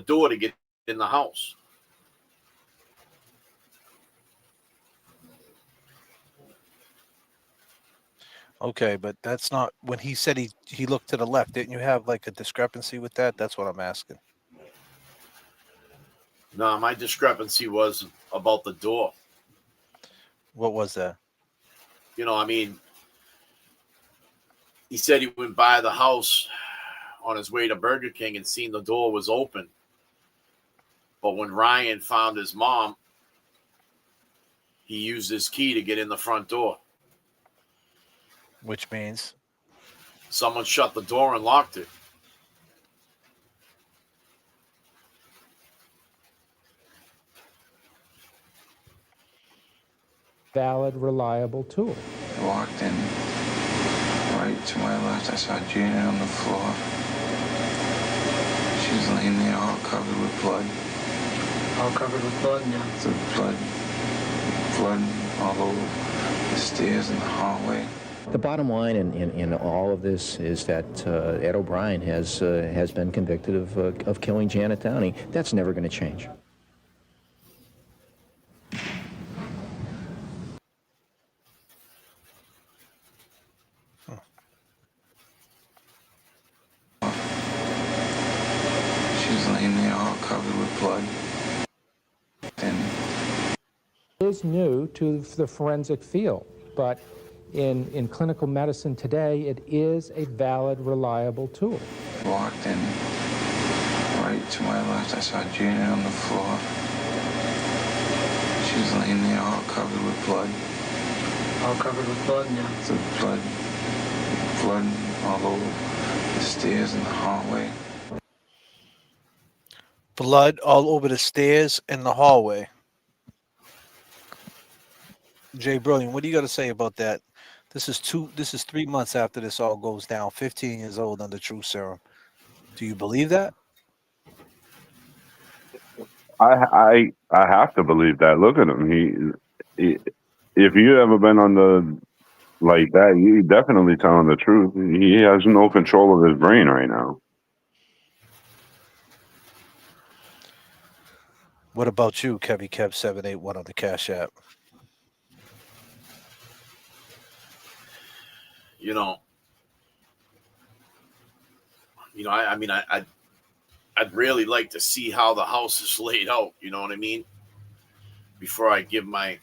door to get in the house. Okay, but that's not when he said he looked to the left. Didn't you have like a discrepancy with that? That's what I'm asking. No, my discrepancy was about the door. What was that? I mean, he said he went by the house on his way to Burger King and seen the door was open. But when Ryan found his mom, he used his key to get in the front door. Which means someone shut the door and locked it. Valid, reliable tool. I walked in. Right to my left, I saw Janet on the floor. She was laying there all covered with blood. All covered with blood now? The blood all over the stairs and the hallway. The bottom line in all of this is that Ed O'Brien has been convicted of killing Janet Downey. That's never going to change. She was laying there all covered with blood. Is new to the forensic field, but in clinical medicine today, it is a valid, reliable tool. Walked in. Right to my left, I saw Janet on the floor. She was laying there all covered with blood. All covered with blood now? The blood all over the stairs and the hallway. blood all over the stairs and the hallway. Jay Brilliant, what do you got to say about that? This is 3 months after this all goes down. 15 years old under True Serum. Do you believe that? I have to believe that. Look at him. He if you ever been on the like that, you definitely telling the truth. He has no control of his brain right now. What about you, Kevy Kev 781 on the Cash App? I'd really like to see how the house is laid out. You know what I mean? Before I give my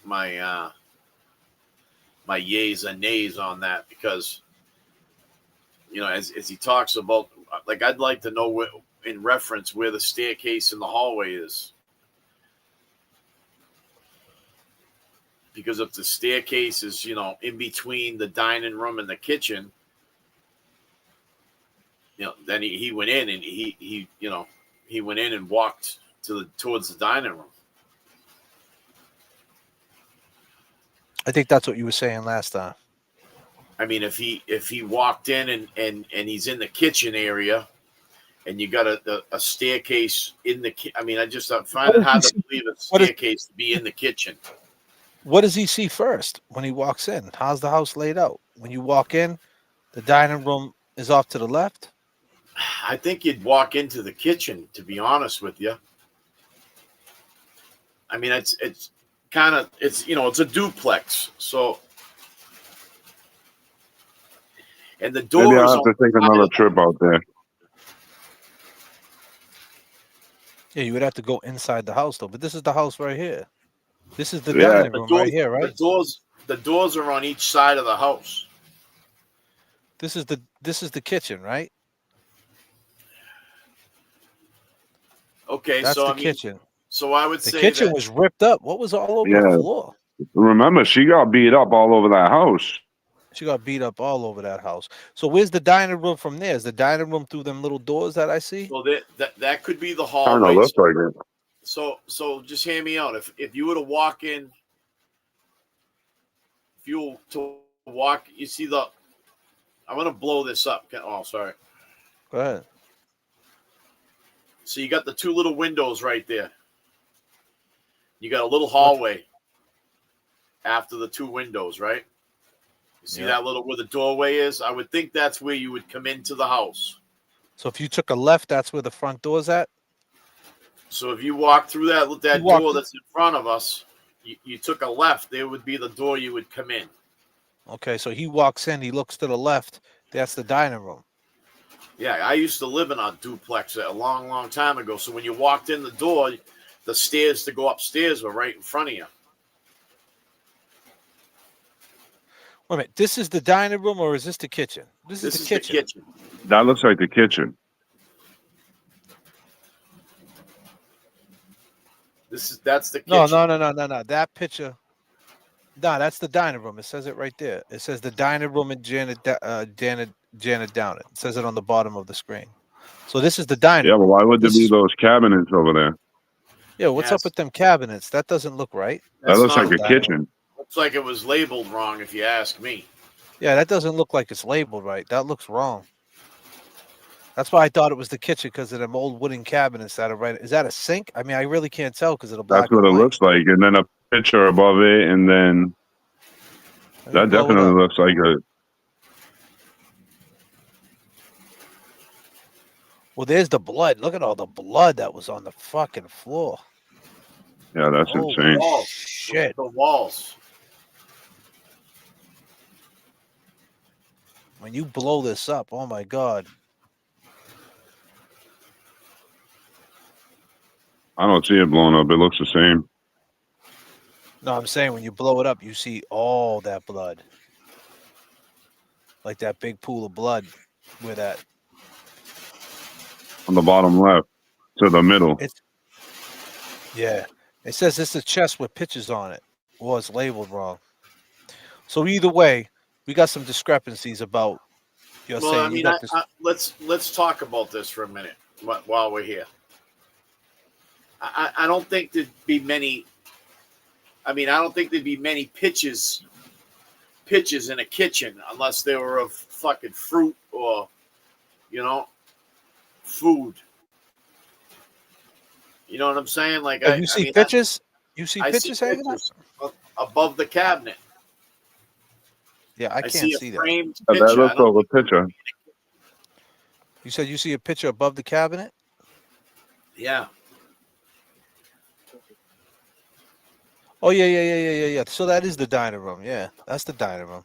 yays and nays on that, because as he talks about, like, I'd like to know in reference where the staircase in the hallway is, because if the staircase is in between the dining room and the kitchen, then he went in and he went in and walked towards the dining room. I think that's what you were saying last time. I mean, if he walked in and he's in the kitchen area, and you got a staircase in the I just find it hard to believe a staircase to be in the kitchen. What does he see first when he walks in? How's the house laid out? When you walk in, the dining room is off to the left? I think you'd walk into the kitchen, to be honest with you. I mean, it's kind of, it's a duplex. So, and the door. Maybe I'll have to take another trip out there. Yeah, you would have to go inside the house though. But this is the house right here. This is the dining room right here, right? The doors are on each side of the house. This is the kitchen, right? Okay, that's the kitchen. So I would say the kitchen was ripped up. What was all over the floor? Remember, she got beat up all over that house. She got beat up all over that house. So where's the dining room from there? Is the dining room through them little doors that I see? Well, that could be the hallway. I don't know. Looks like it. So just hear me out. If you were to walk in, you see the. I'm gonna blow this up. Oh, sorry. Go ahead. So you got the two little windows right there. You got a little hallway after the two windows, right? You see that little where the doorway is? I would think that's where you would come into the house. So if you took a left, that's where the front door's at? So if you walk through that You walk door through- that's in front of us, you took a left, there would be the door you would come in. Okay, so he walks in, he looks to the left. That's the dining room. Yeah, I used to live in a duplex a long, long time ago. So when you walked in the door, the stairs to go upstairs were right in front of you. Wait a minute. This is the dining room or is this the kitchen? This This is is the the kitchen. kitchen. That looks like the kitchen. That's the kitchen. No. That picture. No, that's the dining room. It says it right there. It says the dining room and Janet Downey. It says it on the bottom of the screen. So this is the dining Yeah, room. but why would there This be is- those cabinets over there? Yeah, what's Yes. up with them cabinets? That doesn't look right. That That's looks not like a dining room. kitchen. Looks like it was labeled wrong, if you ask me. Yeah, that doesn't look like it's labeled right. That looks wrong. That's why I thought it was the kitchen because of them old wooden cabinets that are right. Is that a sink? I mean, I really can't tell because of the black. That's what it and white. looks like. And then a picture above it, and then Let me that blow it definitely up. looks like a. Well, there's the blood. Look at all the blood that was on the fucking floor. Yeah, that's Holy insane. Walls. shit. The walls. When you blow this up, oh my God. I don't see it blown up. It looks the same. No, I'm saying when you blow it up, you see all that blood. Like that big pool of blood where that On the bottom left to the middle. it's yeah. It says it's a chest with pictures on it. Or it's labeled wrong. So either way, we got some discrepancies about you're Well, saying I you mean, got this. let's talk about this for a minute while we're here. I don't think there'd be many. I mean, I don't think there'd be many pitches in a kitchen unless they were of fucking fruit or, food. You know what I'm saying? Like, You see pictures? You see I see pictures hanging up? pictures above the cabinet. Yeah, I I can't see see a that. framed That picture. I looks don't- like a picture. You said you see a picture above the cabinet? Yeah. Oh yeah. So that is the dining room. Yeah, that's the dining room.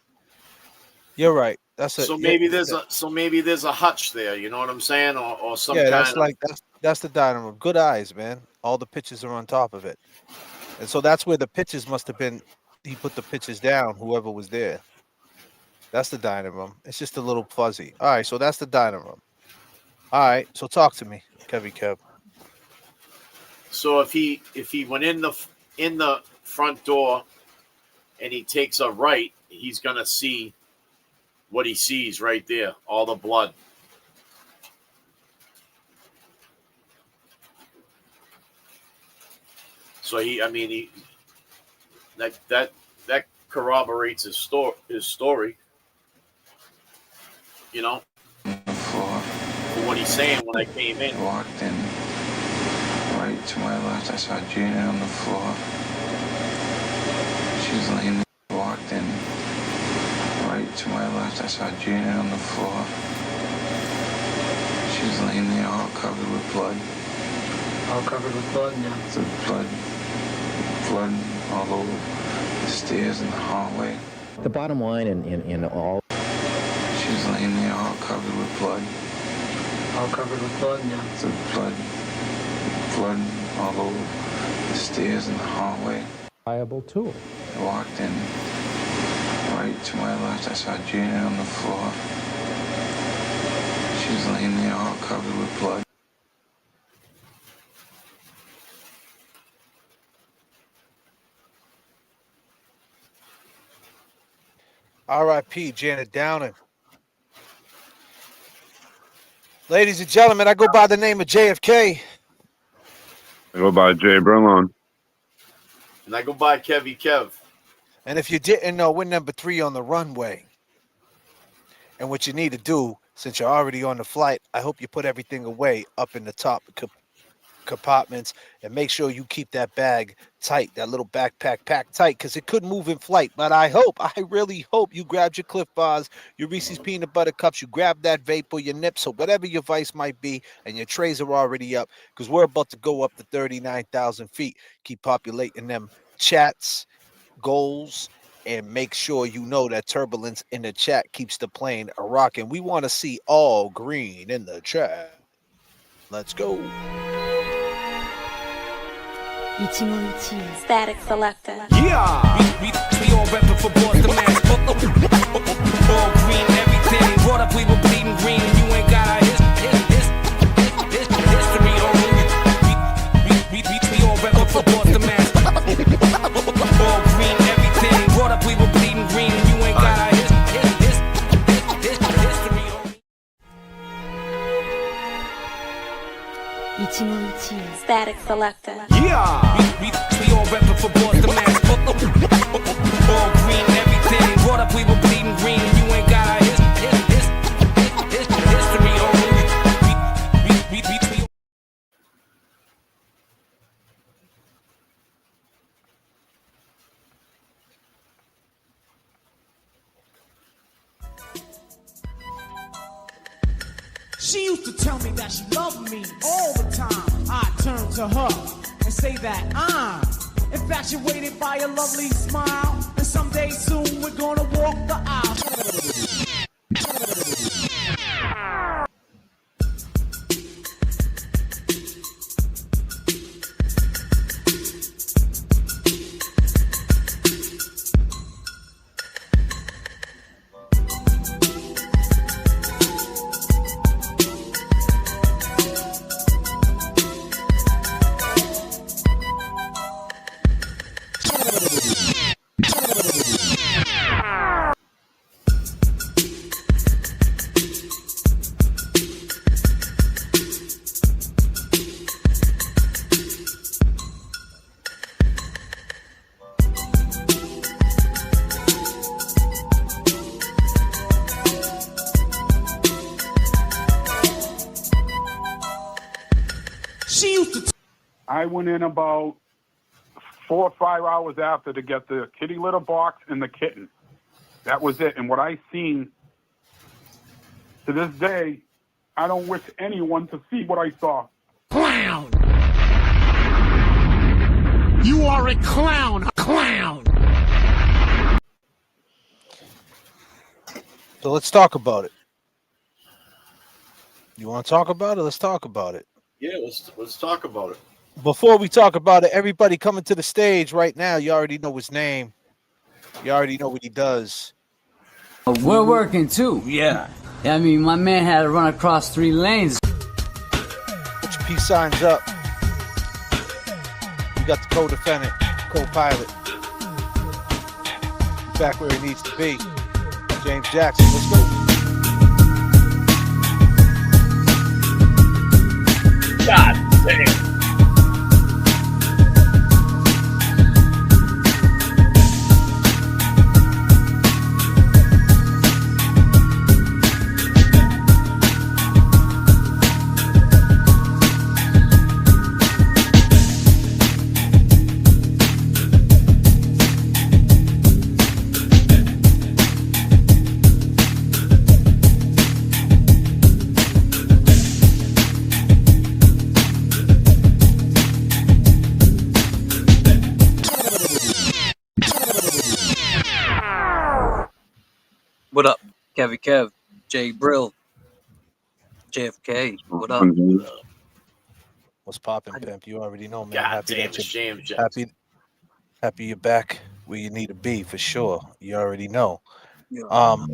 You're right. That's a So maybe there's a hutch there. You know what I'm saying, or some yeah. kind That's of. like that's the dining room. Good eyes, man. All the pictures are on top of it, and so that's where the pictures must have been. He put the pictures down. Whoever was there. That's the dining room. It's just a little fuzzy. All right, so that's the dining room. All right, so talk to me, Kev. So if he went in the front door and he takes a right, he's gonna see what he sees right there, all the blood. So that corroborates his story. You know, On the floor. for what he's saying when I came in. I walked in. Right to my left, I saw Janet on the floor. She was laying there. I walked in. Right to my left, I saw Janet on the floor. She was laying there all covered with blood. All covered with blood now. The blood all over the stairs and the hallway. The bottom line in all She was laying there all covered with blood. All covered with blood now. The blood all over the stairs and the hallway. Viable tool. I walked in. Right to my left, I saw Janet on the floor. She was laying there all covered with blood. R.I.P. Janet Downing. Ladies and gentlemen, I go by the name of JFK. I go by Jay Berlon. And I go by Kev. And if you didn't know, we're number 3 on the runway. And what you need to do, since you're already on the flight, I hope you put everything away up in the top compartments, and make sure you keep that bag tight, that little backpack packed tight, because it could move in flight. But I really hope you grabbed your Cliff Bars, your Reese's peanut butter cups, you grab that vape or your nips or whatever your vice might be, and your trays are already up, because we're about to go up to 39,000 feet. Keep populating them chats, goals, and make sure you know that turbulence in the chat keeps the plane a rocking. We want to see all green in the chat. Let's go. Static Selector. Yeah, we all reppin' for Boston, man. All green, everything. Brought up, we were bleeding green. You ain't got our history on you. We all reppin' for Boston, man. All green, everything. Brought up, we were bleeding green. You ain't got our history on you. Static Selector. Yeah, we all reppin' for Boston, man. All green, everything. Brought up, we were bleeding green. You ain't got our history on you. She used to tell me that she loved me all the time. I turn to her and say that I'm infatuated by a lovely smile. And someday soon we're gonna walk the aisle. I went in about 4 or 5 hours after to get the kitty litter box and the kitten. That was it. And what I seen, to this day, I don't wish anyone to see what I saw. Clown! You are a clown! A clown! So let's talk about it. You want to talk about it? Let's talk about it. Yeah, let's talk about it. Before we talk about it, everybody coming to the stage right now, you already know his name. You already know what he does. We're working too. Yeah. I mean, my man had to run across 3 lanes. Put your peace signs up. You got the co-defendant, co-pilot. Back where he needs to be. James Jackson, let's go. God damn. What up, Kevy Kev, Jay Brill, JFK, what up? What's poppin', pimp? You already know, man. God Happy damn, that it's you're James Jackson. happy you're back where you need to be for sure. You already know. Yeah. I'm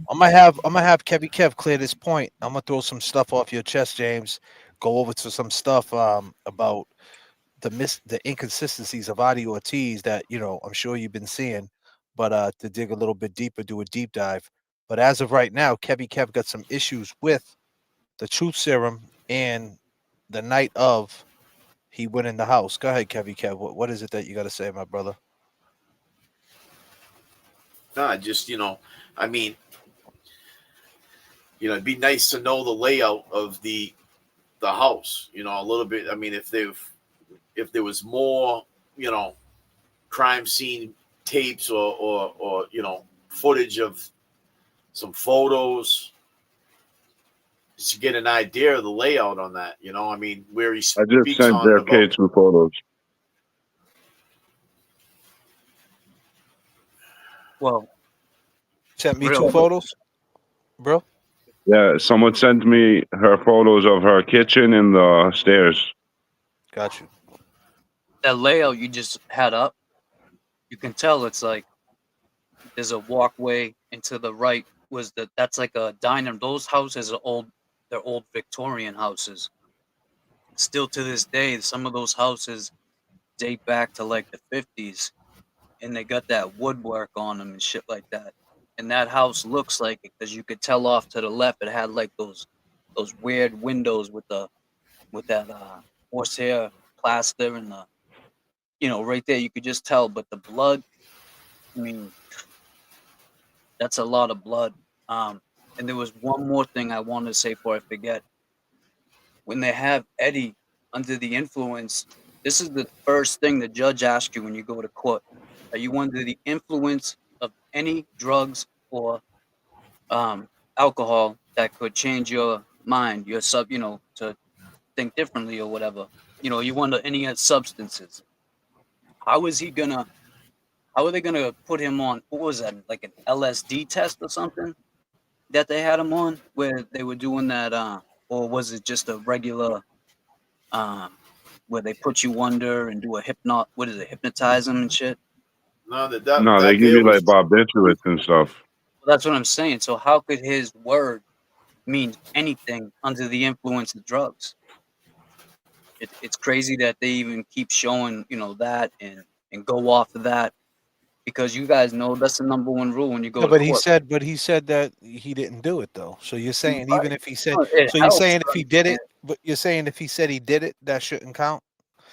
gonna have Kevy Kev clear this point. I'm gonna throw some stuff off your chest, James. Go over to some stuff about the inconsistencies of Adi Ortiz that I'm sure you've been seeing, but to dig a little bit deeper, do a deep dive. But as of right now, Kevy Kev got some issues with the truth serum and the night of he went in the house. Go ahead, Kevy Kev. What is it that you got to say, my brother? No, just I mean, it'd be nice to know the layout of the the house, you know, a little bit. I mean, if there was more, you know, crime scene tapes or you know, footage of some photos to get an idea of the layout on that, you know, I mean, where he I just speaks sent on it about, JFK some photos. Well, Sent me real 2 quick. photos, bro. Yeah, someone sent me her photos of her kitchen and the stairs. Got you. That layout you just had up, you can tell it's like there's a walkway, and to the right that's like a diner. Those houses are they're old Victorian houses. Still to this day, some of those houses date back to like the 50s, and they got that woodwork on them and shit like that. And that house looks like it because you could tell off to the left it had like those weird windows with that horsehair plaster and the, you know, right there you could just tell. But the blood, I mean, that's a lot of blood. And there was one more thing I wanted to say before I forget. When they have Eddie under the influence, this is the first thing the judge asks you when you go to court. Are you under the influence of any drugs or alcohol that could change your mind, your you know, to think differently or whatever? You know, you under any substances. How are they gonna put him on? What was that? Like an LSD test or something that they had him on, where they were doing that, or was it just a regular, where they put you under and do a hypnotize them and shit? no, No, that they give there you was, like barbiturates and stuff. Well, that's what I'm saying. So how could his word mean anything under the influence of drugs? It's crazy that they even keep showing, you know, that and go off of that, because you guys know that's the number one rule when you go No, to but he court. said that he didn't do it though. So you're saying Right. even if he said, No, it so you're helps, saying but if he I'm did saying it, but you're saying if he said he did it, that shouldn't count.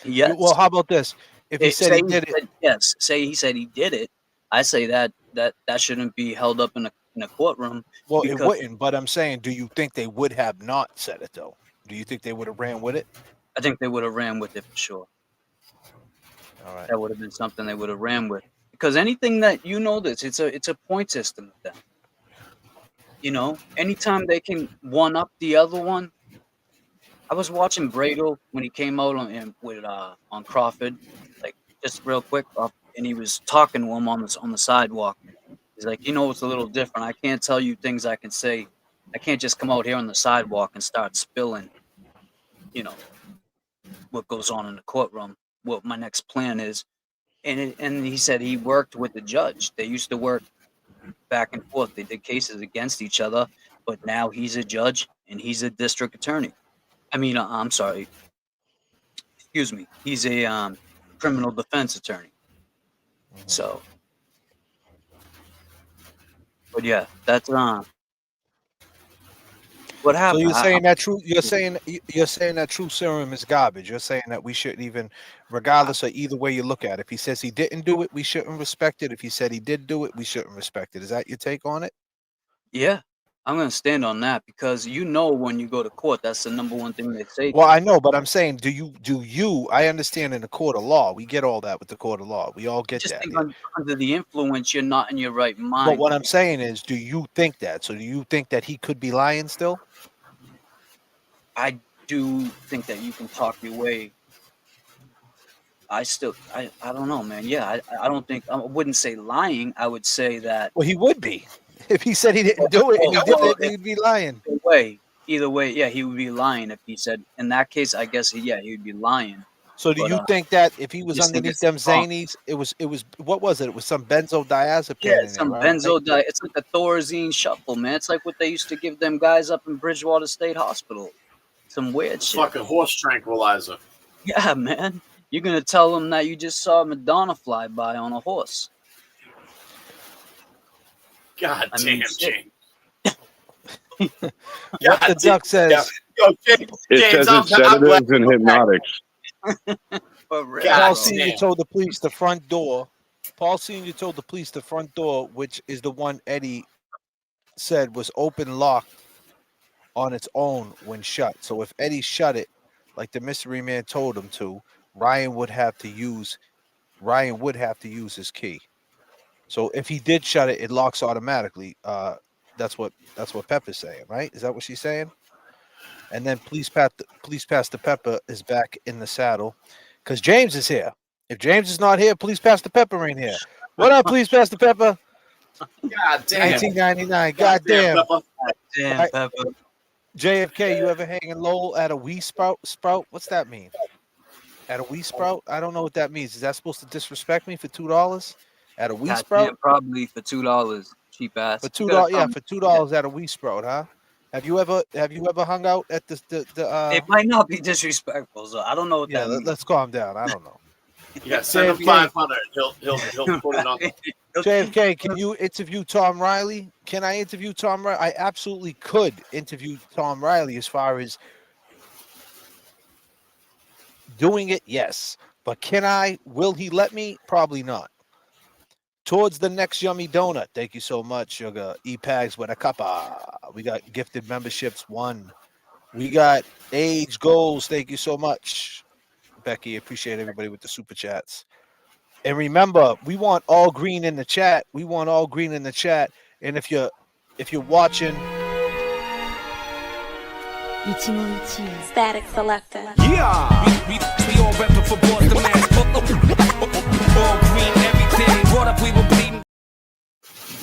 yes. Well, how about this? If he said he did it, Yes, say he said he did it. I say that shouldn't be held up in a courtroom. well, it because wouldn't. But I'm saying, do you think they would have not said it though? Do you think they would have ran with it? I think they would have ran with it for sure. All right. That would have been something they would have ran with. Because anything that, you know, this it's a point system with them. You know, anytime they can one up the other one. I was watching Bradle when he came out on Crawford, like just real quick, and he was talking to him on the sidewalk. He's like, you know, it's a little different. I can't tell you things I can say. I can't just come out here on the sidewalk and start spilling, you know, what goes on in the courtroom, what my next plan is. And he said he worked with the judge. They used to work back and forth. They did cases against each other, but now he's a judge and he's a district attorney. I mean, I'm sorry. Excuse me. He's a criminal defense attorney. So, but yeah, that's what happened. So you're saying that true? You're saying that True Serum is garbage. You're saying that we shouldn't even, regardless of either way you look at it. If he says he didn't do it, we shouldn't respect it. If he said he did do it, we shouldn't respect it. Is that your take on it? Yeah, I'm gonna stand on that because you know when you go to court, that's the number one thing they say. Well, I know, but I'm saying, do you? I understand in the court of law, we get all that with the court of law. We all get Just that. think under the influence, you're not in your right mind. But what I'm saying is, do you think that? So do you think that he could be lying still? I do think that you can talk your way. I don't know, man. Yeah, I don't think, I wouldn't say lying. I would say that. Well, he would be. If he said he didn't do it and he did it, he'd be lying. Either way, yeah, he would be lying if he said, in that case, I guess, he would be lying. So do you think that if he was just think underneath it's them wrong. zanies, it was what was it? It was some benzodiazepine. Yeah, in some there, right? it's like a Thorazine shuffle, man. It's like what they used to give them guys up in Bridgewater State Hospital. Some weird shit. fucking horse tranquilizer. Yeah, man. You're gonna tell them that you just saw Madonna fly by on a horse. God I mean, damn, shit. James. What the duck says. Yo, James, It says it's sedatives and hypnotics. For real. Paul God Senior damn. told the police the front door. Paul Senior told the police the front door, which is the one Eddie said was open, locked, on its own when shut. So if Eddie shut it like the mystery man told him to, Ryan would have to use his key. So if he did shut it, it locks automatically. That's what Pepper's saying, right? Is that what she's saying? And then Please Pastor Pepper is back in the saddle because James is here. If James is not here, Please Pastor Pepper ain't here. What up, Please Pastor Pepper? God damn. 1999. God damn. Damn, Pepper. JFK, you ever hanging low at a Wii Sprout? What's that mean? At a Wii Sprout? I don't know what that means. Is that supposed to disrespect me for $2 at a Wii God Sprout? damn, probably for $2, cheap ass. For $2, yeah, for $2 at a Wii Sprout, huh? Have you ever hung out at the It might not be disrespectful, so I don't know what that means. Let's calm down. I don't know. Yeah, send him 500. He'll put it on. JFK, can you interview Tom Riley? Can I interview Tom Riley? I absolutely could interview Tom Riley as far as doing it, yes. But can I? Will he let me? Probably not. Towards the next yummy donut. Thank you so much, Sugar. E-Pags with a cuppa. We got gifted memberships 1. We got age goals. Thank you so much, Becky. Appreciate everybody with the super chats. And remember, we want all green in the chat. We want all green in the chat. And if you're watching, Static Selector. Yeah, we all reppin' for Boston, man. All green, everything. Brought up, we were bleeding.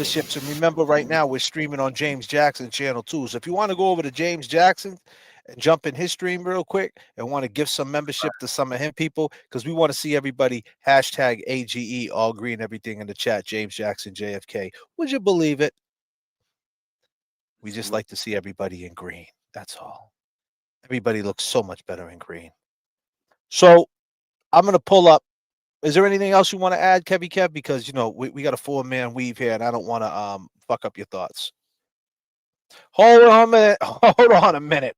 the ships. And remember, right now we're streaming on James Jackson channel too. So if you want to go over to James Jackson and jump in his stream real quick and want to give some membership to some of him people, because we want to see everybody hashtag AGE all green everything in the chat. James Jackson JFK. Would you believe it? We just like to see everybody in green. That's all. Everybody looks so much better in green. So I'm going to pull up. Is there anything else you want to add, Kevy Kev? Because, you know, we got a 4-man weave here, and I don't want to fuck up your thoughts. Hold on a minute. Hold on a minute.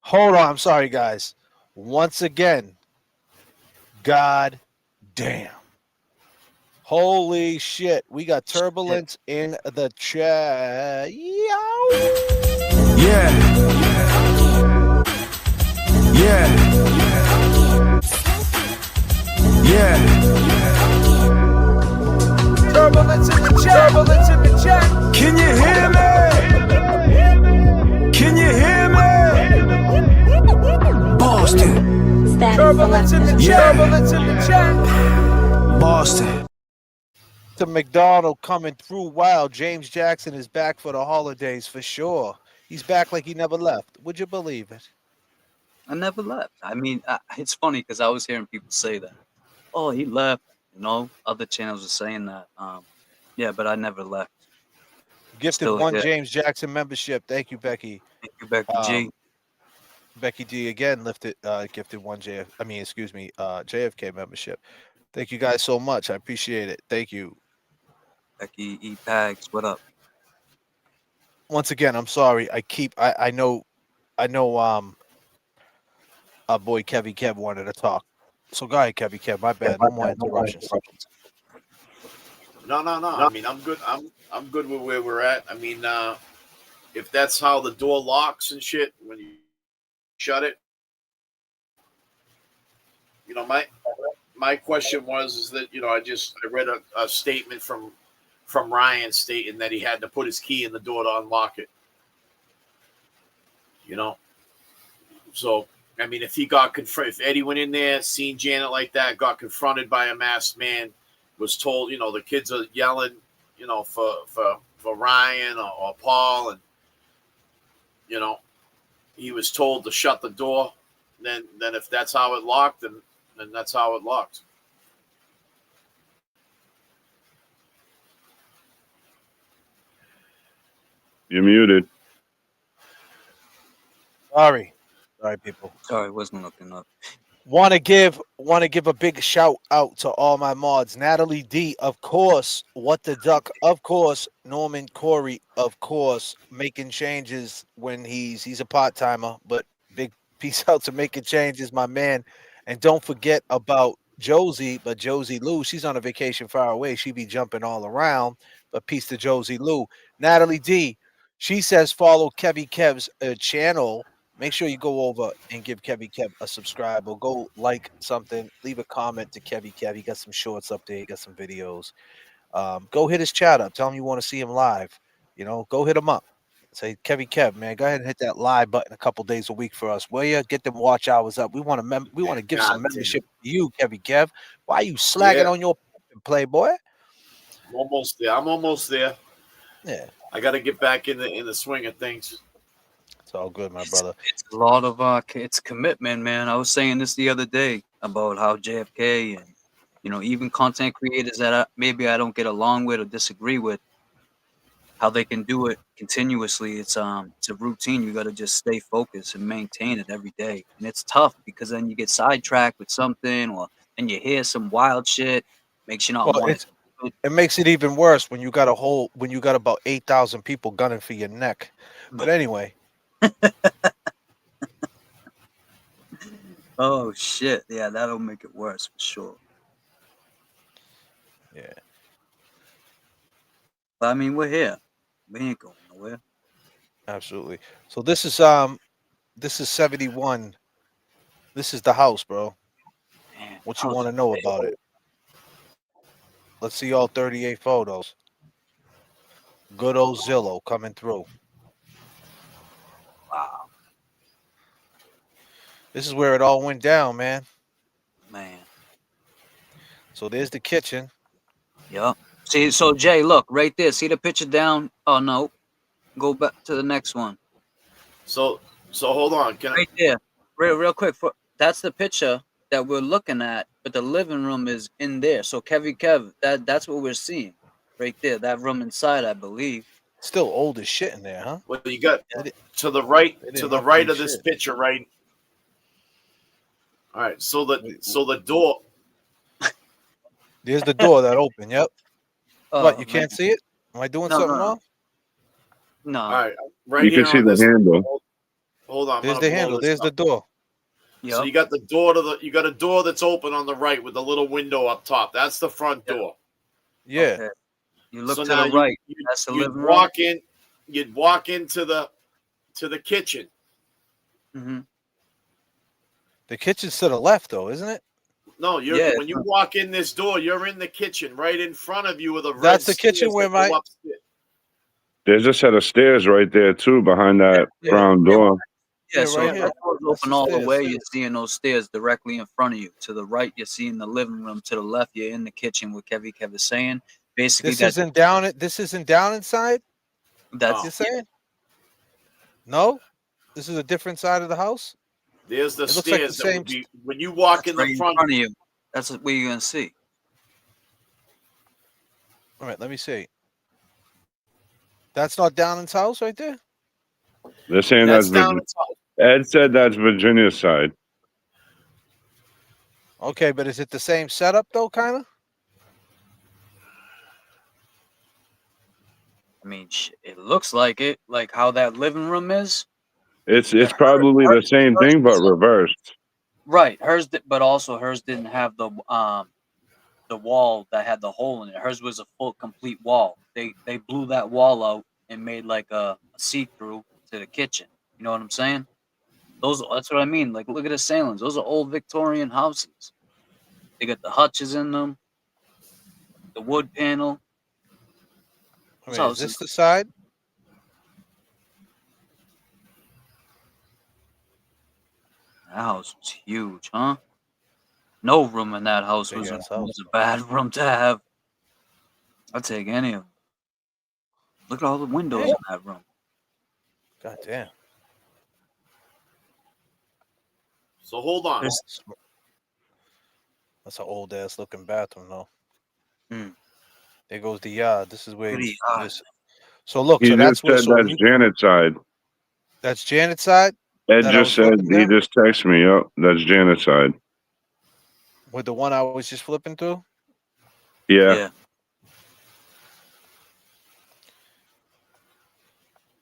Hold on. I'm sorry, guys. Once again, God damn. Holy shit. We got turbulence in the chat. Yow. Yeah. Turbulence in the chat. Turbulence in the chat. Can you hear me? Can you hear me? Boston. Turbulence in the chat. Turbulence in the chat. Boston. To McDonald coming through. Wow, James Jackson is back for the holidays for sure. He's back like he never left. Would you believe it? I never left. I mean, it's funny because I was hearing people say that. Oh, he left. You know, other channels are saying that. Yeah, but I never left. Gifted Still one here. James Jackson membership. Thank you, Becky. Thank you, Becky G. Becky D again gifted one JFK membership. Thank you guys so much. I appreciate it. Thank you. Becky E. Pags, what up? Once again, I'm sorry. I know our boy Kevy Kev wanted to talk. So go ahead, Kevy Kev. My bad. No more interruptions. No. I mean, I'm good. I'm good with where we're at. I mean, if that's how the door locks and shit when you shut it, you know, my question is that, you know, I read a statement from Ryan stating that he had to put his key in the door to unlock it. You know, so I mean, if Eddie went in there, seen Janet like that, got confronted by a masked man, was told, you know, the kids are yelling, you know, for Ryan or Paul, and you know, he was told to shut the door. Then if that's how it locked, then that's how it locked. You're muted. Sorry, people. Sorry, wasn't looking up. Want to give a big shout out to all my mods. Natalie D, of course. What the Duck, of course. Norman Corey, of course. Making changes when he's a part-timer, but big peace out to Making Changes, my man. And don't forget about Josie, but Josie Lou, she's on a vacation far away. She be jumping all around, but peace to Josie Lou. Natalie D, She says follow Kevy Kev's channel. Make sure you go over and give Kevy Kev a subscribe or go like something. Leave a comment to Kevy Kev. He got some shorts up there. He got some videos. Go hit his chat up. Tell him you want to see him live. You know, go hit him up. Say, Kevy Kev, man, go ahead and hit that live button a couple days a week for us. Will you get them watch hours up? We want to give some membership to you, Kevy Kev. Why are you slagging on your Playboy? I'm almost there. I'm almost there. Yeah. I got to get back in the swing of things. It's all good, my brother. It's a lot of it's commitment, man. I was saying this the other day about how JFK and even content creators that maybe I don't get along with or disagree with, how they can do it continuously. It's a routine. You got to just stay focused and maintain it every day, and it's tough because then you get sidetracked with something, or then you hear some wild shit, makes you not want to. It makes it even worse when you got about 8,000 people gunning for your neck. But anyway. Oh shit! Yeah, that'll make it worse for sure. Yeah. But I mean, we're here. We ain't going nowhere. Absolutely. So this is 71. This is the house, bro. Man, what you want to know about it? Let's see all 38 photos. Good old Zillow coming through. Wow. This is where it all went down, man. Man. So there's the kitchen. Yep. See, so Jay, look right there. See the picture down? Oh no, go back to the next one. So hold on. Right there, real quick. That's the picture that we're looking at, but the living room is in there. So Kevy Kev, that's what we're seeing, right there. That room inside, I believe. Still old as shit in there, huh? Well, you got to the right of this shit. picture, right? All right. So the door. There's the door that opened. Yep. What? You can't man. see it? Am I doing No, something no. wrong? No. All right. Right You here can see on the this. handle. Hold on. I'm There's gonna the blow handle. this There's the up. door. So you got the door you got a door that's open on the right with the little window up top. That's the front door. Yeah. Okay. You look So to now the right. That's the living room. You'd walk into the kitchen. Mm-hmm. The kitchen's to the left, though, isn't it? No, when you walk in this door, you're in the kitchen. Right in front of you with a red That's the kitchen stairs where that go my upstairs. There's a set of stairs right there too behind that brown door. Yeah, Yeah, so right if here. that door's That's open the all the stairs. way, you're seeing those stairs directly in front of you. To the right, you're seeing the living room. To the left, you're in the kitchen. What Kevy Kev is saying, basically, This isn't down. This isn't down inside. That's You're saying? No, this is a different side of the house. There's the It looks like the stairs that same would be when you walk in right the in front. front of you. That's what you're gonna see. All right, let me see. That's not down in his house right there. They're saying That's that's down inside. Ed said that's Virginia's side. Okay, but is it the same setup though, kind of? I mean, it looks like it, like how that living room is. It's probably the same thing but reversed. Right, but also hers didn't have the wall that had the hole in it. Hers was a full, complete wall. They blew that wall out and made like a see-through to the kitchen. You know what I'm saying? That's what I mean. Like, look at the Salins. Those are old Victorian houses. They got the hutches in them, the wood panel. I mean, is this the side? That house was huge, huh? No room in that house was a bad room to have. I'd take any of them. Look at all the windows in that room. God damn. So hold on. That's an old ass looking bathroom, though. Hmm. There goes the yard. This is where. Look at the yard. So look, He so that's just where. said So that's Janet's side. that's Janet's side. Ed that I just was said looking he at? just texted me. Yep, that's Janet's side. With the one I was just flipping through. Yeah.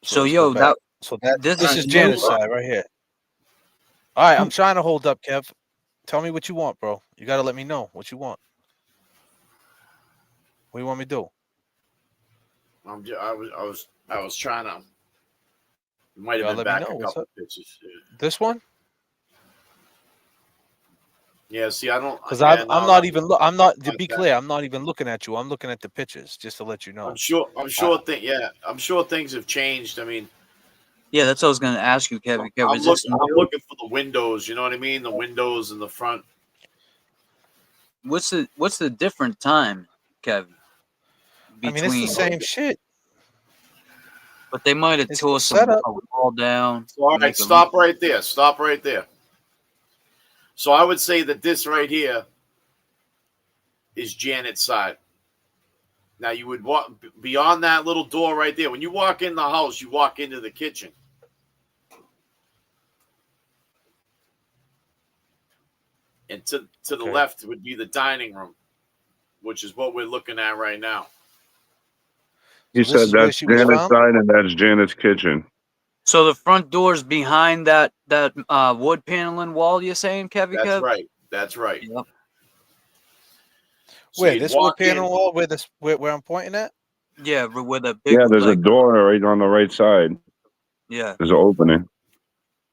So let's yo, go back. that this is Janet's side right here. All right, I'm trying to hold up, Kev. Tell me what you want, bro. You got to let me know what you want. What do you want me to do? I was trying to It might have Y'all been let me back know. a What's couple up? pictures. This one? Yeah, see, I don't. Because Yeah, I'm no, not that- even. I'm not. To like be that. clear, I'm not even looking at you. I'm looking at the pictures, just to let you know. I'm sure. I'm sure things have changed. I mean, Yeah, that's what I was gonna ask you, Kevin. I'm Is this looking. I'm new? looking for the windows. You know what I mean? The windows in the front. What's the different time, Kevin? I mean, it's the same shit. But they might have It's tore the some setup. wall down. So, all make right, a- stop right there. Stop right there. So I would say that this right here is Janet's side. Now you would walk beyond that little door right there. When you walk in the house, you walk into the kitchen. And to the Okay. left would be the dining room, which is what we're looking at right now. He So this said is where that's she was Janet's found? side and that's Janet's kitchen. So the front door's behind that wood paneling wall. You're saying, Kevin? That's Kev? right. That's right. Yep. So Where you'd this wood walk in- panel wall? Where I'm pointing at? Yeah, with a big. Yeah, there's a like, door right on the right side. Yeah. There's an opening.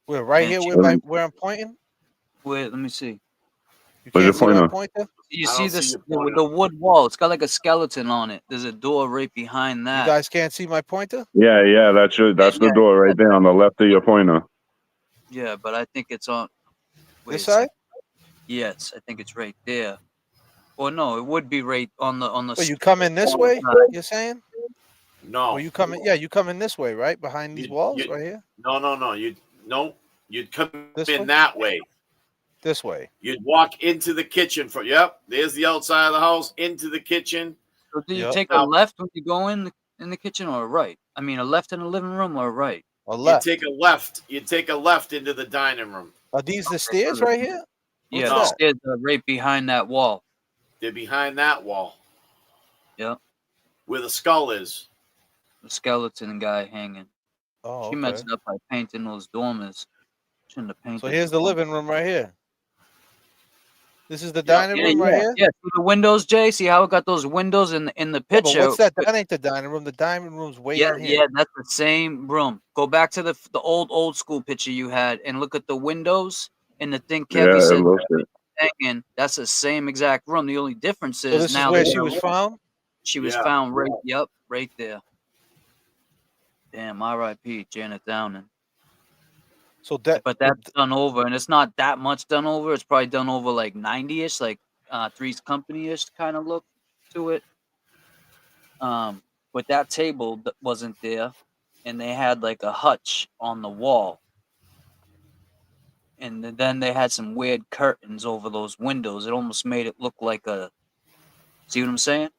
Where right And here? she- Where I'm pointing? Wait, let me see. You Where's your can't see my pointer? pointer? You I see don't see this your pointer. the wood wall? It's got like a skeleton on it. There's a door right behind You that. guys can't see my pointer? Yeah, that's the yeah, door right there on the left of your pointer. Yeah, but I think it's on. Wait This a second. side? Yes, I think it's right there. Or no, it would be right on the Oh, you come in this way? side. You're saying? No. Or you come in? Yeah, you come in this way, right? Behind these walls, you- right here. No. You'd come This in way? that way. This way. You'd walk into the kitchen for. Yep. There's the outside of the house into the kitchen. So do you Yep. take a left when you go in the kitchen or a right? I mean, a left in the living room or a right? A You left. take a left. You take a left into the dining room. Are these the stairs right here? Yeah, No. the stairs are right behind that wall. They're behind that wall Yep, where the skull is. the skeleton guy hanging. Oh, She okay. messed up by painting those dormers. Shouldn't have painted. So here's the living room right here. This is the Yep. dining room right here? Yeah, see the windows, Jay. See how it got those windows in the Yeah, but picture? what's that? That ain't the dining room. The dining room's way Yeah, in here. yeah, that's the same room. Go back to the old school picture you had and look at the windows and the thing Yeah, Kevin it said looks it. hanging. That's the same exact room. The only difference So is this is now where the- she was found? She was Yeah. found right. Yep, right there. Damn, R.I.P. Janet Downing. So that But that's done over, and it's not that much done over. It's probably done over like 90-ish, like Three's Company-ish kind of look to it. But that table wasn't there, and they had like a hutch on the wall, and then they had some weird curtains over those windows. It almost made it look like a. See what I'm saying?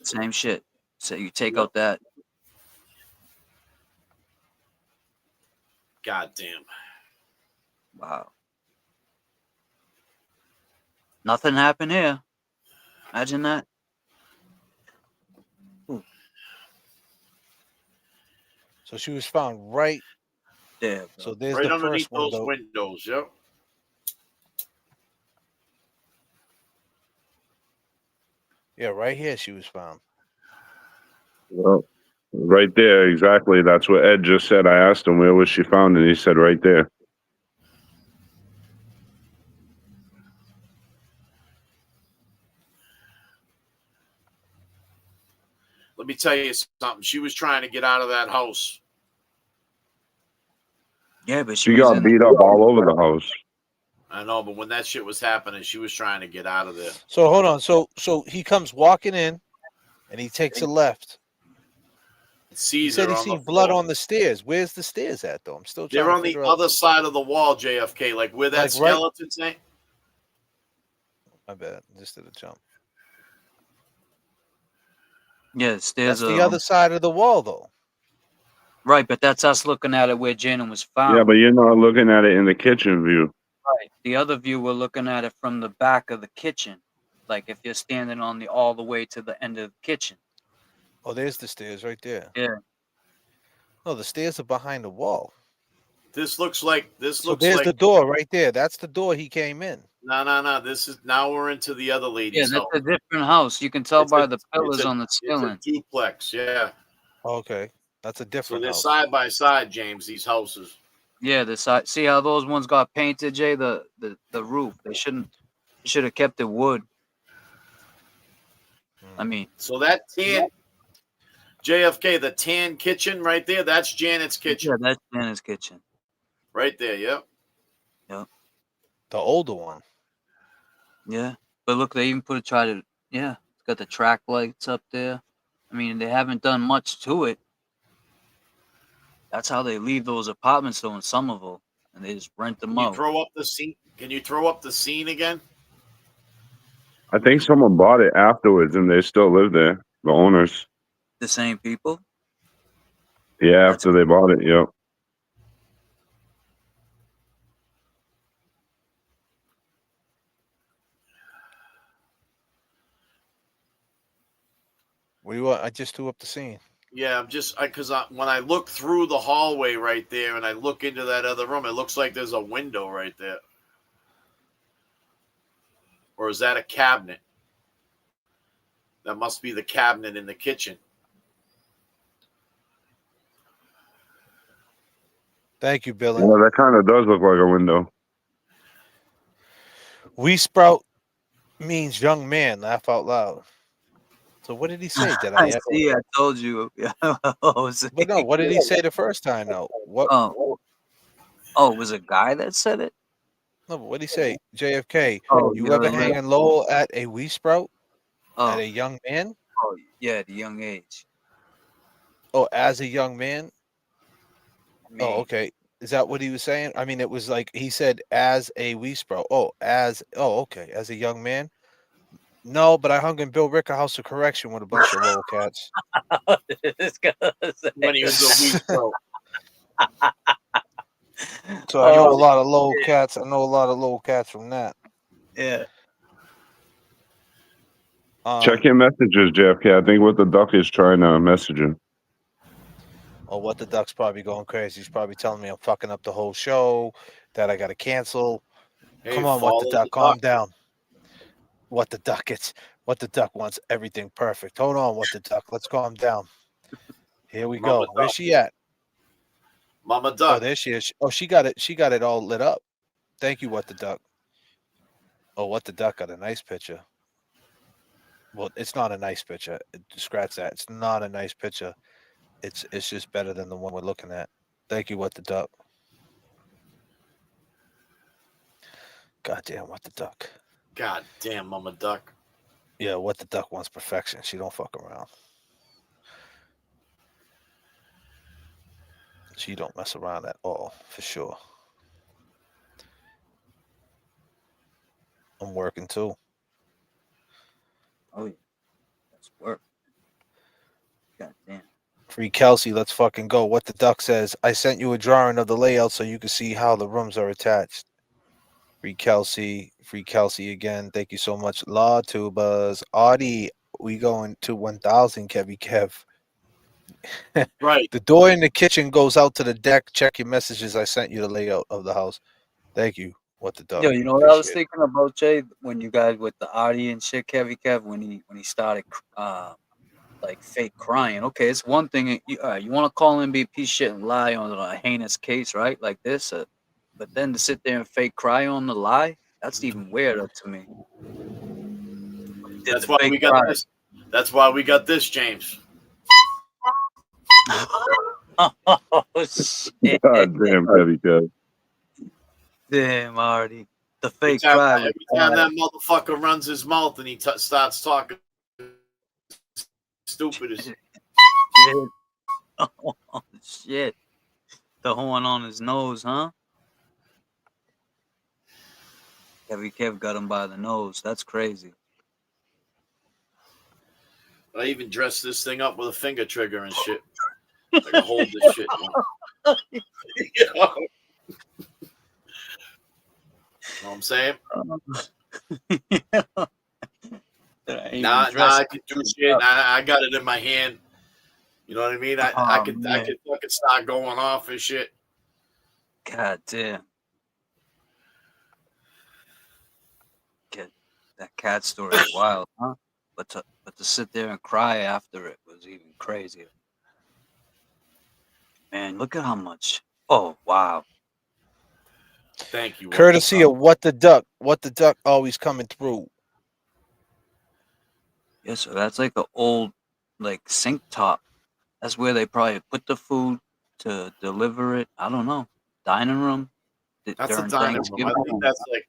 Same shit. So you take out that. God damn. Wow. Nothing happened here. Imagine that. so she was found right. There. So there's Right the underneath first those window. windows. Yep. Yeah, right here she was found. Well, right there, exactly. That's what Ed just said. I asked him where was she found, and he said right there. Let me tell you something. She was trying to get out of that house. Yeah, but She got beat up all over the house. I know, but when that shit was happening, she was trying to get out of there. So hold on. So he comes walking in and he takes a left. He Sees said her he on seen the blood floor. on the stairs. Where's the stairs at though? I'm still trying They're to on the figure out. other side of the wall, JFK, like where that Like right- skeleton's at. My bad. Just did a jump. Yeah, the stairs That's are the other side of the wall though. right, but that's us looking at it where Janet was found. Yeah, but you're not looking at it in the kitchen view. Right. The other view, we're looking at it from the back of the kitchen, like if you're standing on the all the way to the end of the kitchen. Oh, there's the stairs right there. Yeah. No, the stairs are behind the wall. This looks like So there's the door right there. That's the door he came in. No. This is now we're into the other Yeah, lady's that's house. a different house. You can tell It's by a- the it's pillars a- on the It's ceiling. a duplex, yeah. Okay, that's a So different they're house. side by side, James. These houses. Yeah, the side. See how those ones got painted, Jay? The roof. They should have kept it wood. I mean, So that tan JFK, the tan kitchen right there, that's Janet's kitchen. yeah, that's Janet's kitchen. Right there, yep. Yep. The older one. Yeah, but look, they even it's got the track lights up there. I mean, they haven't done much to it. That's how they leave those apartments though in Somerville, and they just rent them Can you out. throw up the scene? Can you throw up the scene again? I think someone bought it afterwards, and they still live there. The owners. The same people. Yeah, after they bought it. Yep. What do you want? I just threw up the scene. Yeah, because when I look through the hallway right there and I look into that other room, it looks like there's a window right there. Or is that a cabinet? That must be the cabinet in the kitchen. Thank you, Billy. Yeah, that kind of does look like a window. We sprout means young man. Laugh out loud. So what did he say? Did I? See, I told you. But no, what did he say the first time though? What? Oh, it was a guy that said it. No, but what did he say? JFK. Oh, You the ever other day. hanging low at a wee sprout? Oh. At a young man? Oh, yeah, the young age. Oh, as a young man? mean- Oh, okay. Is that what he was saying? I mean, it was like he said as a wee sprout. Okay. As a young man. No, but I hung in Bill Ricker House of Correction with a bunch of little cats. When he was a wee sprout. So I know a lot of little cats. I know a lot of little cats from that. Yeah. Check your messages, JFK. I think what the duck is trying to message him. Oh, what the duck's probably going crazy. He's probably telling me I'm fucking up the whole show, that I got to cancel. Hey, Come on, what follow the the duck, calm duck. down. What the duck, what the duck wants everything perfect. Hold on, what the duck. Let's calm down. Here we Mama go. Where's duck. she at? Mama Oh, duck. there she is. Oh, she got it. She got it all lit up. Thank you, what the duck. Oh, what the duck got a nice picture. Well, it's not a nice picture. Scratch that. It's not a nice picture. It's just better than the one we're looking at. Thank you, what the duck. Goddamn, what the duck. God damn, Mama duck. Yeah, what the duck wants perfection. She don't fuck around. She don't mess around at all, for sure. I'm working too. Oh, yeah. That's work. God damn. Free Kelsey, let's fucking go. What the duck says, I sent you a drawing of the layout so you can see how the rooms are attached. Free Kelsey again. Thank you so much. Law Tubas. Audie, we going to 1,000, Kevy Kev. Right. The door in the kitchen goes out to the deck. Check your messages. I sent you the layout of the house. Thank you. What the duck. Yo, you know what I was Appreciate it. thinking about, Jay? When you guys with the Audi and shit, Kev, when he started like fake crying. Okay, it's one thing. You want to call MVP shit and lie on a heinous case, right? Like this, but then to sit there and fake cry on the lie, that's even weirder to me. That's why we got this. That's why we got this, James. Oh shit! God damn, heavy Kev. Damn, Artie. The fake Every cry. time, every time that motherfucker runs his mouth and he starts talking stupid as Shit. Oh shit! The horn on his nose, huh? Kev got him by the nose. That's crazy. I even dressed this thing up with a finger trigger and shit. I can hold this shit. You know? Know what I'm saying? Nah, I can do shit. I got it in my hand. You know what I mean? I could fucking start going off and shit. God damn. That cat story is wild, huh? But to sit there and cry after it was even crazier. Man, look at how much. Oh wow. Thank you. Courtesy of What the Duck. What the Duck always coming through. Yeah, so that's like an old like sink top. That's where they probably put the food to deliver it. I don't know. Dining room. That's a during dining room. Thanksgiving. I think that's like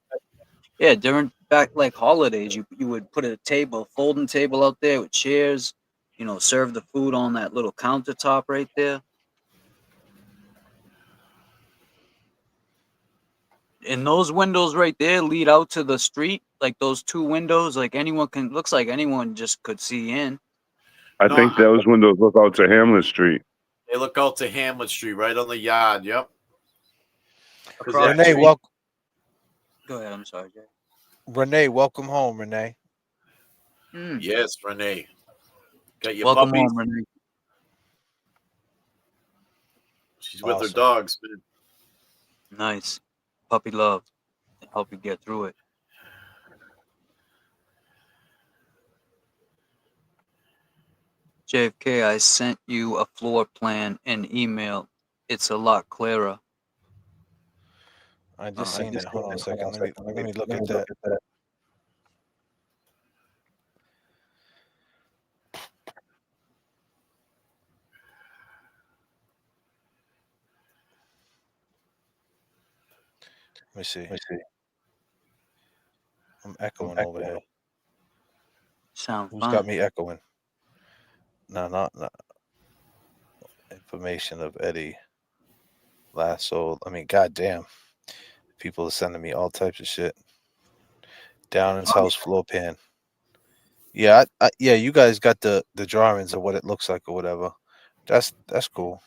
Yeah, during back like holidays, you would put a table, folding table out there with chairs, serve the food on that little countertop right there. And those windows right there lead out to the street, like those two windows, like looks like anyone just could see in. I think those windows look out to Hamlet Street. they look out to Hamlet Street, right on the yard. Yep. Renee, welcome. Go ahead. I'm sorry, Jay. Renee, welcome home, Renee. Yes, Renee. Got your Welcome puppies. home, Renee. She's with her Awesome. dogs, man. Nice. Puppy love. Help you get through it. JFK, I sent you a floor plan in email. It's a lot clearer. I just seen it. Hold on a second. Let me look at that. Let me see. I'm echoing over here. Sound Who's fine. got me echoing? No, not information of Eddie Lasso. I mean, goddamn. People are sending me all types of shit. Down his house floor pan. Yeah, yeah. You guys got the drawings of what it looks like or whatever. That's cool.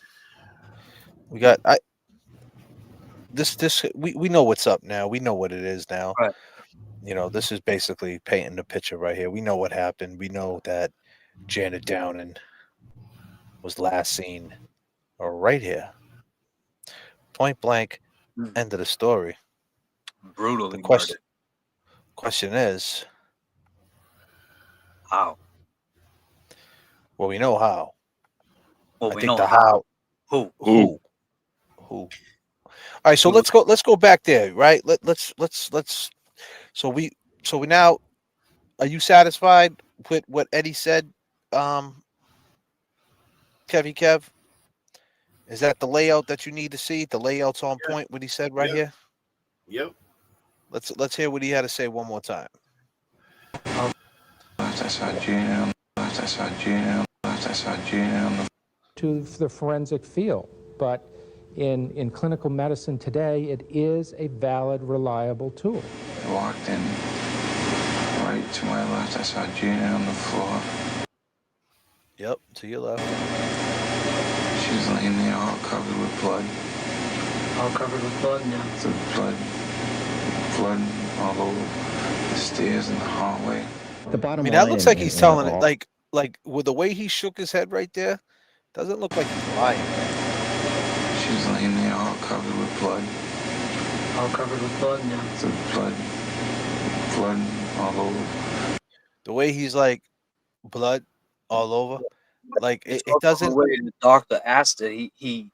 We got this. We know what's up now. We know what it is now. Right. This is basically painting the picture right here. We know what happened. We know that Janet Downing was last seen right here. Point blank. End of the story. Brutally The question is how? Well, we know how. Well, I we think know the how. Who? Who? All right, so let's go back there, right? Let's so we now, are you satisfied with what Eddie said? Kev? Is that the layout that you need to see? The layout's on point, what he said right here? Yep. Let's hear what he had to say one more time. To the forensic field, but in clinical medicine today, it is a valid, reliable tool. I walked in. Right to my left, I saw Gina on the floor. Yep, to your left. She was laying there all covered with blood. All covered with blood now. The blood all over the stairs and the hallway. The bottom I mean, line, that looks like he's telling it all- like with the way he shook his head right there, doesn't look like he's lying. She was laying there all covered with blood. All covered with blood now. The blood all over. The way he's like blood all over, like it Also doesn't. The way the doctor asked it, he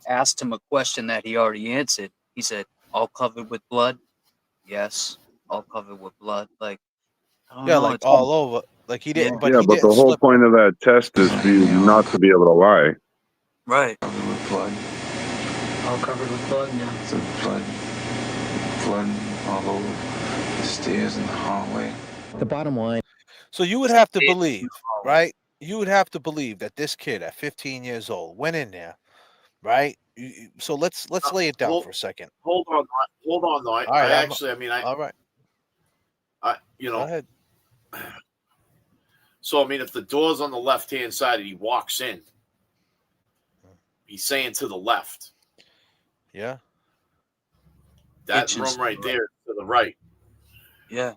asked him a question that he already answered. He said, "All covered with blood." Yes, all covered with blood. Like, I don't Yeah, know, like it's all over. Like he didn't, but Yeah, he but didn't the whole slip. point of that test is for you not to be able to lie. Right. Covered with blood. All covered with blood now. The blood all over the stairs and the hallway. The bottom line. So you would have to believe, right? You would have to believe that this kid at 15 years old went in there, right? So let's lay it down for a second. Hold on, though. All right, All right. Go ahead. So I mean, if the door's on the left-hand side and he walks in, he's saying to the left. Yeah. That Inches room right there is to the right. Yeah.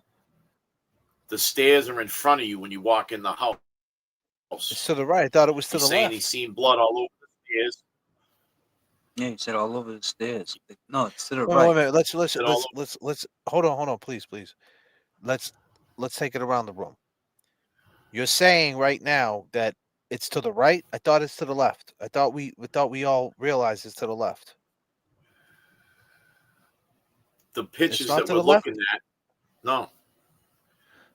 The stairs are in front of you when you walk in the house. It's to the right. I thought it was to He's the saying left. he's seen blood all over the stairs. Yeah, you said all over the stairs. Like, no, it's to the Wait, wait a right. minute. Let's It all let's hold on, please. Let's take it around the room. You're saying right now that it's to the right. I thought it's to the left. I thought we all realized it's to the left. the pictures not that to we're the left? looking at. No.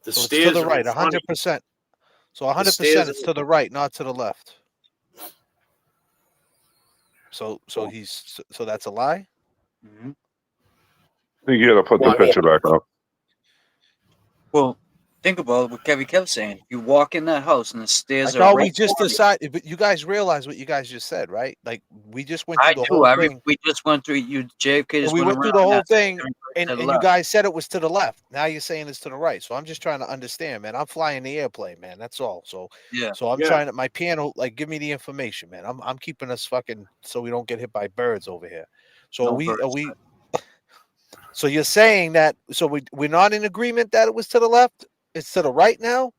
The So it's stairs to the are right, in front of you. 100%. So The 100% stairs it's are- to the right, not to the left. So that's a lie. Mm-hmm. I think you got to put the Why? picture back up. Well, think about what Kevin kept saying. You walk in that house and the I stairs are thought we right. just for you. decided, but you guys realize what you guys just said, right? Like we just went I through the do. whole thing. We just went through. You JFK And just we went went through around the whole that. thing, And and you guys said it was to the left. Now you're saying it's to the right. So I'm just trying to understand, man. I'm flying the airplane, man. That's all. So Yeah. I'm Yeah. trying to my piano, like, give me the information, man. I'm keeping us fucking so we don't get hit by birds over here. So No are birds, we? So you're saying that? So we're not in agreement that it was to the left. It's to the right now.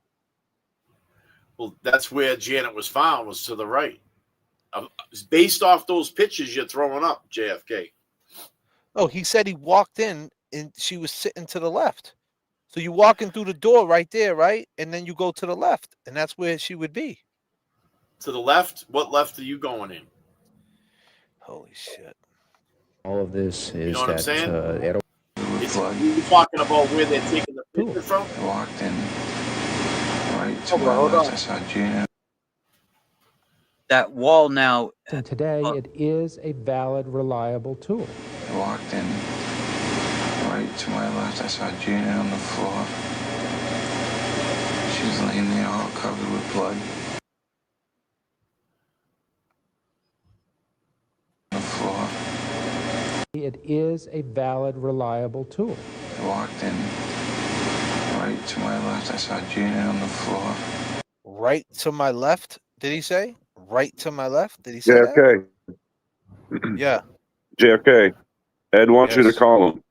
Well, that's where Janet was found, was to the right. Based off those pictures you're throwing up, JFK. Oh, he said he walked in and she was sitting to the left. So you walk in through the door right there, right? And then you go to the left, and that's where she would be. To the left? What left are you going in? Holy shit. All of this is know what I'm that saying? Ed You're talking about where they're taking the picture from? I walked in right to my left. I saw Gina. That wall now. And today, it is a valid, reliable tool. I walked in right to my left. I saw Gina on the floor. She was laying there all covered with blood. On the floor. It is a valid, reliable tool. I walked in right to my left. I saw Gina on the floor. Right to my left, did he say? Right to my left? Did he say that? JFK. Yeah. JFK. Ed wants you to Yes. call him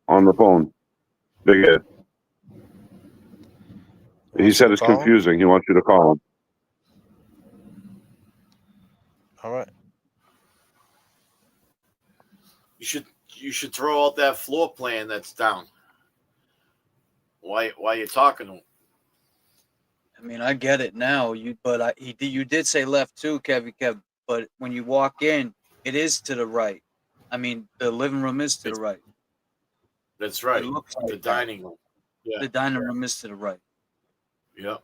on the phone. Big Ed. He said it's call him? confusing. He wants you to call him. All right. You should throw out that floor plan that's down. Why you talking to him? I mean, I get it now. You did say left too, Kevin. But when you walk in, it is to the right. I mean, the living room is to the right. That's right. It looks The like dining room. Yeah. The dining room is to the right. Yeah.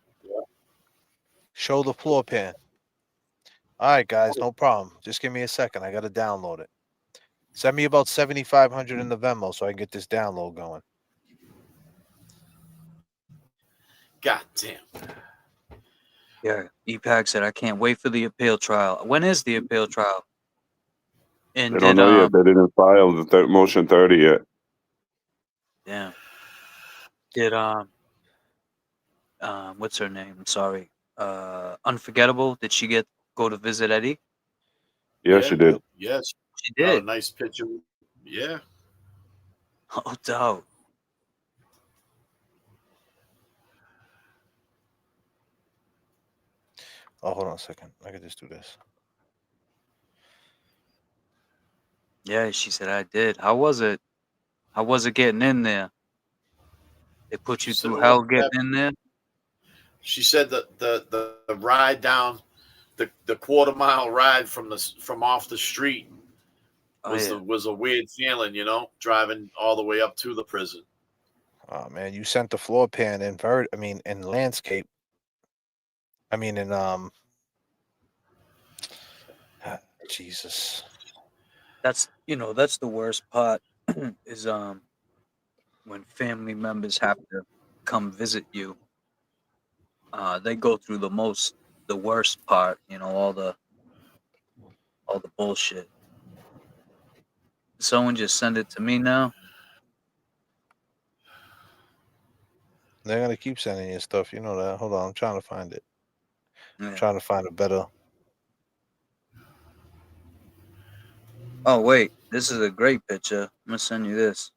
Show the floor plan. All right, guys, no problem. Just give me a second. I got to download it. Send me about 7,500 in the Venmo so I can get this download going. God damn. Yeah. EPAC said, I can't wait for the appeal trial. When is the appeal trial? And They don't know yet. They didn't file the motion 30 yet. Yeah. Did what's her name? I'm sorry. Unforgettable. Did she go to visit Eddie? Yes, she did. Yes. She did. Nice picture. Yeah. Oh, doubt. Oh, hold on a second. I could just do this. Yeah, she said I did. How was it? How was it getting in there? They put you through hell getting in there? She said that the ride down the quarter-mile ride from off the street was a weird feeling, driving all the way up to the prison. Oh man, you sent the floor plan in landscape. I mean in Jesus. That's the worst part is when family members have to come visit you. They go through the worst part, all the bullshit. Someone just send it to me now. They're gonna keep sending you stuff, you know that. Hold on, I'm trying to find it. Yeah. I'm trying to find a better. Oh wait, this is a great picture. I'm gonna send you this.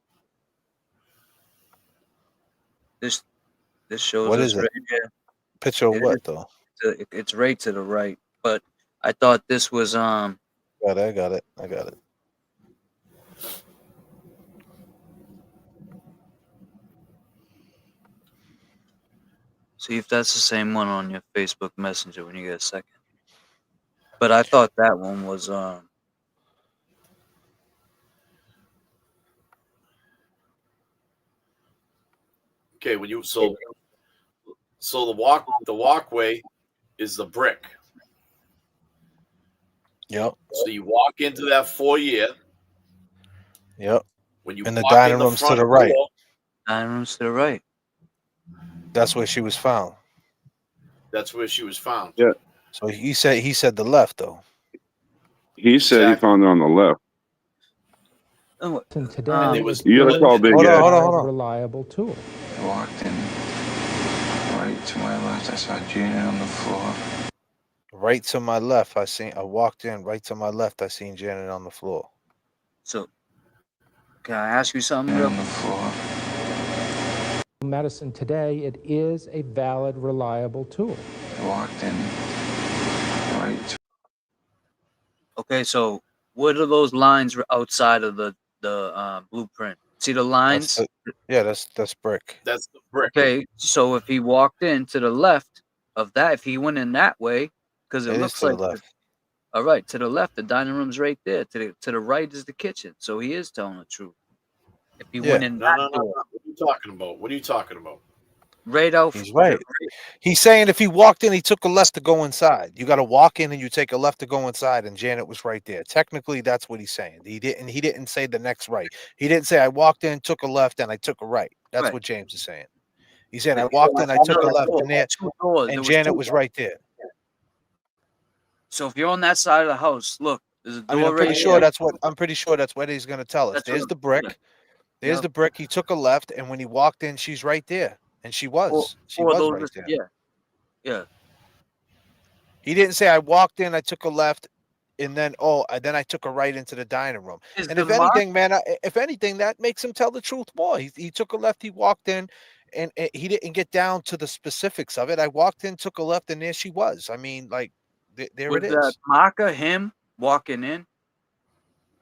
This shows What us is it? right here. Picture of what though? It's right to the right, but I thought this was I got it. See if that's the same one on your Facebook Messenger when you get a second. But I thought that one was Okay, when you so the walkway is the brick. Yep. So you walk into that foyer. Yep. When you And the walk dining in the room's to front the right. door, dining room's to the right. That's where she was found. that's where she was found. Yeah. So he said the left though. He said he found it on the left. And today, And it was- it You gotta is call Big a Ed. Hold on. reliable tool. I walked in. Right to my left, I saw Janet on the floor. Right to my left, I walked in. Right to my left, I seen Janet on the floor. So can I ask you something Janet real on the floor. Medicine today, it is a valid, reliable tool. I walked in. Right to Okay, so what are those lines outside of the blueprint? See the lines? That's brick. That's the brick. Okay, so if he walked in to the left of that, if he went in that way, because it It is looks to the like left. all right, to the left, the dining room's right there. To the right is the kitchen. So he is telling the truth. If he went in No, that no, no, no. door, What are you talking about? What are you talking about? right out. He's right. He's saying if he walked in, he took a left to go inside. You got to walk in and you take a left to go inside, and Janet was right there. Technically, that's what he's saying. He didn't say the next right. He didn't say I walked in, took a left, and I took a right. That's Right. what James is saying. He said I walked in, I took a left, and there, Two doors. There and was Janet two was doors. right there. So if you're on that side of the house, look, there's a door I mean, I'm right pretty sure that's what he's going to tell us. That's There's what the I'm- brick. yeah. There's Yep. the brick. He took a left, and when he walked in, she's right there, and she was. She Or was those, right there. yeah. He didn't say I walked in, I took a left, and then then I took a right into the dining room. Is And the if mark- anything, man, if anything, that makes him tell the truth more. He took a left, he walked in, and he didn't get down to the specifics of it. I walked in, took a left, and there she was. I mean, like, there Was it that is. marker him walking in?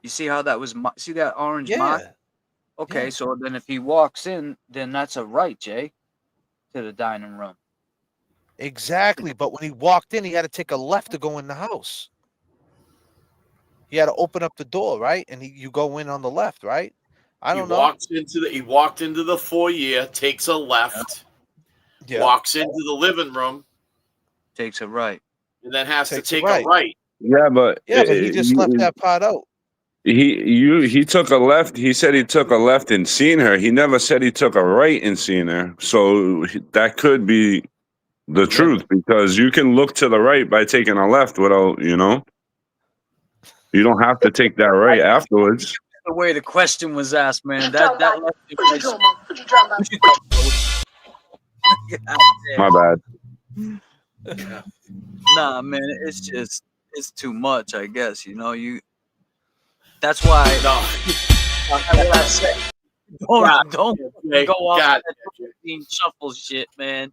You see how that was? See that orange mark? Yeah. Okay, Yeah. so then if he walks in, then that's a right, Jay, to the dining room. Exactly. But when he walked in, he had to take a left to go in the house. He had to open up the door, right? And you go in on the left, right? I don't know. He walked into the foyer, takes a left, Yeah. walks into the living room, takes a right, and then has Takes to a take right. a right. Yeah, but Yeah, but he just left that part out. He took a left. He said he took a left and seen her. He never said he took a right and seen her. So that could be the truth, because you can look to the right by taking a left without, you don't have to take that right afterwards. the way the question was asked, man. That left me like- God damn. My bad. Nah, man, it's too much, I guess. That's why don't Okay, go off God. that 15 shuffle shit, man.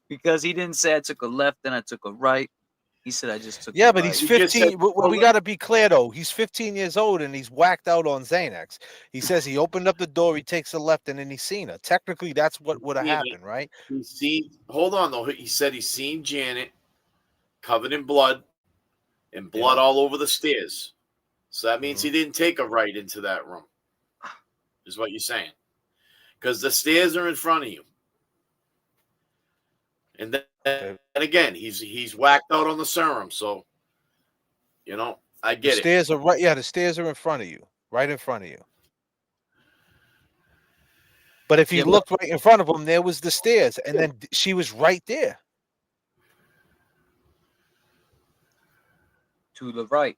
Because he didn't say I took a left and I took a right. He said I just took Yeah, a but right. he's He just 15. said- Well, we got to be clear, though. He's 15 years old and he's whacked out on Xanax. He says he opened up the door, he takes a left, and then he's seen her. Technically, that's what would have Yeah, happened, right? Hold on, though. He said he's seen Janet covered in blood and blood all over the stairs. So that means he didn't take a right into that room, is what you're saying. Because the stairs are in front of you. And then and again, he's whacked out on the serum. So, I The get it. stairs are right. Yeah, the stairs are in front of you, right in front of you. But if he Yeah, but- looked right in front of him, there was the stairs, and then she was right there. To the right.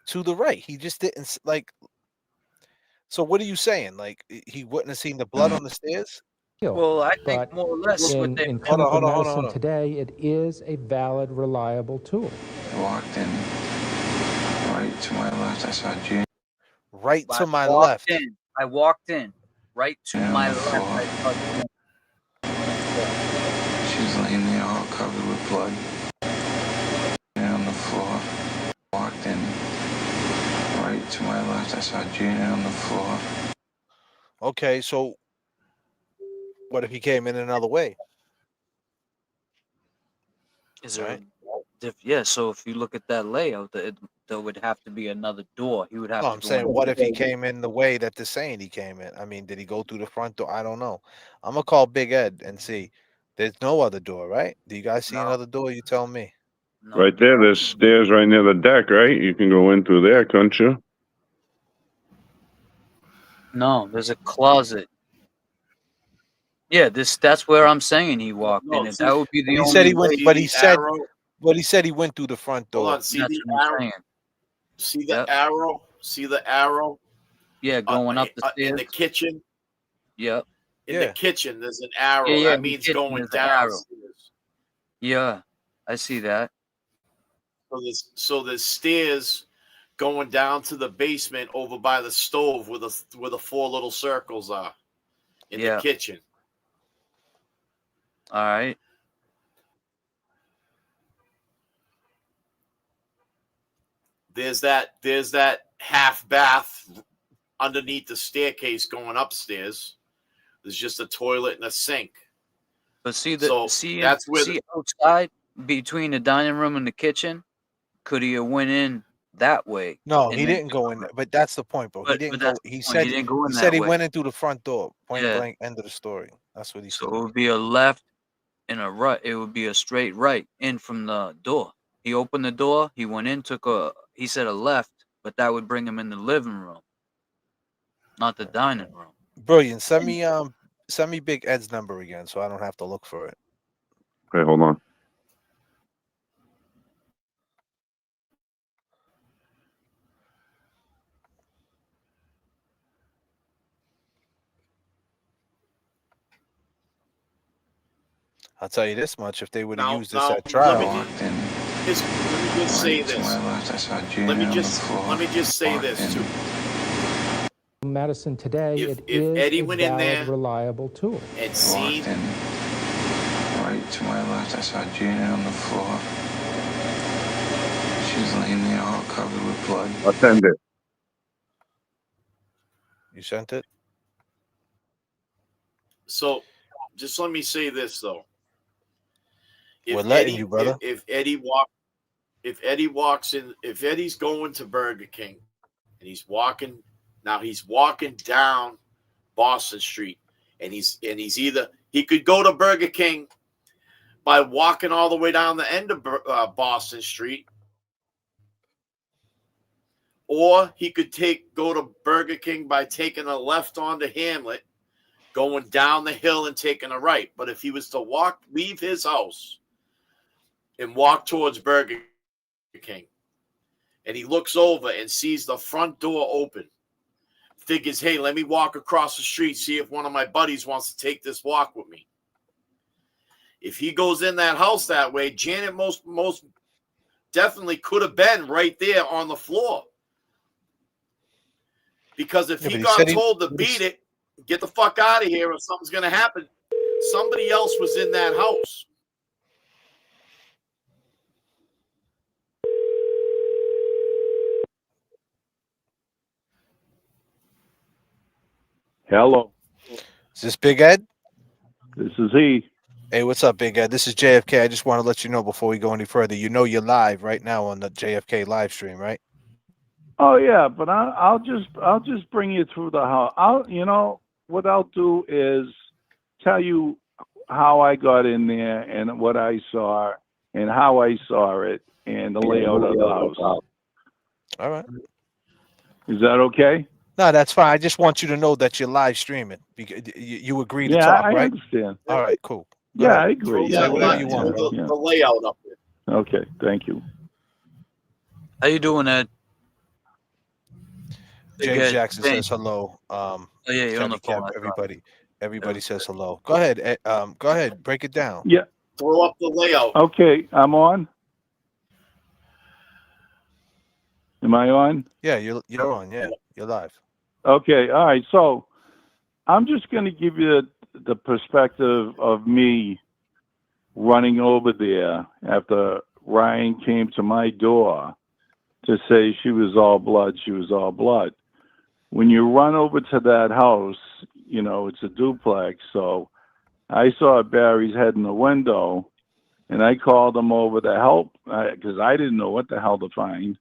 To the right. He just didn't like. So what are you saying? Like he wouldn't have seen the blood on the stairs? Well, I think But more or less what in, they in Hold on, clinical hold on, hold on, medicine hold on. today, it is a valid, reliable tool. I walked in. Right to my left, I saw Janet. Right to my walked left. in. I walked in. Right to Yeah, my on the left. floor. I thought- She was laying there all covered with blood. And on the floor. Walked in. Right to my left, I saw Janet on the floor. Okay, so what if he came in another way? Is there? Right. Yeah. So if you look at that layout, there would have to be another door. He would have No, to I'm go saying, in. what if he came in the way that they're saying he came in? I mean, did he go through the front door? I don't know. I'm gonna call Big Ed and see. There's no other door, right? Do you guys see No. another door? You tell me. No. Right there, there's stairs right near the deck, right? You can go in through there, couldn't you? No, there's a closet. Yeah, that's where I'm saying he walked No, in. If see- that would be the He only said he way. went, but he said, arrow. but he said he went through the front Hold door. on. See That's the what I'm arrow. saying. See the Yep. arrow. See the arrow. Yeah, going up the In stairs. the kitchen. Yep. In Yeah. the kitchen, there's an arrow. Yeah, That in the means kitchen, going there's an arrow. downstairs. Yeah, I see that. So there's stairs going down to the basement over by the stove where the 4 little circles are in Yeah. the kitchen. All right. There's that half bath underneath the staircase going upstairs. There's just a toilet and a sink. But see So see that's where see outside between the dining room and the kitchen. Could he have went in that way? No, and he then- didn't go in there. But that's the point, bro. He But didn't go. that's He the point, said he didn't go in he that said he way. went in through the front door. Point Yeah. blank. End of the story. That's what he So said. it would be a left and a right. It would be a straight right in from the door. He opened the door. He went in, he said a left, but that would bring him in the living room, not the dining room. Brilliant. Send me Big Ed's number again, so I don't have to look for it. Okay, hold on. I'll tell you this much: if they would Now- have used this now, at trial, let me just say Right to this. my left, I saw Gina Let me on the just floor. say Walked this in. too. Medicine today, If it is Eddie a went in valid, there reliable tool. And seen Walked in. Right to my left, I saw Gina on the floor. She was laying there all covered with blood. I'll send it. you sent it. So, just let me say this though. We're letting you, brother. If Eddie walks in, if Eddie's going to Burger King and he's walking down Boston Street, and he's either he could go to Burger King by walking all the way down the end of Boston Street, or he could go to Burger King by taking a left onto Hamlet, going down the hill and taking a right. But if he was to leave his house and walk towards Burger King, and he looks over and sees the front door open, figures, hey, let me walk across the street, see if one of my buddies wants to take this walk with me. If he goes in that house that way, Janet most definitely could have been right there on the floor. Because if Yeah, he but he got said told to beat it, get the fuck out of here, or something's going to happen, somebody else was in that house. Hello. Is this Big Ed? This is he. Hey, what's up, Big Ed? This is JFK. I just want to let you know before we go any further. You know you're live right now on the JFK live stream, right? Oh yeah, but I'll just bring you through the house. What I'll do is tell you how I got in there and what I saw and how I saw it and the layout of the house. All right. Is that okay? No, that's fine. I just want you to know that you're live streaming. Because you agree to Yeah, talk, I right? understand. All right, cool. Go Yeah, ahead. I agree. Say whatever you want. The layout up there. Okay, thank you. How you doing, Ed? James Good. Jackson Thanks. says hello. Oh yeah, you're on the Sandy phone. Cap, everybody says hello. Go ahead. Go ahead. Break it down. Yeah. Throw up the layout. Okay, I'm on. Am I on? Yeah, you're on. Yeah, you're live. Okay, all right. So I'm just going to give you the perspective of me running over there after Ryan came to my door to say she was all blood, she was all blood. When you run over to that house, it's a duplex. So I saw Barry's head in the window, and I called them over to help because I didn't know what the hell to find.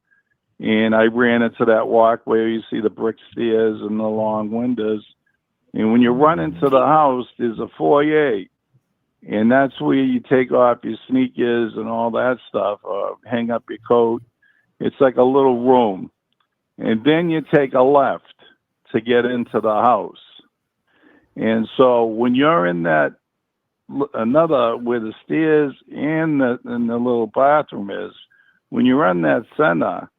And I ran into that walkway where you see the brick stairs and the long windows. And when you run into the house, there's a foyer. And that's where you take off your sneakers and all that stuff, or hang up your coat. It's like a little room. And then you take a left to get into the house. And so when you're in that another where the stairs and the little bathroom is, when you're in that center,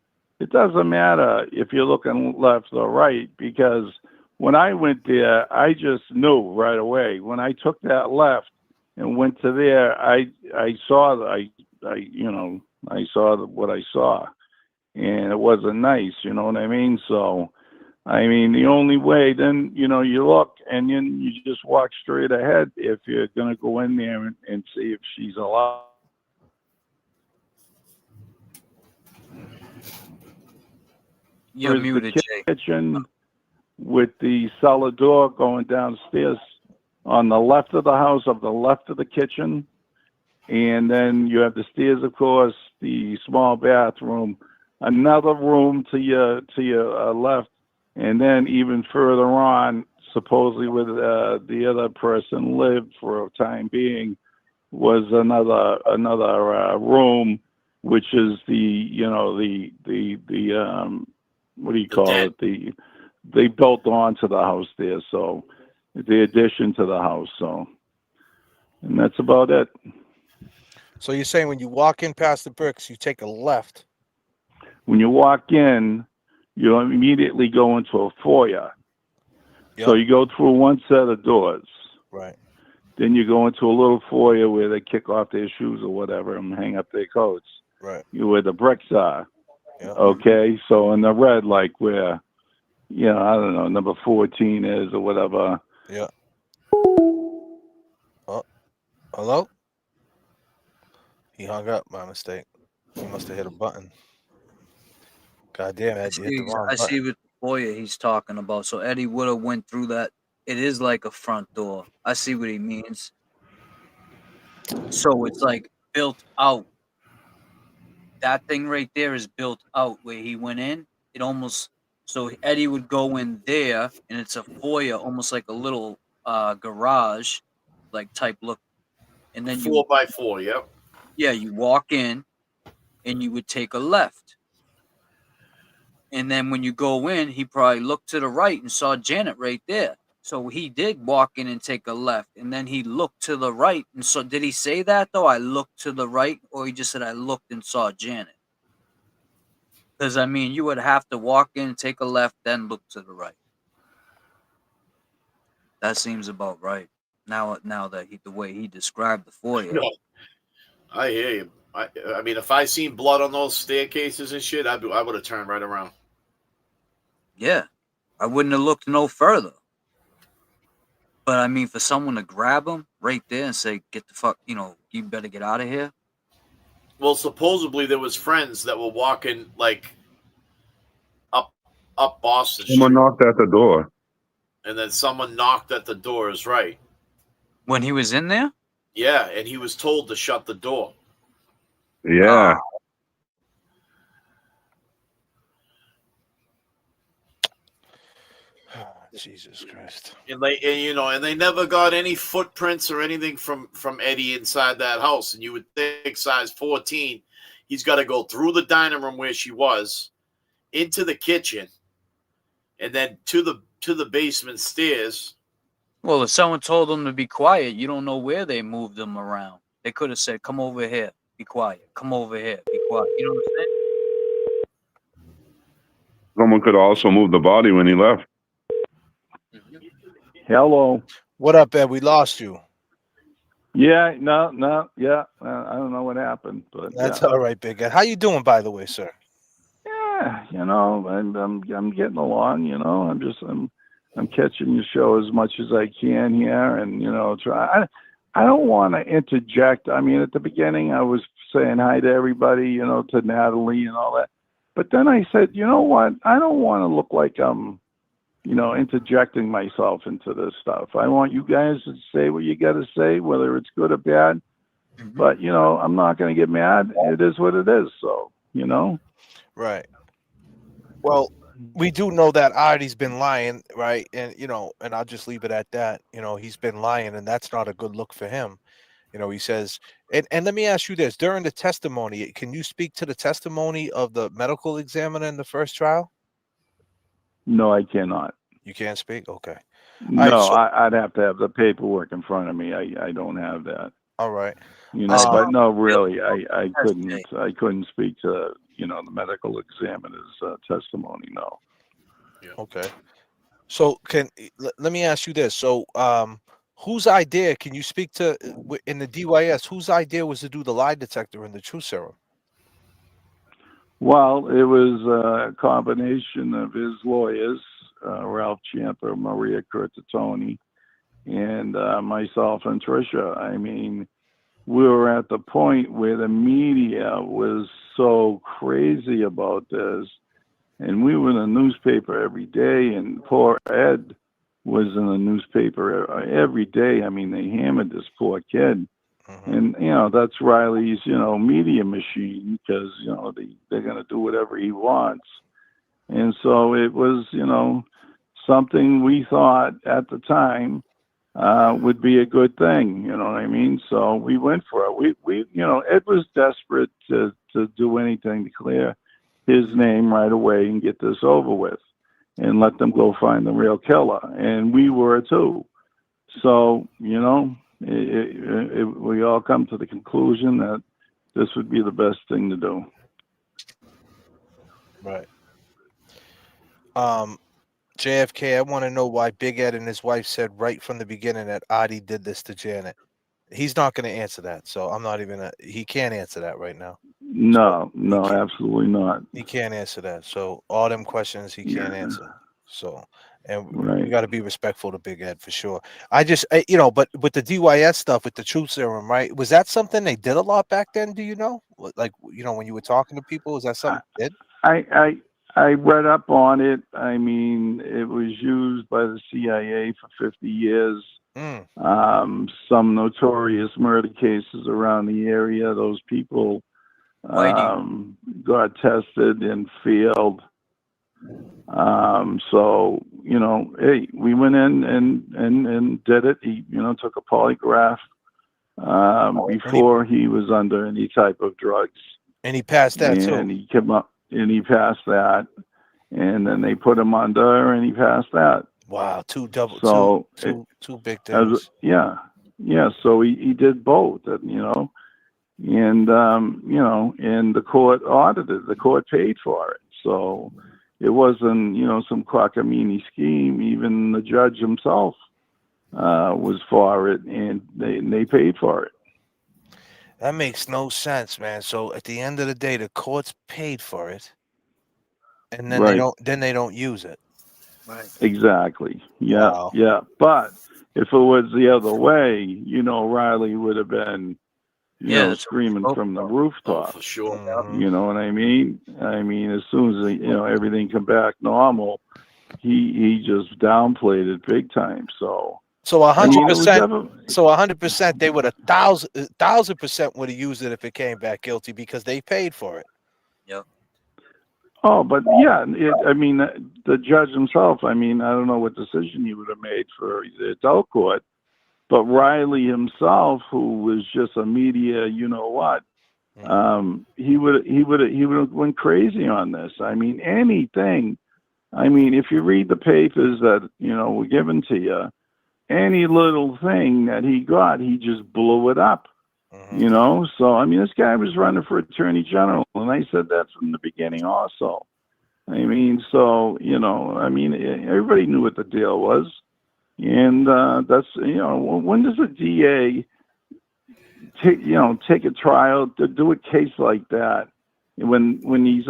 it doesn't matter if you're looking left or right, because when I went there, I just knew right away. When I took that left and went to there, I saw what I saw, and it wasn't nice. You know what I mean? So, I mean, the only way then, you look and then you just walk straight ahead if you're gonna go in there and see if she's alive. You're muted, the Jay. Kitchen with the cellar door going downstairs on the left of the house, of the left of the kitchen, and then you have the stairs, of course, the small bathroom, another room to your left, and then even further on, supposedly where the other person lived for a time being, was another room, which is the what do you call it? They built onto the house there, so the addition to the house. So, and that's about it. So you're saying when you walk in past the bricks, you take a left. When you walk in, you immediately go into a foyer. Yep. So you go through one set of doors. Right. Then you go into a little foyer where they kick off their shoes or whatever and hang up their coats. Right. Where the bricks are. Yep. Okay. So in the red, like where, I don't know, number 14 is or whatever. Yeah. Oh, hello? He hung up by mistake. He must have hit a button. God damn, Ed, you hit the wrong I see button. what Boyer he's talking about. So Eddie would have went through that. It is like a front door. I see what he means. So it's like built out. That thing right there is built out where he went in. It almost, so Eddie would go in there, and it's a foyer, almost like a little garage, like type look. And then 4x4, yep. Yeah, you walk in, and you would take a left. And then when you go in, he probably looked to the right and saw Janet right there. So he did walk in and take a left, and then he looked to the right. And so did he say that, though? I looked to the right, or he just said I looked and saw Janet? Because, I mean, you would have to walk in, take a left, then look to the right. That seems about right. Now that the way he described the foyer. No, I hear you. I mean, if I seen blood on those staircases and shit, I would have turned right around. Yeah, I wouldn't have looked no further. But I mean, for someone to grab him right there and say, "Get the fuck," you better get out of here. Well, supposedly there was friends that were walking like up Boston Street, Someone knocked at the door. and then someone knocked at the door. Is right. When he was in there? Yeah, and he was told to shut the door. Yeah. Jesus Christ. And they never got any footprints or anything from Eddie inside that house. And you would think size 14, he's got to go through the dining room where she was, into the kitchen, and then to the basement stairs. Well, if someone told him to be quiet, you don't know where they moved him around. They could have said, "Come over here, be quiet. Come over here, be quiet." You know what I'm saying? Someone could also move the body when he left. Hello. What up, Ed? We lost you. Yeah, no, yeah. I don't know what happened, but That's all right, Big Ed. How you doing, by the way, sir? Yeah, I'm getting along. I'm catching your show as much as I can here, and try. I don't want to interject. I mean, at the beginning, I was saying hi to everybody, to Natalie and all that, but then I said, you know what? I don't want to look like I'm interjecting myself into this stuff. I want you guys to say what you got to say, whether it's good or bad. But I'm not going to get mad. It is what it is. So Right. Well, we do know that Artie's been lying, right? And and I'll just leave it at that. He's been lying, and that's not a good look for him. He says, and let me ask you this: during the testimony, can you speak to the testimony of the medical examiner in the first trial? No, I cannot. You can't speak. Okay. No, right, so- I'd have to have the paperwork in front of me. I don't have that. All right. But no, really, I couldn't speak to the medical examiner's testimony. No. Okay. So let me ask you this. So whose idea, can you speak to in the DYS, whose idea was to do the lie detector and the truth serum? Well, it was a combination of his lawyers, Ralph Ciampa, Maria Curtatone, and myself and Tricia. I mean, we were at the point where the media was so crazy about this, and we were in the newspaper every day, and poor Ed was in the newspaper every day. I mean, they hammered this poor kid. And, that's Riley's, media machine, because, they're going to do whatever he wants. And so it was, something we thought at the time would be a good thing, you know what I mean? So we went for it. We Ed was desperate to do anything to clear his name right away and get this over with and let them go find the real killer. And we were too. So, we all come to the conclusion that this would be the best thing to do. Right. JFK, I want to know why Big Ed and his wife said right from the beginning that Artie did this to Janet. He's not going to answer that, so I'm not even he can't answer that right now. No, absolutely not. He can't answer that. So all them questions he can't answer. So, and Right. we got to be respectful to Big Ed for sure. I just, but with the DYS stuff, with the truth serum, right? Was that something they did a lot back then? Do you know? Like, when you were talking to people, is that something they did? I read up on it. I mean, it was used by the CIA for 50 years. Some notorious murder cases around the area. Those people got tested and failed. So, hey, we went in and did it. He, took a polygraph before he was under any type of drugs. And he passed that too. And he came up and he passed that. And then they put him under and he passed that. Wow, two big things. Yeah. So he did both, and and the court audited. The court paid for it. So it wasn't some cockamamie scheme. Even the judge himself was for it, and they paid for it. That makes no sense, man. So at the end of the day, the courts paid for it, and then they don't use it. Right. Exactly. Yeah. Wow. Yeah. But if it was the other way, Riley would have been, screaming from the rooftop. For sure. You know what I mean? I mean, as soon as everything come back normal, he just downplayed it big time. So 100%. So 100%, they would 1,000% would have used it if it came back guilty because they paid for it. Yep. Oh, but yeah, the judge himself, I don't know what decision he would have made for the adult court, but Riley himself, who was just a media, he would have went crazy on this. Anything. If you read the papers that, were given to you, any little thing that he got, he just blew it up. So this guy was running for attorney general, and I said that from the beginning also. Everybody knew what the deal was, and that's when does a DA take a trial to do a case like that when you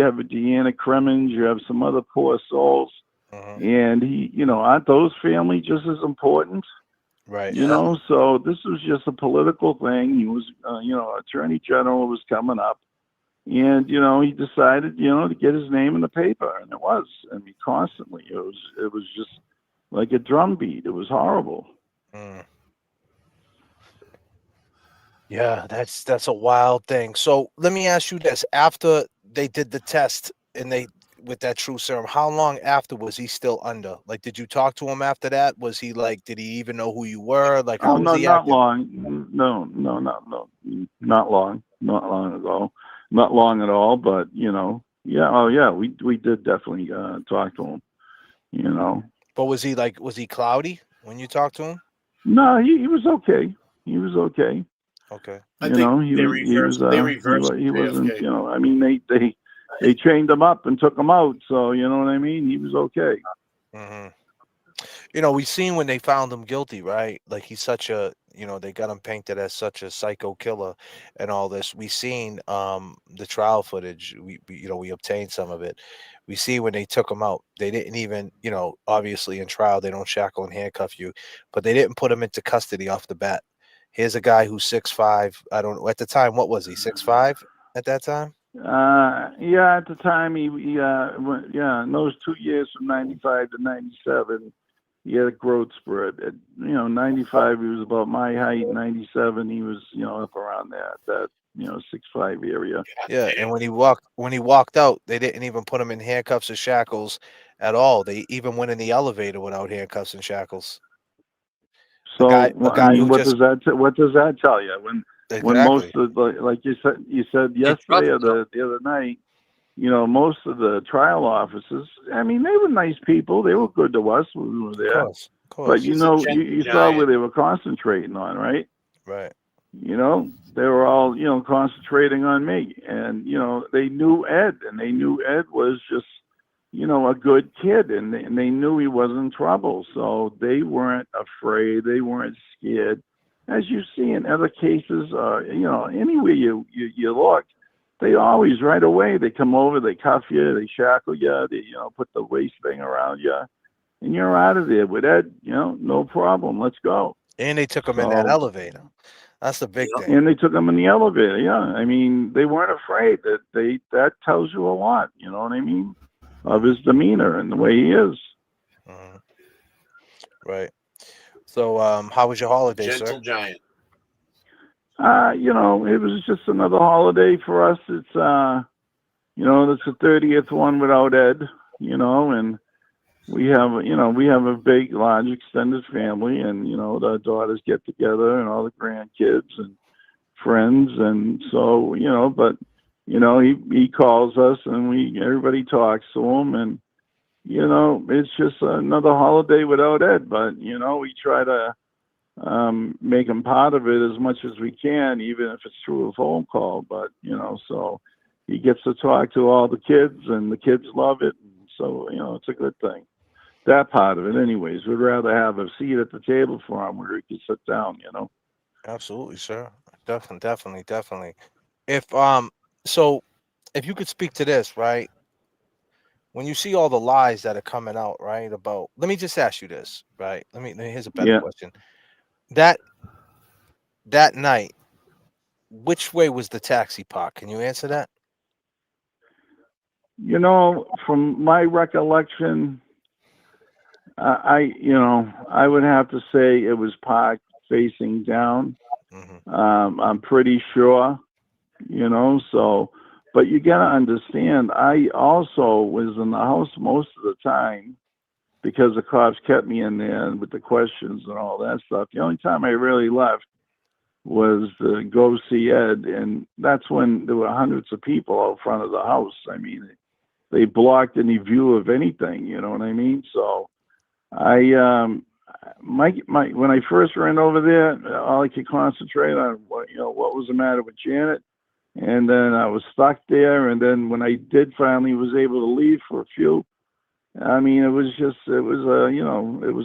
have a Deanna Cremins, you have some other poor souls, and aren't those families just as important? Right. So this was just a political thing. He was, attorney general was coming up, and he decided, to get his name in the paper, and it was. Constantly. It was just like a drumbeat. It was horrible. Yeah, that's a wild thing. So let me ask you this: after they did the test and they with that true serum, how long after was he still under? Like, did you talk to him after that? Was he like, did he even know who you were? Like, Oh how was no, he not acting? long. No, not long. Not long ago. Not long at all. But yeah. Oh yeah, we did definitely talk to him. But was he cloudy when you talked to him? No, he was okay. He was okay. Okay. I think He they was reversed he wasn't. JFK. I mean, they trained him up and took him out. So you know what I mean. He was okay. Hmm. We seen when they found him guilty, right? Like he's such a, they got him painted as such a psycho killer and all this. We seen the trial footage. We obtained some of it. We see when they took him out, they didn't even, obviously in trial they don't shackle and handcuff you, but they didn't put him into custody off the bat. Here's a guy who's 6'5". I don't know at the time, what was he, 6'5" at that time? Yeah, at the time in those 2 years from 95 to 97, he had a growth spurt. At 95 he was about my height. 97 he was up around that 6'5" area. Yeah, and when he walked out, they didn't even put him in handcuffs or shackles at all. They even went in the elevator without handcuffs and shackles. So a guy who what just does that tell you? When most exactly. of like you said yesterday or the other night, most of the trial officers, I mean, they were nice people. They were good to us when we were there. Of course. But He's a gentle you saw giant. where they were concentrating on, right? Right. They were all concentrating on me, and they knew Ed, and they knew Ed was just a good kid, and they knew he was in trouble, so they weren't afraid. They weren't scared, as you see in other cases. Anywhere you look, they always right away they come over, they cuff you, they shackle you, they put the waist thing around you, and you're out of there. With Ed, no problem. Let's go. And they took him in that elevator. That's the big thing. And they took him in the elevator. Yeah, I mean, they weren't afraid. That tells you a lot. You know what I mean? Of his demeanor and the way he is. Mm-hmm. Right. So, how was your holiday, Gentle sir? giant. It was just another holiday for us. It's it's the 30th one without Ed. And we have a big, large, extended family, and the daughters get together and all the grandkids and friends, and so but he calls us and everybody talks to him, and it's just another holiday without Ed. But we try to make him part of it as much as we can, even if it's through a phone call. But so he gets to talk to all the kids, and the kids love it, and so it's a good thing. That part of it, anyways. We'd rather have a seat at the table for him where he can sit down. Absolutely, sir. Definitely. If so if you could speak to this, right? When you see all the lies that are coming out, right? About, let me just ask you this, right? Here's a better question. That night, which way was the taxi parked? Can you answer that? From my recollection, I would have to say it was parked facing down. Mm-hmm. I'm pretty sure, so, but you got to understand, I also was in the house most of the time because the cops kept me in there with the questions and all that stuff. The only time I really left was to go see Ed, and that's when there were hundreds of people out front of the house. I mean, they blocked any view of anything, you know what I mean? So when I first ran over there, all I could concentrate on what was the matter with Janet, and then I was stuck there. And then when I did finally was able to leave for a few, I mean, it was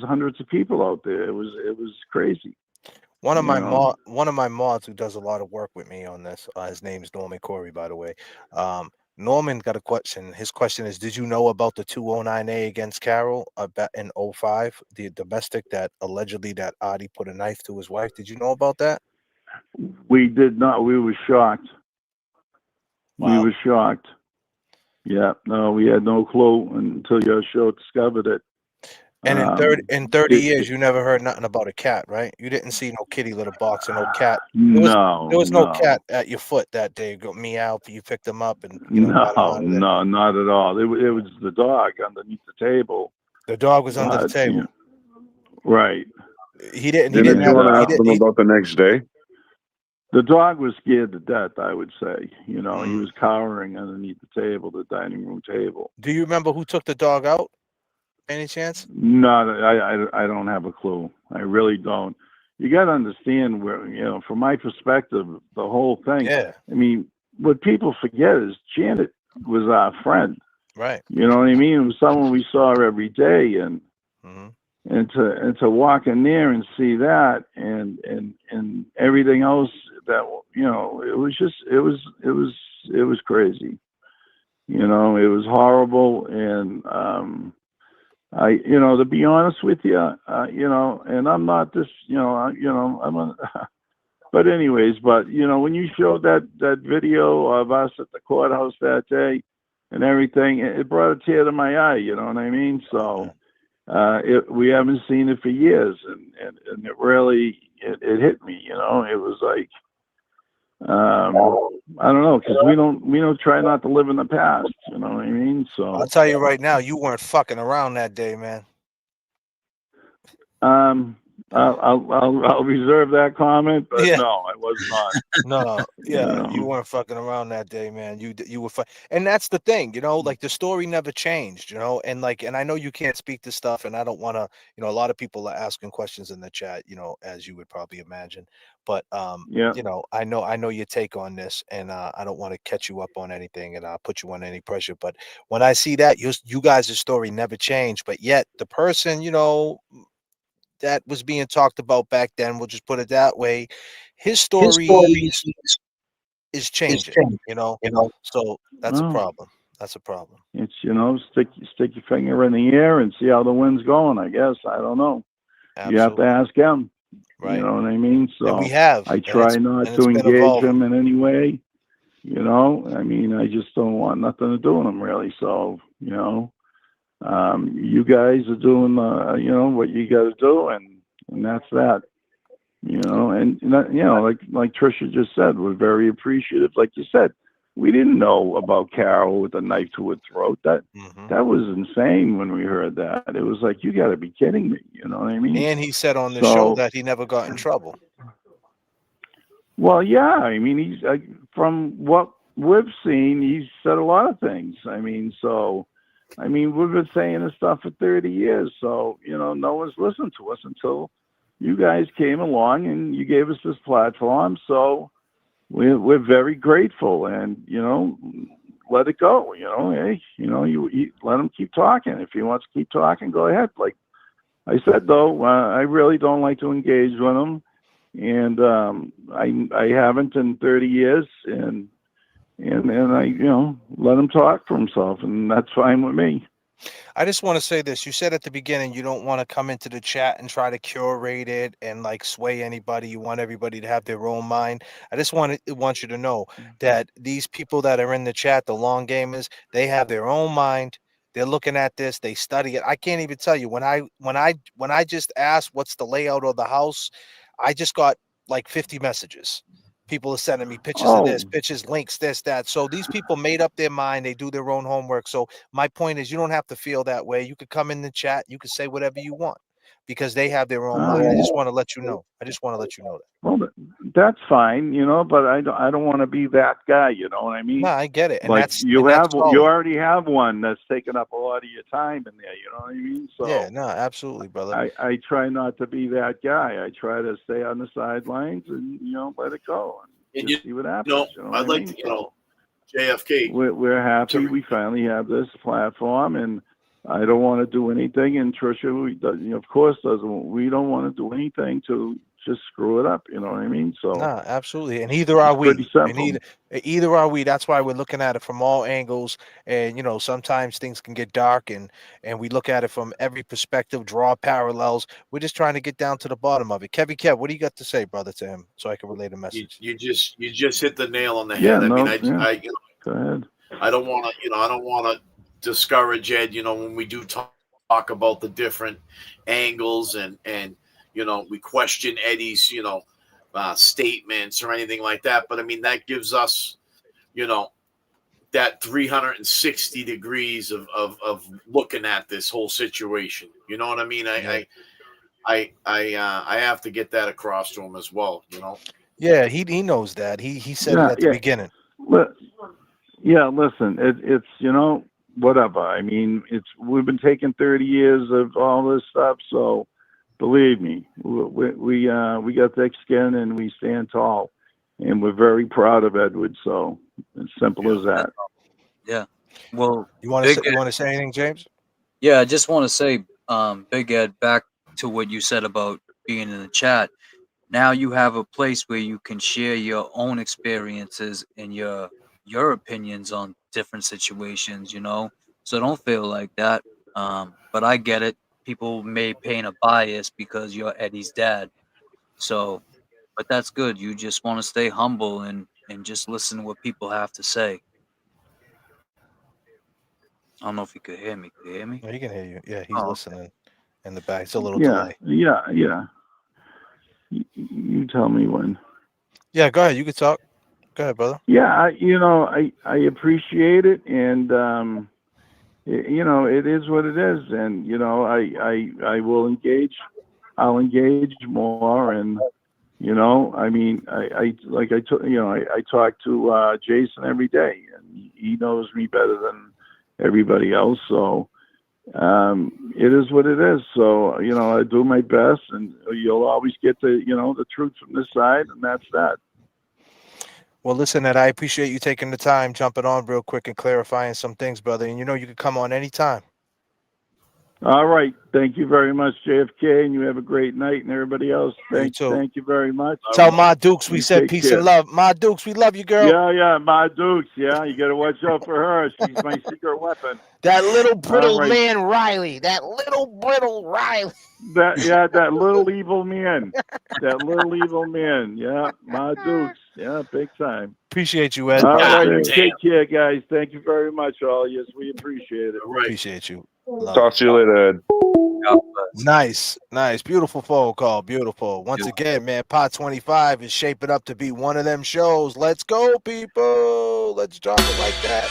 hundreds of people out there. It was crazy. One of my mods who does a lot of work with me on this, his name is Norman Corey, by the way. Norman got a question. His question is, did you know about the 209A against Carol in 05, the domestic that allegedly that Adi put a knife to his wife? Did you know about that? We did not. We were shocked. Wow. We were shocked. Yeah, no, we had no clue until your show discovered it. And in Um, 30 it, years, you never heard nothing about a cat, right? You didn't see no kitty litter box or no cat. no, There was no no, cat at your foot that day. Go meow, you picked him up and got him out of there. no, not at all. It was the dog underneath the table. The dog was under the table. Yeah, right. He didn't Did you want to ask he them about the next day? The dog was scared to death, I would say. He Mm. was cowering underneath the table, the dining room table. Do you remember who took the dog out? Any chance? No, I don't have a clue. I really don't. You got to understand where, from my perspective, the whole thing. Yeah. I mean, what people forget is Janet was our friend. Right. You know what I mean? It was someone we saw every day, and to walk in there and see that, and everything else that it was just it was crazy. It was horrible, and to be honest with you, and I'm not this, but anyways, when you showed that video of us at the courthouse that day and everything, it brought a tear to my eye, you know what I mean? So, we haven't seen it for years, and it really, it hit me, it was like, I don't know, because we don't try not to live in the past, you know what I mean? So I'll tell you right now, you weren't fucking around that day, man. I'll reserve that comment, but Yeah. no, I was not. No, yeah, you weren't fucking around that day, man. You were and that's the thing, like the story never changed, and I know you can't speak to stuff, and I don't want to, a lot of people are asking questions in the chat, as you would probably imagine, but Yeah. I know your take on this, and I don't want to catch you up on anything, and put you on any pressure, but when I see that you guys' story never changed, but yet the person, that was being talked about back then, we'll just put it that way, his story is changing, so that's a Well, problem. That's a problem. It's stick your finger in the air and see how the wind's going. I guess I don't know. You have to ask him. Right. You know what I mean? So we have. I and try it's- not and to it's been engage evolving. him in any way. I mean, I just don't want nothing to do with him really. So you guys are doing what you got to do, and that's that. Like Trisha just said, we're very appreciative. Like you said, we didn't know about Carol with a knife to her throat. That was insane when we heard that. It was like, you got to be kidding me. You know what I mean? And he said on the So- show that he never got in trouble. Well, yeah. I mean, he's from what we've seen, he's said a lot of things. We've been saying this stuff for 30 years. So, no one's listened to us until you guys came along and you gave us this platform. So we're very grateful, and, let it go. Hey, you let him keep talking. If he wants to keep talking, go ahead. Like I said, though, I really don't like to engage with him. And I haven't in 30 years, and I let him talk for himself, and that's fine with me. I just want to say this. You said at the beginning you don't want to come into the chat and try to curate it and sway anybody. You want everybody to have their own mind. I just want you to know that these people that are in the chat, the long gamers, they have their own mind. They're looking at this, they study it. I can't even tell you when I just asked what's the layout of the house, I just got 50 messages. People are sending me pictures of this, pictures, links, this, that. So these people made up their mind. They do their own homework. So my point is, you don't have to feel that way. You could come in the chat. You could say whatever you want because they have their own mind. I just want to let you know. That. Well, that's fine, but I don't want to be that guy. You know what I mean? No, I get it. And you already have one that's taking up a lot of your time in there. You know what I mean? So yeah, no, absolutely, brother. I try not to be that guy. I try to stay on the sidelines and let it go and just see what happens. I'd like to, JFK. We're happy we finally have this platform, and I don't want to do anything. And Trisha, of course, doesn't. We don't want to do anything to just screw it up. You know what I mean? So no, absolutely. And either are we. Pretty simple. Either are we. That's why we're looking at it from all angles. And sometimes things can get dark, and we look at it from every perspective, draw parallels. We're just trying to get down to the bottom of it. Kev, what do you got to say, brother, to him, so I can relay the message? You just hit the nail on the Yeah, head. no, I Go ahead. I don't want to discourage Ed. When we do talk talk about the different angles and we question Eddie's statements or anything like that. But I mean, that gives us that 360 degrees of looking at this whole situation. You know what I mean? I have to get that across to him as well. Yeah, he knows that. He said it at the beginning. Yeah, listen, it's whatever. I mean, we've been taking 30 years of all this stuff, so believe me, we got thick skin and we stand tall, and we're very proud of Edward. So it's simple as that. Yeah. Well, you want to say anything, James? Yeah, I just want to say, Big Ed, back to what you said about being in the chat. Now you have a place where you can share your own experiences and your opinions on different situations, so don't feel like that. But I get it. People may paint a bias because you're Eddie's dad. So, but that's good. You just want to stay humble and just listen to what people have to say. I don't know if you could hear me. Could you hear me? No, he can hear you. Yeah, he's listening in the back. It's a little delay. delay. Yeah. You tell me when. Yeah, go ahead. You can talk. Go ahead, brother. Yeah, I appreciate it, and it is what it is, and I will engage. I'll engage more, and I mean, I talk to Jason every day, and he knows me better than everybody else. So it is what it is. So I do my best, and you'll always get the truth from this side, and that's that. Well, listen, Ed, I appreciate you taking the time, jumping on real quick and clarifying some things, brother. And you can come on anytime. All right. Thank you very much, JFK, and you have a great night, and everybody else. Thank you very much. Tell Ma Dukes we said peace and love. Ma Dukes, we love you, girl. Yeah, Ma Dukes. Yeah, you got to watch out for her. She's my secret weapon. That little brittle man, Riley. That little brittle Riley. That little evil man. That little evil man. Yeah, Ma Dukes. Yeah, big time. Appreciate you, Ed. All right, you take care, guys. Thank you very much, all. Yes, we appreciate it. Appreciate you. Talk to you later, Ed. Nice. Beautiful phone call. Beautiful. Once again, man, Pot 25 is shaping up to be one of them shows. Let's go, people. Let's drop it like that.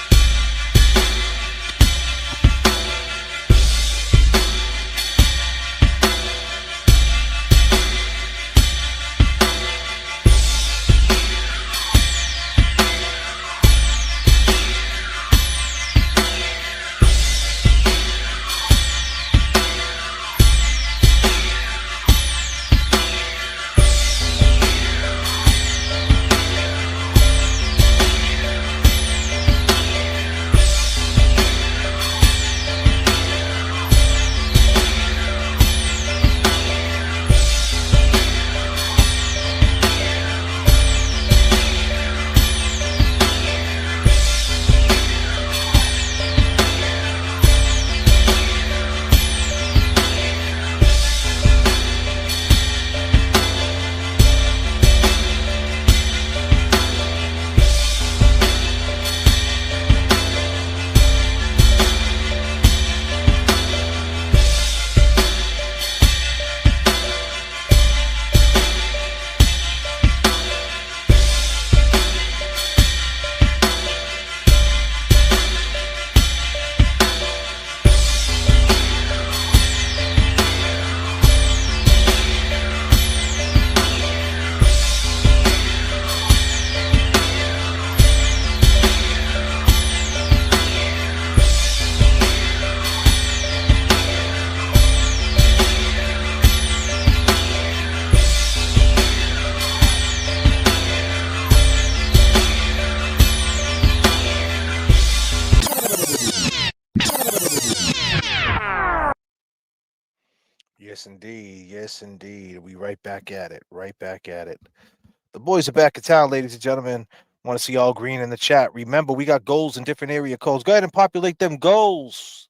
Yes, indeed. We right back at it. The boys are back in town, ladies and gentlemen. Want to see all green in the chat. Remember, we got goals in different area codes. Go ahead and populate them goals.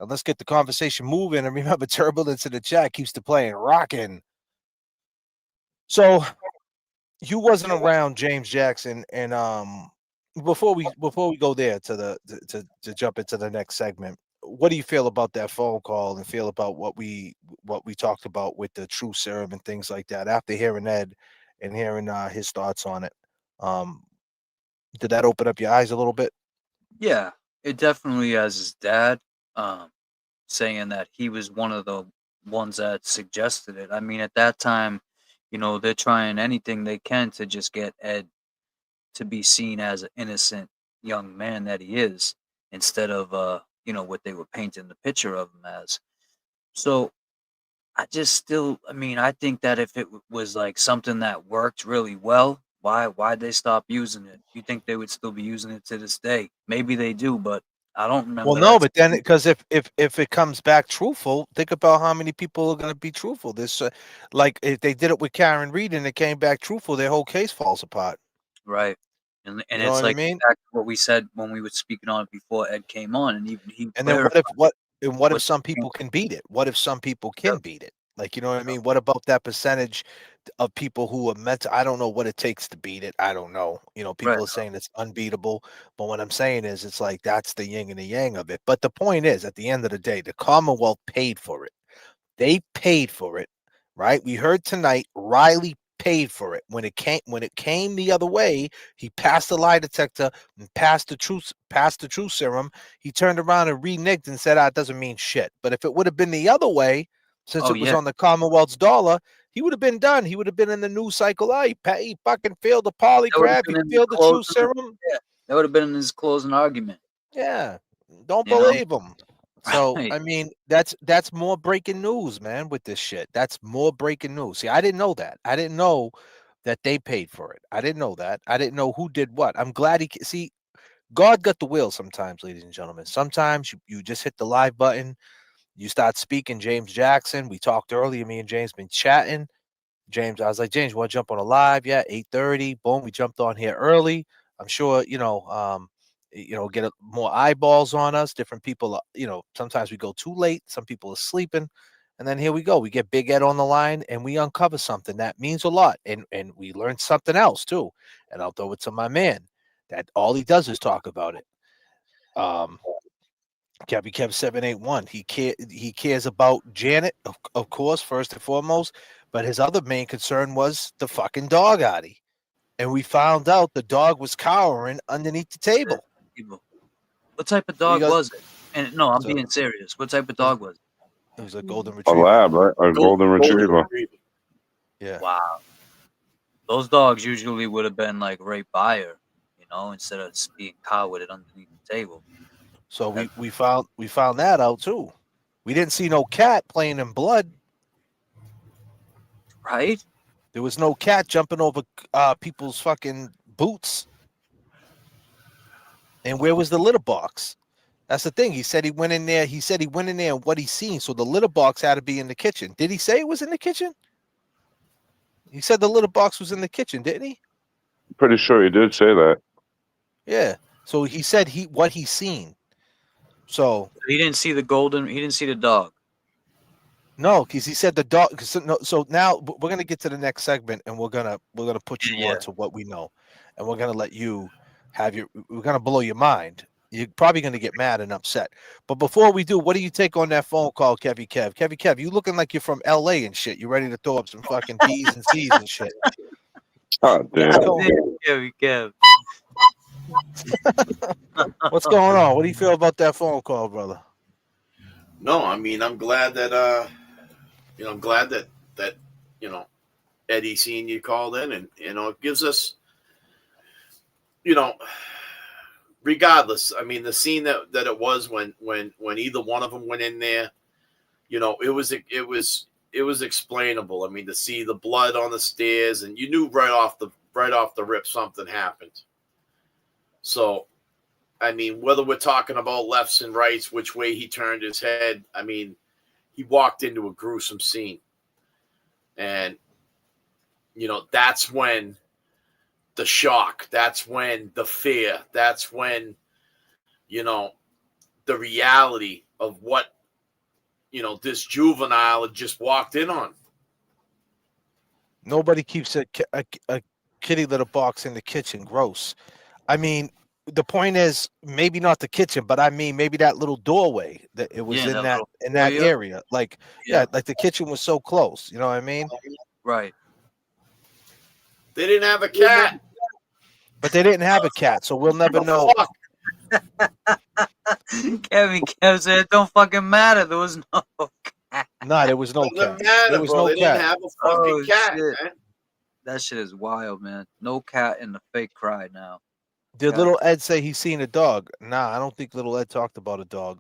And let's get the conversation moving. And remember, turbulence in the chat keeps the plane rocking. So you wasn't around James Jackson, and before we go there to jump into the next segment, what do you feel about that phone call and feel about what we talked about with the true serum and things like that after hearing Ed and hearing his thoughts on it? Did that open up your eyes a little bit? Yeah, it definitely has his dad saying that he was one of the ones that suggested it. I mean, at that time, they're trying anything they can to just get Ed to be seen as an innocent young man that he is, instead of what they were painting the picture of him as. So I think that if it was like something that worked really well, why'd they stop using it? You think they would still be using it to this day? Maybe they do, but I don't remember. Well, no, but then because if it comes back truthful, think about how many people are going to be truthful. This like if they did it with Karen Reed and it came back truthful, their whole case falls apart. Right. And You know it's what I like mean? exactly what we said when we were speaking on it before Ed came on, and even he And then clarified what if what some people can beat it? What if some people can beat it? Like, you know what I mean? What about that percentage of people who are meant to, I don't know what it takes to beat it. I don't know. People Right. are saying it's unbeatable. But what I'm saying is it's like that's the yin and the yang of it. But the point is, at the end of the day, the Commonwealth paid for it. They paid for it, right? We heard tonight Riley paid for it. When it came the other way, he passed the lie detector and passed the truth serum. He turned around and reneged and said, it doesn't mean shit. But if it would have been the other way, since Oh, it was yeah. on the Commonwealth's dollar, he would have been done. He would have been in the news cycle. He fucking failed the That would have polygraph. He been in his failed the truth closing. serum. Yeah, that would have been in his closing argument. Yeah, don't You know? believe him. So Right. I mean, that's more breaking news, man. With this shit, that's more breaking news. See, I didn't know that. I didn't know that they paid for it. I didn't know that. I didn't know who did what. I'm glad see. God got the will sometimes, ladies and gentlemen. Sometimes you just hit the live button. You start speaking. James Jackson. We talked earlier. Me and James been chatting. James, I was like, James, you want to jump on a live? Yeah, 8:30. Boom, we jumped on here early. I'm sure, get more eyeballs on us. Different people, sometimes we go too late. Some people are sleeping. And then here we go. We get Big Ed on the line and we uncover something that means a lot. And we learned something else too. And I'll throw it to my man that all he does is talk about it. Kevy Kev 781. He cares about Janet, of course, first and foremost. But his other main concern was the fucking dog, Adi. And we found out the dog was cowering underneath the table. What type of dog was it? And no, I'm being serious. What type of dog was it? It was a golden A retriever. lab, right? A golden retriever. Yeah. Wow. Those dogs usually would have been like right by her, instead of just being cowed underneath the table. So we found that out too. We didn't see no cat playing in blood. Right? There was no cat jumping over people's fucking boots. And where was the litter box? That's the thing. He said he went in there. He said he went in there and what he seen. So the litter box had to be in the kitchen. Did he say it was in the kitchen? He said the litter box was in the kitchen, didn't he? Pretty sure he did say that. Yeah. So he said what he seen. So he didn't see the golden. He didn't see the dog. No, because he said the dog. So now we're gonna get to the next segment, and we're gonna put you on to what we know, and we're gonna let you have we're gonna blow your mind. You're probably gonna get mad and upset. But before we do, what do you take on that phone call, Kevy Kev? Kevy Kev, you looking like you're from LA and shit. You ready to throw up some fucking B's and C's and shit. Oh, damn. Kevy Kev. What's going on? What do you feel about that phone call, brother? No, I mean, I'm glad that Eddie Senior called in, and it gives us, regardless. I mean, the scene that it was when either one of them went in there, it was explainable. I mean, to see the blood on the stairs, and you knew right off the rip something happened. So, I mean, whether we're talking about lefts and rights, which way he turned his head, I mean, he walked into a gruesome scene. And, that's when the shock, that's when the fear, that's when, the reality of what, this juvenile had just walked in on. Nobody keeps a kitty litter box in the kitchen. Gross. I mean, the point is maybe not the kitchen, but I mean maybe that little doorway that it was Yeah, in that that little foyer. area. Like yeah, like the kitchen was so close. You know what I mean? Right. They didn't have a cat. But they didn't have a cat, so we'll never know. Kevin said it don't fucking matter. There was no cat. No, there was no Doesn't cat. matter, There was bro. no They didn't cat. have a fucking Oh, cat, shit. man. That shit is wild, man. No cat in the fake cry now. Did Cat. little Ed say he's seen a dog? Nah, I don't think little Ed talked about a dog.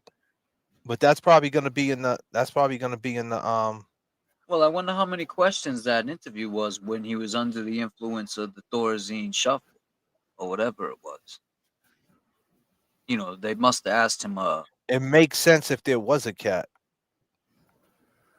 But that's probably gonna be in the Well, I wonder how many questions that interview was when he was under the influence of the Thorazine shuffle or whatever it was. You know, they must have asked him. It makes sense if there was a cat.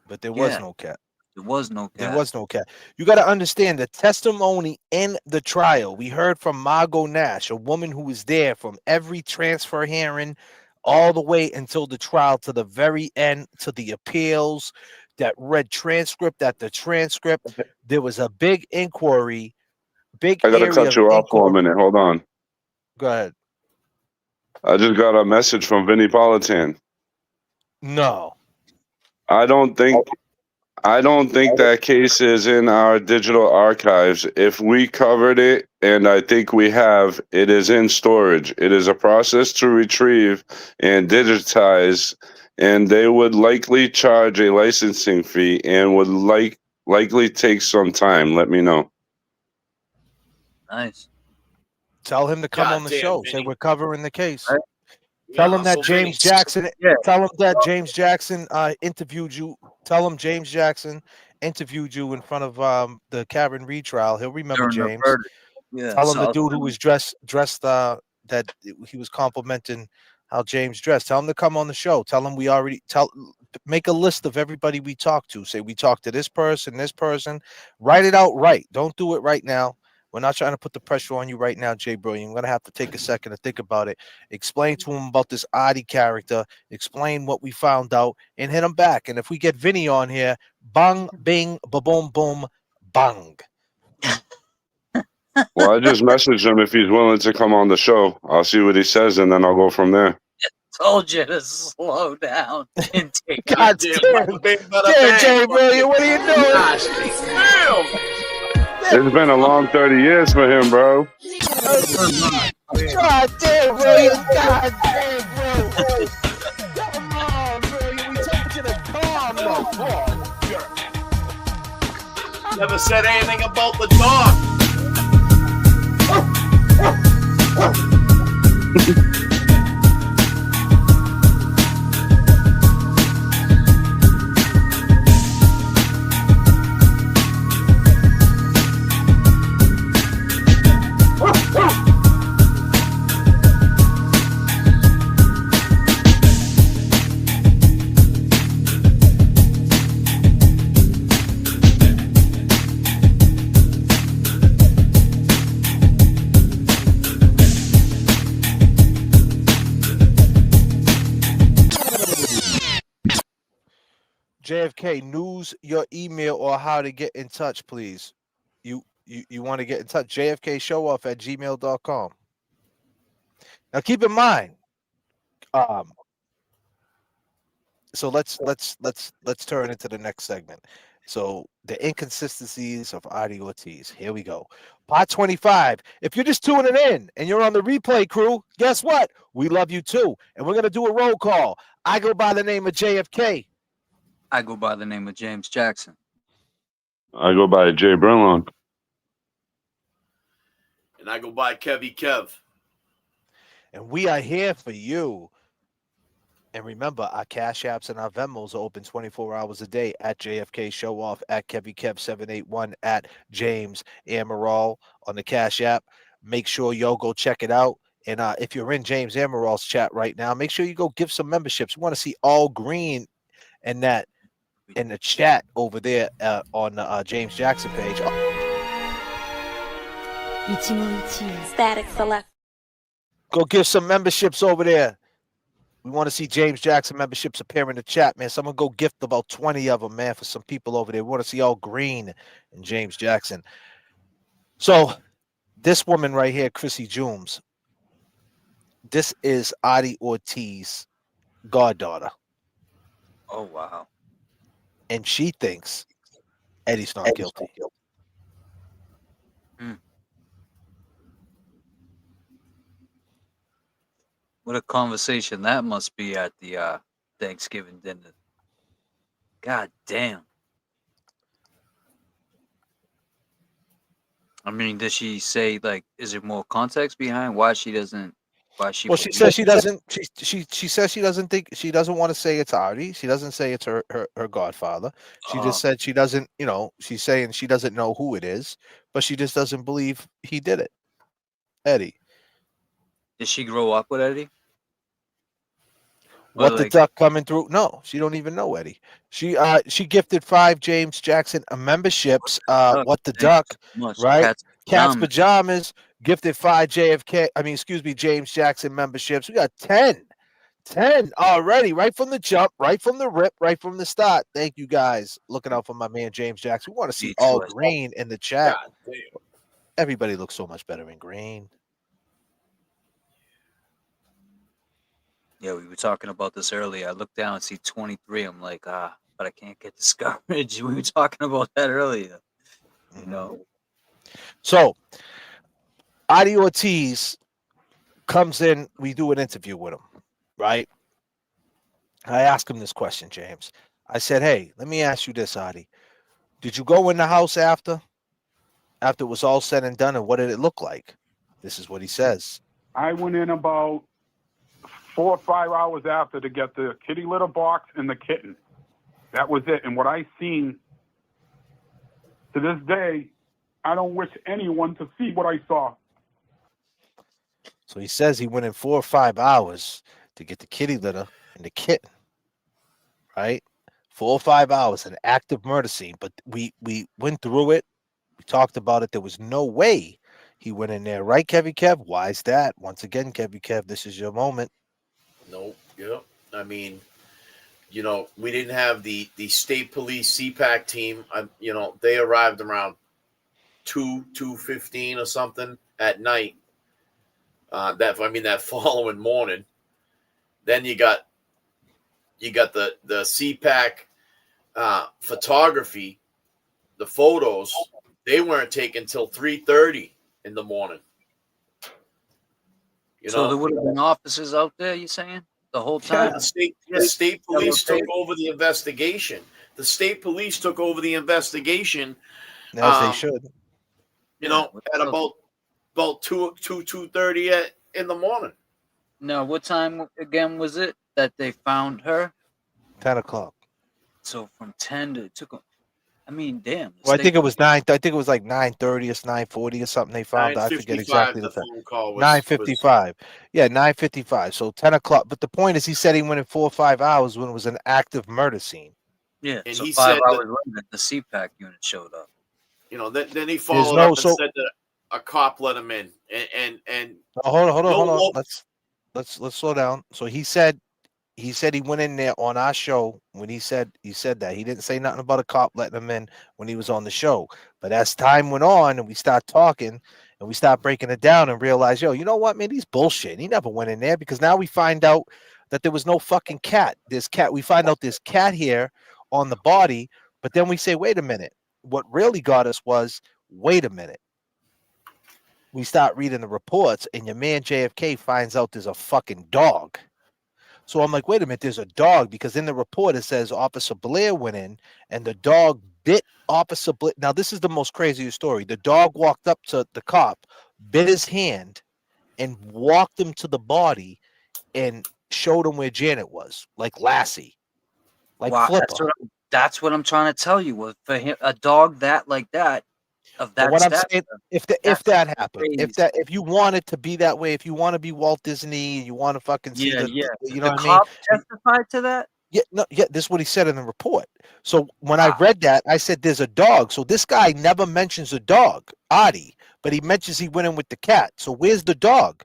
But there was Yeah. no cat. There was no cat. There was no cat. You got to understand the testimony in the trial. We heard from Margot Nash, a woman who was there from every transfer hearing all the way until the trial to the very end, to the appeals, that read transcript after transcript. There was a big inquiry, big I gotta area cut of you off for a inquiry. minute. Hold on. Go ahead. I just got a message from Vinnie Politan. No. I don't think that case is in our digital archives. If we covered it, and I think we have, it is in storage. It is a process to retrieve and digitize, and they would likely charge a licensing fee and would likely take some time. Let me know. Nice. Tell him to come on the Goddamn, show. Say Vinny. we're covering the case. Right. Tell him Yeah, that so Vinny- James Jackson. Yeah. Tell him that James Jackson interviewed you. Tell him James Jackson interviewed you in front of the Karen Reed trial. He'll remember During the James. verdict. Yeah. Tell him the so- dude who was dressed that he was complimenting how James dressed. Tell him to come on the show. Tell him make a list of everybody we talked to. Say we talked to this person, this person. Write it out right. Don't do it right now. We're not trying to put the pressure on you right now, Jay Brilliant. I'm gonna have to take a second to think about it. Explain to him about this Adi character. Explain what we found out, and hit him back. And if we get Vinny on here, bang, bing, ba boom, boom, bang. Well, I just messaged him if he's willing to come on the show. I'll see what he says, and then I'll go from there. Told you to slow down and take God Damn, damn, bada bing, bada damn, bang. Jay Brilliant, what are you doing? Gosh, damn. It's been a long 30 years for him, bro. God damn, William. God damn, bro. Come on, William. We told you to calm the fuck. Never said anything about the dog. JFK, news your email or how to get in touch, please. You want to get in touch? JFK showoff at gmail.com. Now keep in mind, so let's turn into the next segment. So the inconsistencies of Adi Ortiz. Here we go. Pot 25. If you're just tuning in and you're on the replay crew, guess what? We love you too. And we're gonna do a roll call. I go by the name of JFK. I go by the name of James Jackson. I go by Jay Brilliant. And I go by Kevy Kev. And we are here for you. And remember, our Cash Apps and our Venmos are open 24 hours a day at JFK Show Off, at Kevy Kev 781, at James Amaral on the Cash App. Make sure y'all go check it out. And if you're in James Amaral's chat right now, make sure you go give some memberships. We want to see all green and that in the chat over there on the James Jackson page. Static Select. Go give some memberships over there. We want to see James Jackson memberships appear in the chat, man. Someone go gift about 20 of them, man, for some people over there. We want to see all green and James Jackson. So this woman right here, Chrissy Jooms, This is Adi Ortiz's goddaughter, Oh wow. and she thinks Eddie's not guilty. What a conversation that must be at the Thanksgiving dinner. God damn. I mean, does she say, like, is there more context behind why she doesn't? Why she? Well, she says she doesn't. She says she doesn't think, she doesn't want to say it's Adi. She doesn't say it's her godfather. She just said she doesn't. You know, she's saying she doesn't know who it is, but she just doesn't believe he did it. Eddie. Did she grow up with Eddie? What Or, the like- duck coming through? No, she don't even know Eddie. She gifted 5 James Jackson memberships. What the duck, much. right? Cat's Pajamas. pajamas gifted 5 JFK. I mean, excuse me, James Jackson memberships. We got 10 already, right from the jump, right from the rip, right from the start. Thank you guys. Looking out for my man James Jackson. We want to see all green in the chat. God damn. Everybody looks so much better in green. Yeah, we were talking about this earlier. I looked down and see 23. I'm like, but I can't get discouraged. We were talking about that earlier. You know. So, Adi Ortiz comes in. We do an interview with him, right? I ask him this question, James. I said, hey, let me ask you this, Adi. Did you go in the house after it was all said and done, and what did it look like? This is what he says. I went in about 4 or 5 hours after to get the kitty litter box and the kitten. That was it. And what I seen, to this day, I don't wish anyone to see what I saw. So he says he went in 4 or 5 hours to get the kitty litter and the kitten, right? 4 or 5 hours, an active murder scene. But we went through it. We talked about it. There was no way he went in there, right, Kevy Kev? Why is that? Once again, Kevy Kev, this is your moment. Nope. Yep. I mean, you know, we didn't have the state police CPAC team. You know, they arrived around 2:15 or something at night. That following morning. Then you got the CPAC photography, the photos. They weren't taken till 3:30 in the morning. You So know, there would have been officers out there, you saying? The whole yeah, time? the state police took over the investigation. The state police took over the investigation. As they should. You know, at about 2:30 in the morning. No, what time again was it that they found her? 10 o'clock. So from 10 to, it took, I mean, damn. Well, I think it was 9. I think it was like 9:30 or 9:40 or something. They found. I forget 9:55, exactly the the time. phone call was 9:55. Yeah, 9:55. So 10 o'clock. But the point is, he said he went in 4 or 5 hours when it was an active murder scene. Yeah, And so he 5 said hours that- later, the CPAC unit showed up. You know, then he followed up and said that a cop let him in, and Oh, hold on. no- Let's slow down. So he said he went in there on our show when he said that. He didn't say nothing about a cop letting him in when he was on the show. But as time went on and we start talking and we start breaking it down and realize, yo, you know what, man, he's bullshit. He never went in there, because now we find out that there was no fucking cat. We find out there's cat hair on the body, but then we say, wait a minute. What really got us was, wait a minute. We start reading the reports, and your man JFK finds out there's a fucking dog. So I'm like, wait a minute, there's a dog, because in the report it says Officer Blair went in and the dog bit Officer Blair. Now, this is the most craziest story. The dog walked up to the cop, bit his hand, and walked him to the body and showed him where Janet was, like Lassie, like Wow, Flipper. that's what I'm trying to tell you. With for him, a dog that like that, of that But what I'm stature, saying, if that happened, if you want it to be that way, if you want to be Walt Disney, you want to fucking see you know the what I mean? cop testified to that. Yeah, this is what he said in the report. So when I read that, I said there's a dog. So this guy never mentions a dog, Adi, but he mentions he went in with the cat. So where's the dog?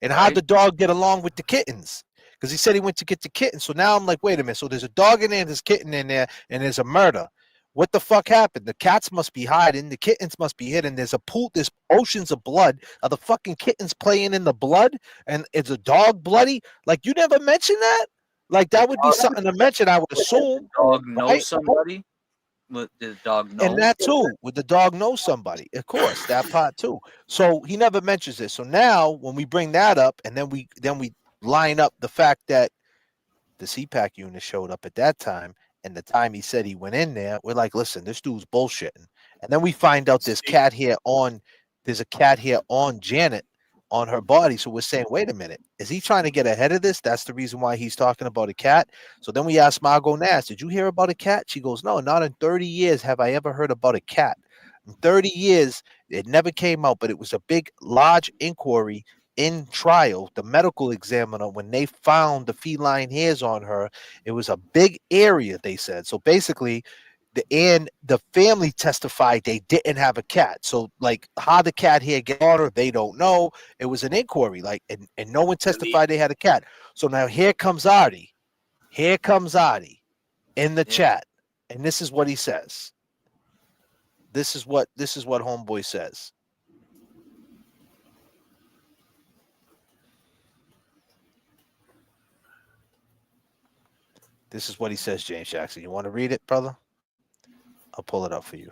And how'd the dog get along with the kittens? Because he said he went to get the kitten. So now I'm like, wait a minute. So there's a dog in there, there's a kitten in there, and there's a murder. What the fuck happened? The cats must be hiding. The kittens must be hidden. There's a pool. There's oceans of blood. Are the fucking kittens playing in the blood? And is a dog bloody? Like, you never mentioned that? Like, that would be something to mention, I would assume. Dog knows right? somebody. Did the dog know? And that too, with the dog knows somebody, of course, that part too. So he never mentions this. So now when we bring that up, and then we line up the fact that the CPAC unit showed up at that time, and the time he said he went in there, we're like, listen, this dude's bullshitting. And then we find out there's a cat hair on Janet on her body. So we're saying, wait a minute, is he trying to get ahead of this? That's the reason why he's talking about a cat. So then we asked Margot Nass, did you hear about a cat? She goes, no, not in 30 years have I ever heard about a cat. In 30 years, it never came out, but it was a big, large inquiry in trial. The medical examiner, when they found the feline hairs on her, it was a big area, they said. So basically, the family testified they didn't have a cat. So, like, how the cat hair get on her, they don't know. It was an inquiry, like, and no one testified they had a cat. So now here comes Artie. Here comes Artie in the chat, and this is what he says. This is what homeboy says. This is what he says, James Jackson. You want to read it, brother? I'll pull it up for you.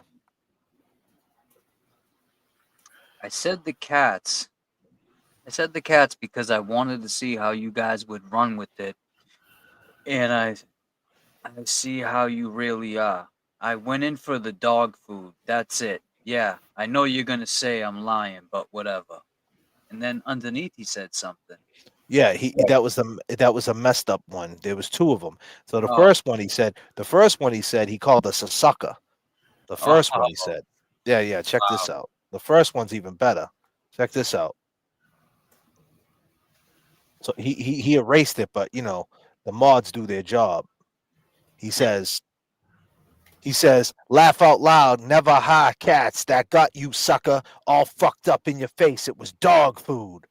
I said the cats because I wanted to see how you guys would run with it. And I see how you really are. I went in for the dog food. That's it. Yeah, I know you're going to say I'm lying, but whatever. And then underneath he said something. Yeah, that was a messed up one. There was two of them. So the first one he said he called us a sucker. The first one he said. Yeah, check this out. The first one's even better. Check this out. So he erased it, but you know, the mods do their job. He says, laugh out loud, never high cats that got you, sucker, all fucked up in your face. It was dog food.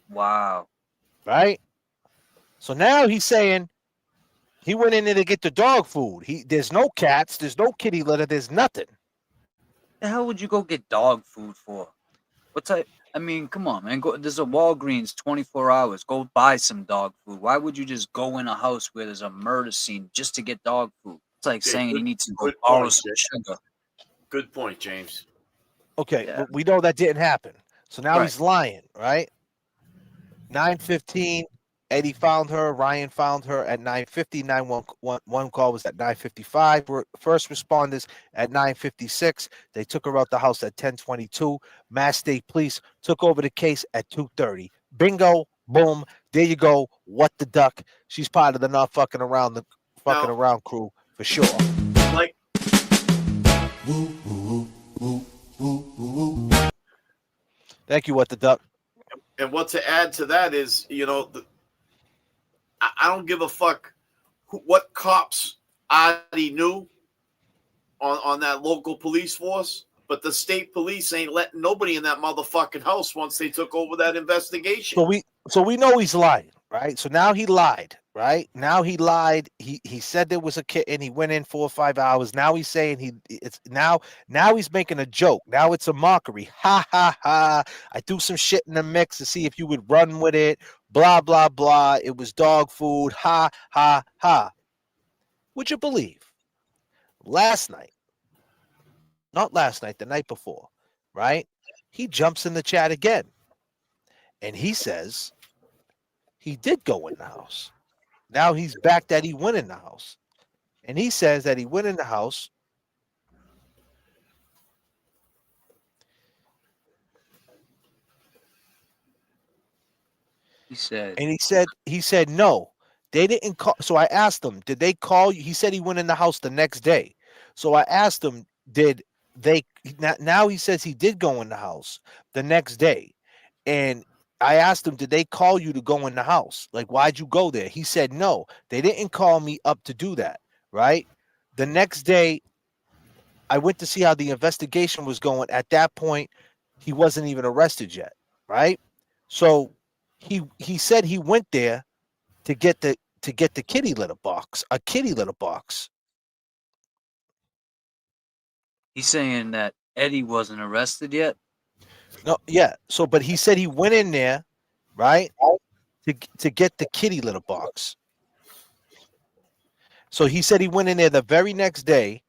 Wow. Right? So now he's saying he went in there to get the dog food. There's no cats, there's no kitty litter, there's nothing. The hell would you go get dog food for? What type? I mean, come on, man. There's a Walgreens 24 hours. Go buy some dog food. Why would you just go in a house where there's a murder scene just to get dog food? It's like saying you need to go borrow some sugar. Good point, James. Okay, but we know that didn't happen. So now he's lying, right? 9:15, Eddie found her. Ryan found her at 9:50. 911 call was at 9:55. First responders at 9:56. They took her out the house at 10:22. Mass State Police took over the case at 2:30. Bingo, boom, there you go. What the duck? She's part of the not fucking around crew for sure. Like, thank you, what the duck. and what to add to that is, you know, I don't give a fuck what cops Adi knew on that local police force, but the state police ain't letting nobody in that motherfucking house once they took over that investigation. So we know he's lying, right? So now he lied, right? Now he lied. He said there was a kitten. He went in 4 or 5 hours. Now he's saying now he's making a joke. Now it's a mockery. Ha ha ha. I threw some shit in the mix to see if you would run with it. Blah blah blah. It was dog food. Ha ha ha. Would you believe? Not last night, the night before, right? He jumps in the chat again. And he says he did go in the house. Now he's back that he went in the house. And he says that he went in the house. He said no, they didn't call. So I asked him, did they call you? He said he went in the house the next day. So I asked him, did they? Now he says he did go in the house the next day. And I asked him, did they call you to go in the house? Like, why'd you go there? He said, no, they didn't call me up to do that. Right. The next day, I went to see how the investigation was going. At that point, he wasn't even arrested yet. Right. So he said he went there to get the kitty litter box, a kitty litter box. He's saying that Eddie wasn't arrested yet. No, yeah. So, but he said he went in there, right, to get the kitty litter box. So he said he went in there the very next day,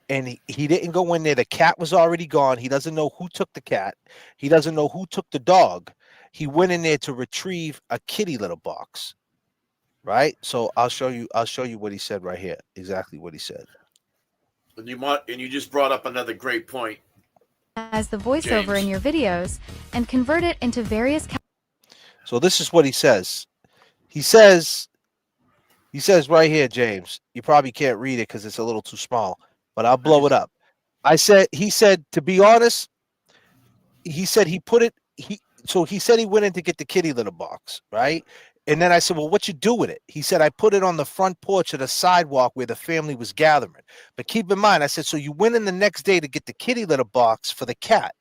and he didn't go in there. The cat was already gone. He doesn't know who took the cat. He doesn't know who took the dog. He went in there to retrieve a kitty litter box, right? So I'll show you what he said right here. Exactly what he said. And you just brought up another great point. As the voiceover in your videos and convert it into various. So this is what he says. He says right here, James. You probably can't read it because it's a little too small, but I'll blow it up. He said, to be honest, he said he put it. He said he went in to get the kitty litter box, right? And then I said, well, what you do with it? He said, I put it on the front porch of the sidewalk where the family was gathering. But keep in mind, I said, so you went in the next day to get the kitty litter box for the cat,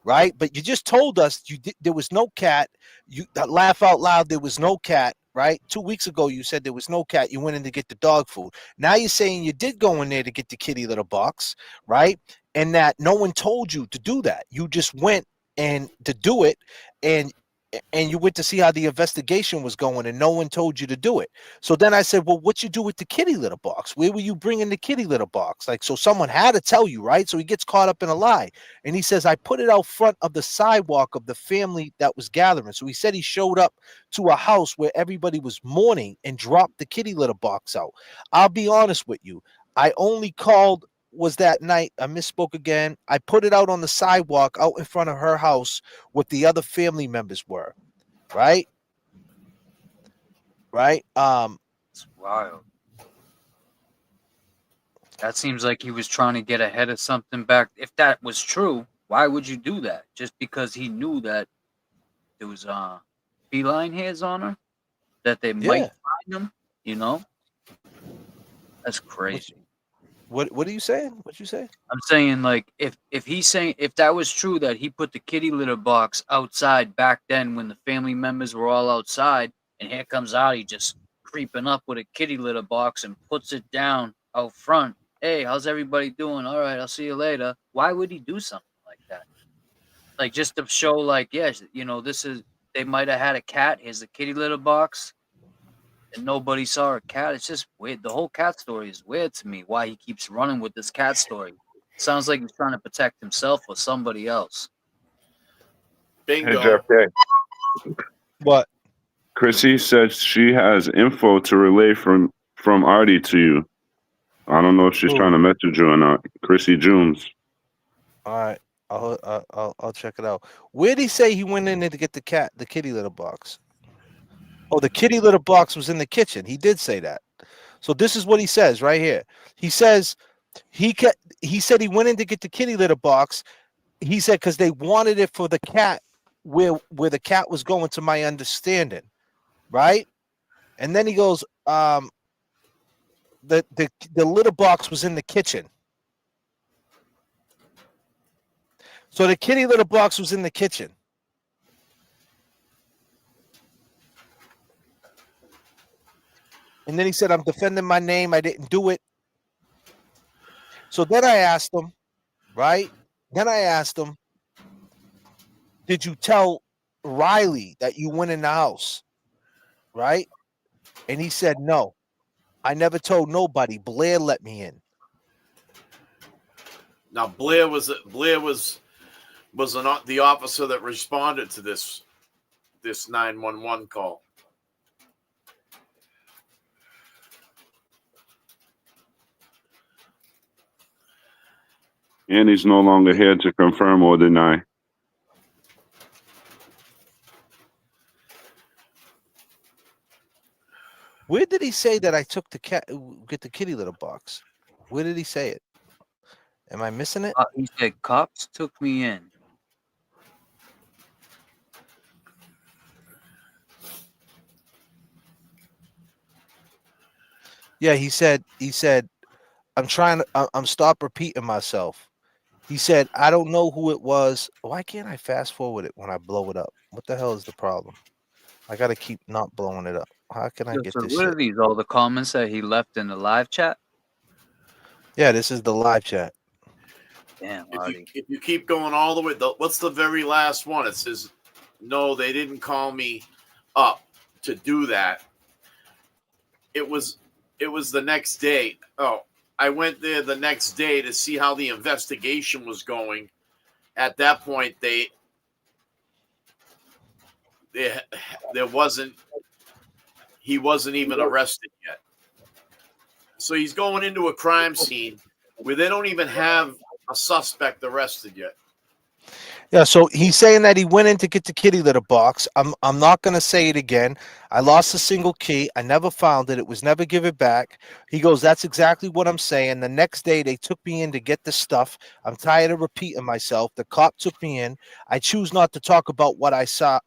right? But you just told us there was no cat. You laugh out loud, there was no cat, right? 2 weeks ago, you said there was no cat. You went in to get the dog food. Now you're saying you did go in there to get the kitty litter box, right? And that no one told you to do that. You just went and to do it, and you went to see how the investigation was going, and no one told you to do it. So then I said, well, what you do with the kitty litter box? Where were you bringing the kitty litter box? Like, so someone had to tell you, right? So he gets caught up in a lie. And he says, I put it out front of the sidewalk of the family that was gathering. So he said he showed up to a house where everybody was mourning and dropped the kitty litter box out. I'll be honest with you. I only called was that night. I misspoke again. I put it out on the sidewalk out in front of her house with the other family members were. Right? It's wild. That seems like he was trying to get ahead of something back. If that was true, why would you do that? Just because he knew that there was feline hairs on her, that they might find them, you know? That's crazy. What are you saying? What you say? I'm saying, like, if he's saying, if that was true that he put the kitty litter box outside back then when the family members were all outside, and here comes Adi just creeping up with a kitty litter box and puts it down out front. Hey, how's everybody doing? All right, I'll see you later. Why would he do something like that? Like, just to show, like, yes, you know, they might have had a cat. Here's the kitty litter box. And nobody saw a cat. It's just weird. The whole cat story is weird to me. Why he keeps running with this cat story? Sounds like he's trying to protect himself or somebody else. Bingo. Hey, Jeff Day. What? Chrissy said she has info to relay from Artie to you. I don't know if she's trying to message you or not. Chrissy Jones. All right, I'll check it out. Where did he say he went in there to get the kitty litter box? Oh, the kitty litter box was in the kitchen. He did say that. So this is what he says right here. He says he said he went in to get the kitty litter box. He said because they wanted it for the cat, where the cat was going, to my understanding, right? And then he goes, the litter box was in the kitchen. So the kitty litter box was in the kitchen. And then he said, I'm defending my name. I didn't do it. So then I asked him, right? Then I asked him, did you tell Riley that you went in the house? Right? And he said, no, I never told nobody. Blair let me in. Now, Blair was not the officer that responded to this 911 call. And he's no longer here to confirm or deny. Where did he say that I took get the kitty litter box? Where did he say it? Am I missing it? He said cops took me in. Yeah, he said, I'm stop repeating myself. He said, I don't know who it was. Why can't I fast forward it when I blow it up? What the hell is the problem? I got to keep not blowing it up. How can I get So this what are shit? these? All the comments that he left in the live chat? Yeah, this is the live chat. Damn, If you keep going all the way, what's the very last one? It says, "No, they didn't call me up to do that." It was the next day. Oh, I went there the next day to see how the investigation was going. At that point, there wasn't. He wasn't even arrested yet. So he's going into a crime scene where they don't even have a suspect arrested yet. Yeah, so he's saying that he went in to get the kitty litter box. I'm not gonna say it again. I lost a single key. I never found it. It was never given back. He goes, that's exactly what I'm saying. The next day they took me in to get the stuff. I'm tired of repeating myself. The cop took me in. I choose not to talk about what I saw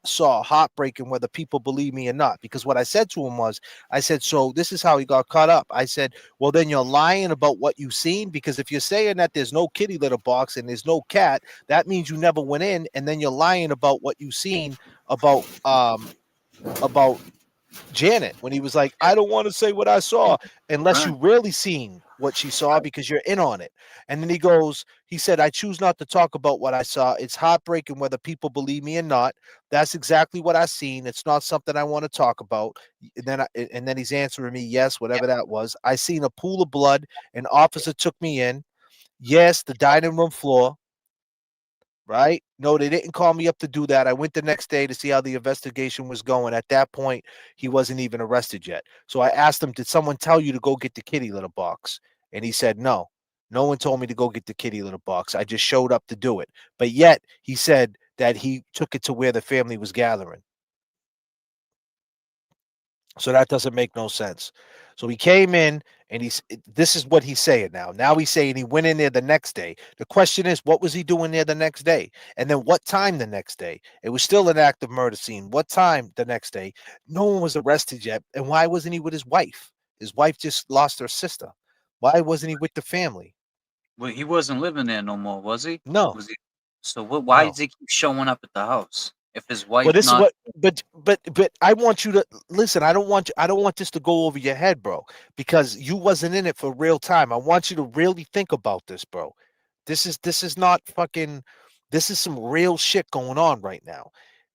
heartbreaking, whether people believe me or not. Because what I said to him was, I said, so this is how he got caught up. I said, well, then you're lying about what you've seen, because if you're saying that there's no kitty litter box and there's no cat, that means you never went in, and then you're lying about what you've seen about Janet, when he was like, I don't want to say what I saw unless you really seen what she saw because you're in on it. And then he said, I choose not to talk about what I saw. It's heartbreaking whether people believe me or not. That's exactly what I seen. It's not something I want to talk about. And then he's answering me, yes, whatever that was. I seen a pool of blood. An officer took me in. Yes, the dining room floor. Right? No, they didn't call me up to do that. I went the next day to see how the investigation was going. At that point, he wasn't even arrested yet. So I asked him, did someone tell you to go get the kitty litter box? And he said, no. No one told me to go get the kitty litter box. I just showed up to do it. But yet, he said that he took it to where the family was gathering. So that doesn't make no sense. So he came in, and this is what he's saying now. Now he's saying he went in there the next day. The question is, what was he doing there the next day? And then what time the next day? It was still an active murder scene. What time the next day? No one was arrested yet. And why wasn't he with his wife? His wife just lost her sister. Why wasn't he with the family? Well, he wasn't living there no more, was he? No. Was he? So why does he keep showing up at the house? If his wife, Well, this is what, but I want you to listen. I don't want this to go over your head, bro, because you wasn't in it for real time. I want you to really think about this, bro. This is not fucking. This is some real shit going on right now.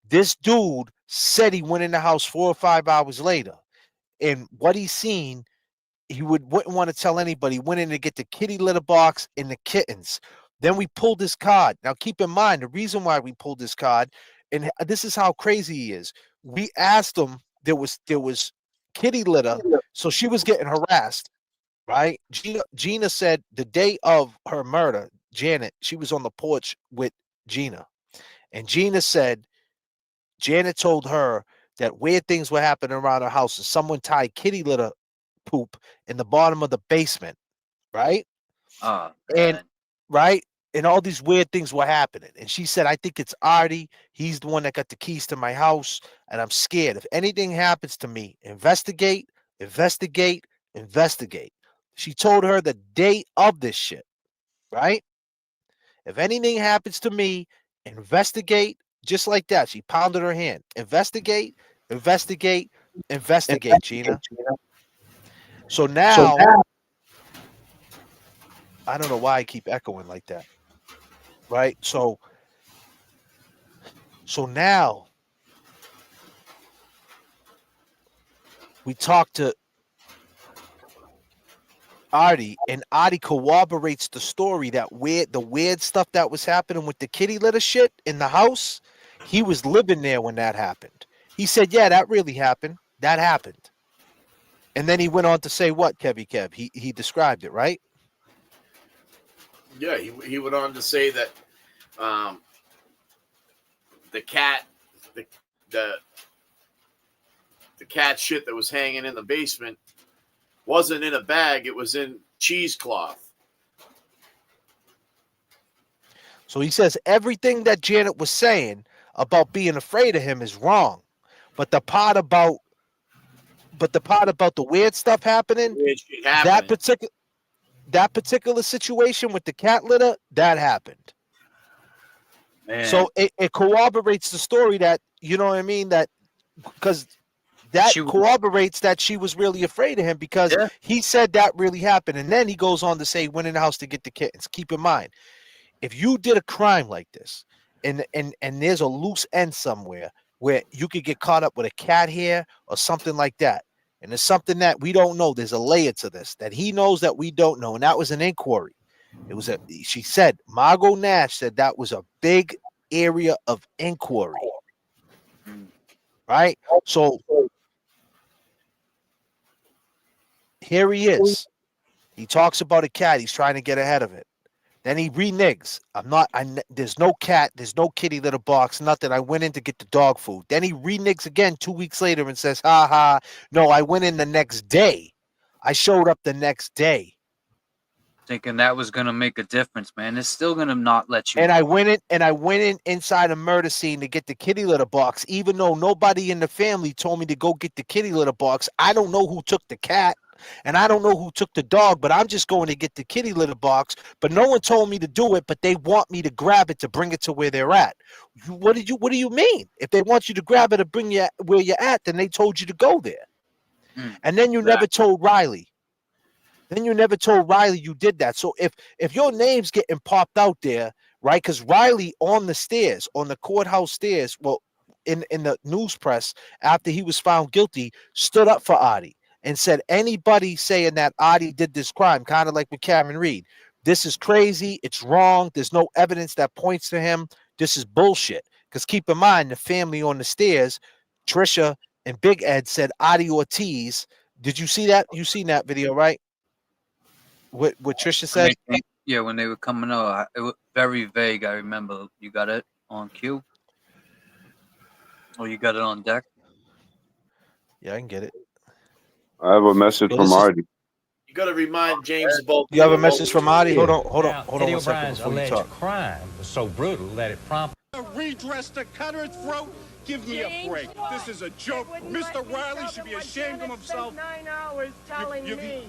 This dude said he went in the house 4 or 5 hours later, and what he seen, he wouldn't want to tell anybody. He went in to get the kitty litter box and the kittens. Then we pulled this card. Now, keep in mind the reason why we pulled this card. And this is how crazy he is. We asked him, there was kitty litter, so she was getting harassed, right? Gina said the day of her murder, Janet, she was on the porch with Gina. And Gina said Janet told her that weird things were happening around her house, and someone tied kitty litter poop in the bottom of the basement, right? And right? And all these weird things were happening. And she said, I think it's Artie. He's the one that got the keys to my house. And I'm scared. If anything happens to me, investigate, investigate, investigate. She told her the day of this shit, right? If anything happens to me, investigate, just like that. She pounded her hand. Investigate, investigate, investigate, Gina. So now, I don't know why I keep echoing like that. Right? So now we talked to Artie, and Artie corroborates the story that the weird stuff that was happening with the kitty litter shit in the house. He was living there when that happened. He said, yeah, that really happened. That happened. And then he went on to say what, Kevy Kev? He described it, right? Yeah, he went on to say that the cat shit that was hanging in the basement wasn't in a bag, it was in cheesecloth. So he says everything that Janet was saying about being afraid of him is wrong. But the part about the weird stuff happening, that particular situation with the cat litter, that happened. Man. So it corroborates the story that, you know what I mean, that because that corroborates that she was really afraid of him, because he said that really happened. And then he goes on to say he went in the house to get the kittens. Keep in mind, if you did a crime like this, and there's a loose end somewhere where you could get caught up with a cat hair or something like that, and there's something that we don't know, there's a layer to this that he knows that we don't know, and that was an inquiry. She said, Margot Nash said that was a big area of inquiry, right? So here he is. He talks about a cat. He's trying to get ahead of it. Then he reneges. There's no cat. There's no kitty litter box. Nothing. I went in to get the dog food. Then he reneges again 2 weeks later and says, ha ha. No, I went in the next day. I showed up the next day. Thinking that was gonna make a difference, man. It's still gonna not let you. And I went in inside a murder scene to get the kitty litter box, even though nobody in the family told me to go get the kitty litter box. I don't know who took the cat. And I don't know who took the dog, but I'm just going to get the kitty litter box. But no one told me to do it, but they want me to grab it to bring it to where they're at. What do you mean? If they want you to grab it to bring you where you're at, then they told you to go there. And then you never told Riley. Then you never told Riley you did that. So if your name's getting popped out there, right? Because Riley on the stairs, on the courthouse stairs, well, in the news press, after he was found guilty, stood up for Adi and said, anybody saying that Adi did this crime, kind of like with Cameron Reed, this is crazy, it's wrong, there's no evidence that points to him, this is bullshit. Because keep in mind, the family on the stairs, Trisha and Big Ed said Adi Ortiz. Did you see that? You seen that video, right? What Trisha said? Yeah, when they were coming out, it was very vague. I remember. You got it on cue? Or you got it on deck? Yeah, I can get it. I have a message from Artie. You got to remind James about. You have a message from Artie? Hold on Eddie one second O'Brien's before you alleged talk. crime was so brutal that it prompted. Redress to cut her throat. Give me a break. This is a joke. Mr. Riley should be ashamed of himself. 9 hours telling me.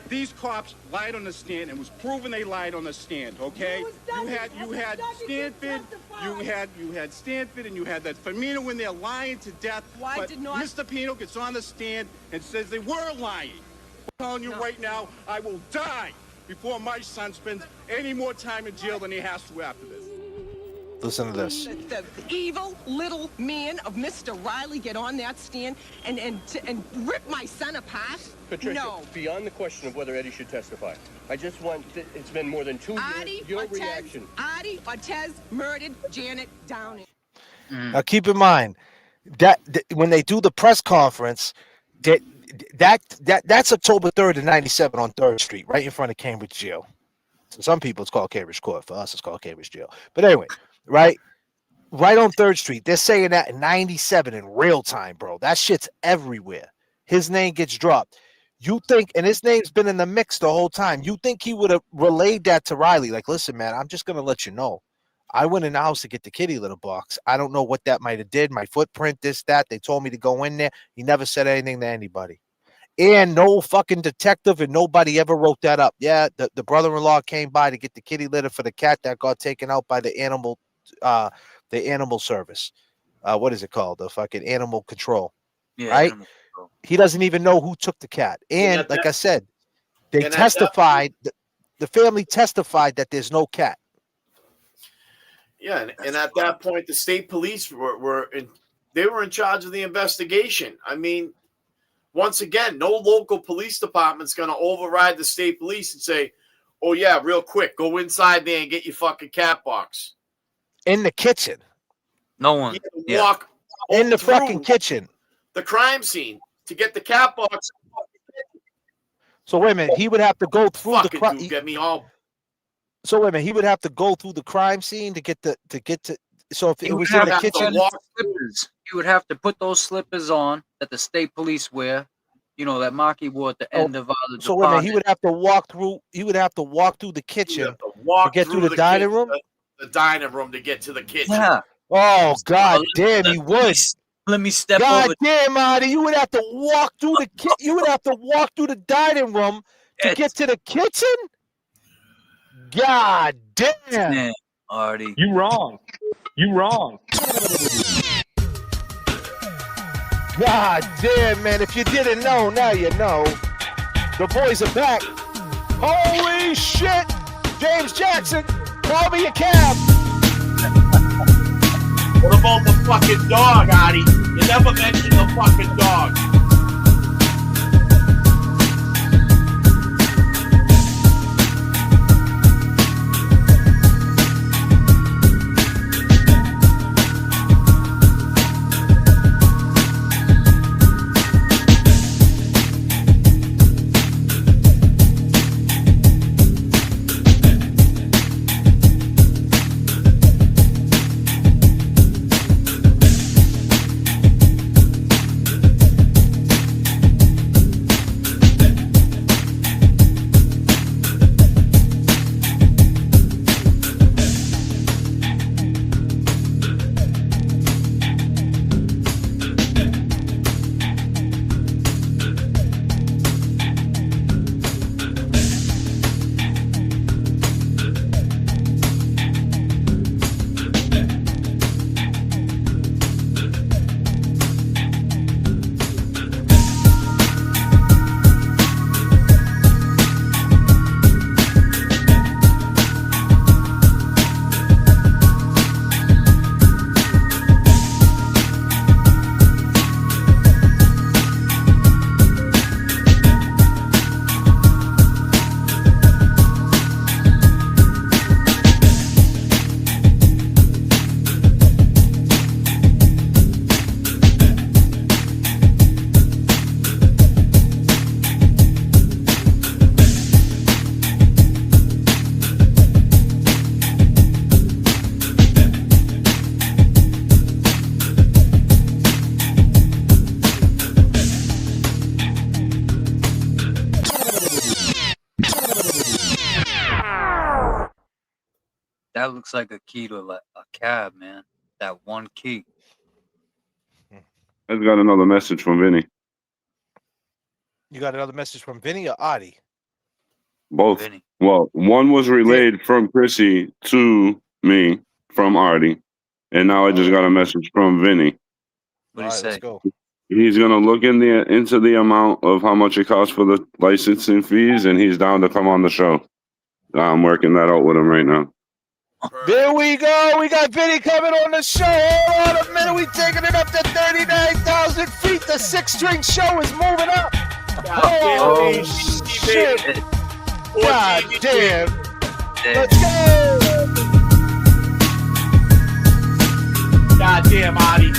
These cops lied on the stand and was proven they lied on the stand, okay? You had Stanford, you had Stanford and you had that Firmino in there lying to death. But Mr. Pino gets on the stand and says they were lying. I'm telling you right now, I will die before my son spends any more time in jail than he has to after this. Listen to this. The evil little man of Mr. Riley get on that stand and rip my son apart? Patricia, no. Beyond the question of whether Eddie should testify, I just want, it's been more than 2 years, your reaction. Adi Ortiz murdered Janet Downing. Now keep in mind that when they do the press conference, that's October 3rd of 97 on 3rd Street, right in front of Cambridge Jail. So some people it's called Cambridge Court. For us, it's called Cambridge Jail. But anyway, right on 3rd Street. They're saying that in 97 in real time, bro. That shit's everywhere. His name gets dropped. You think, and his name's been in the mix the whole time. You think he would have relayed that to Riley? Like, listen, man, I'm just going to let you know. I went in the house to get the kitty litter box. I don't know what that might have did. My footprint, this, that. They told me to go in there. He never said anything to anybody. And no fucking detective and nobody ever wrote that up. Yeah, the brother-in-law came by to get the kitty litter for the cat that got taken out by the animal service. What is it called? The fucking animal control. Yeah, right? He doesn't even know who took the cat. And like I said, they testified, the family testified that there's no cat. Yeah, and at that point, the state police were in charge of the investigation. I mean, once again, no local police department's going to override the state police and say, oh, yeah, real quick, go inside there and get your fucking cat box. In the kitchen. No one. Walk in the fucking kitchen. The crime scene to get the cat box. So wait a minute, he would have to go through the crime. Get me all. So wait a minute, he would have to go through the crime scene to get to. So if it was in the kitchen, you would have to put those slippers on that the state police wear. You know that Marky wore at the end of the so wait a minute, he would have to walk through. He would have to walk through the kitchen to get through the dining room. The dining room to get to the kitchen. Yeah. Oh God damn, he would. Let me step God over. Damn, Marty, you would have to walk through the You would have to walk through the dining room to get to the kitchen. God damn, Marty, you wrong. You wrong. God damn, man! If you didn't know, now you know. The boys are back. Holy shit, James Jackson. Call me a cab. What about the fucking dog, Adi? You never mentioned the fucking dog. That looks like a key to a cab, man. That one key. I've got another message from Vinny. You got another message from Vinny or Adi? Both. Vinny. Well, one was relayed from Chrissy to me from Artie, and now I just got a message from Vinny. What do you say? Let's go. He's gonna look into the amount of how much it costs for the licensing fees, and he's down to come on the show. I'm working that out with him right now. There we go. We got Vinny coming on the show. Hold on a minute. We taking it up to 39,000 feet. The 6-string show is moving up. Holy shit. God damn. Let's go. God damn, Adi.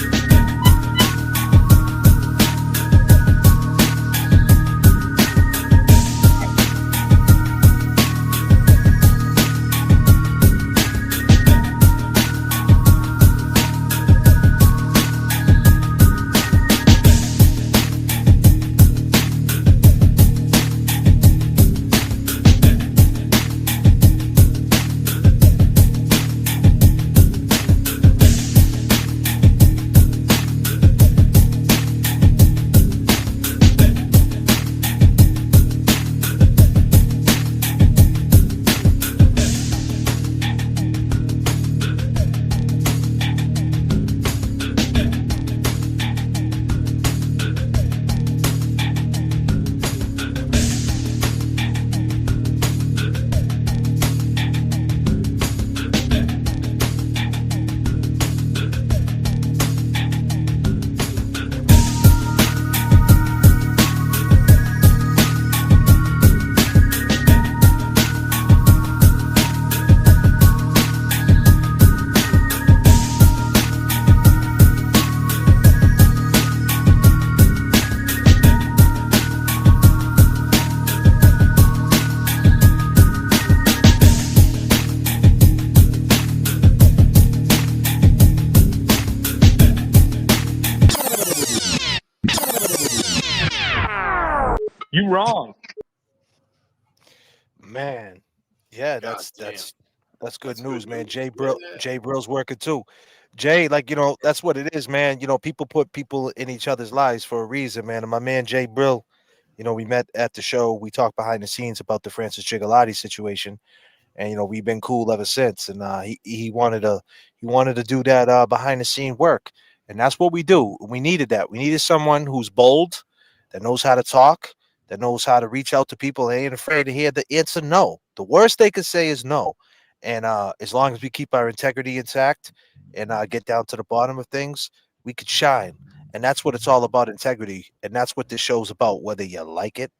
You wrong. Man. Yeah, that's good news, man. Jay Brill's working too. Jay, like, you know, that's what it is, man. You know, people put people in each other's lives for a reason, man. And my man Jay Brill, you know, we met at the show. We talked behind the scenes about the Francis Gigalotti situation, and you know, we've been cool ever since. And he wanted to do that behind the scene work, and that's what we do. We needed that. We needed someone who's bold, that knows how to talk, that knows how to reach out to people. They ain't afraid to hear the answer no. The worst they could say is no. And as long as we keep our integrity intact and get down to the bottom of things, we could shine. And that's what it's all about, integrity. And that's what this show's about, whether you like it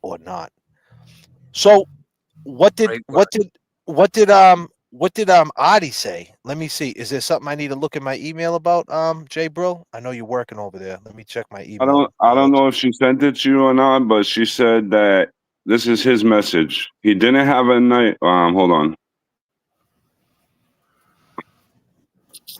or not. So what did Adi say? Let me see. Is there something I need to look in my email about, Jay Brill? I know you're working over there. Let me check my email. I don't know if she sent it to you or not, but she said that this is his message. He didn't have a night. Hold on. It's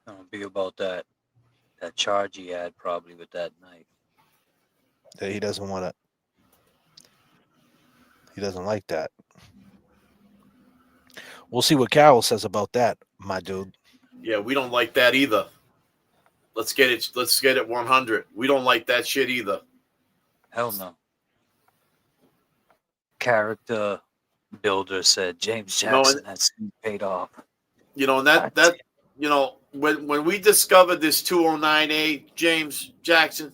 gonna be about that charge he had probably with that knife. That he doesn't want to. He doesn't like that. We'll see what Carol says about that, my dude. Yeah, we don't like that either. Let's get it 100. We don't like that shit either. Hell no. Character builder said James Jackson has paid off. You know, and that you know, when we discovered this 209A, James Jackson,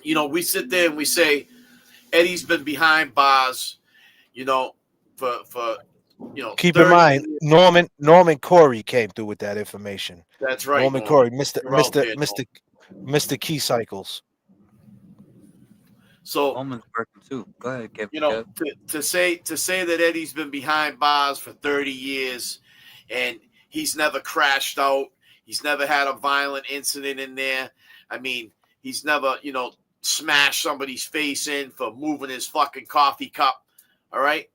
you know, we sit there and we say Eddie's been behind bars, you know, for you know. Keep in mind, Norman Corey came through with that information. That's right. Norman Corey, You're out there, Mr. Key Cycles. So Norman's working too. Go ahead, Kevin. You know, to say that Eddie's been behind bars for 30 years and he's never crashed out, he's never had a violent incident in there. I mean, he's never, you know, smashed somebody's face in for moving his fucking coffee cup. All right.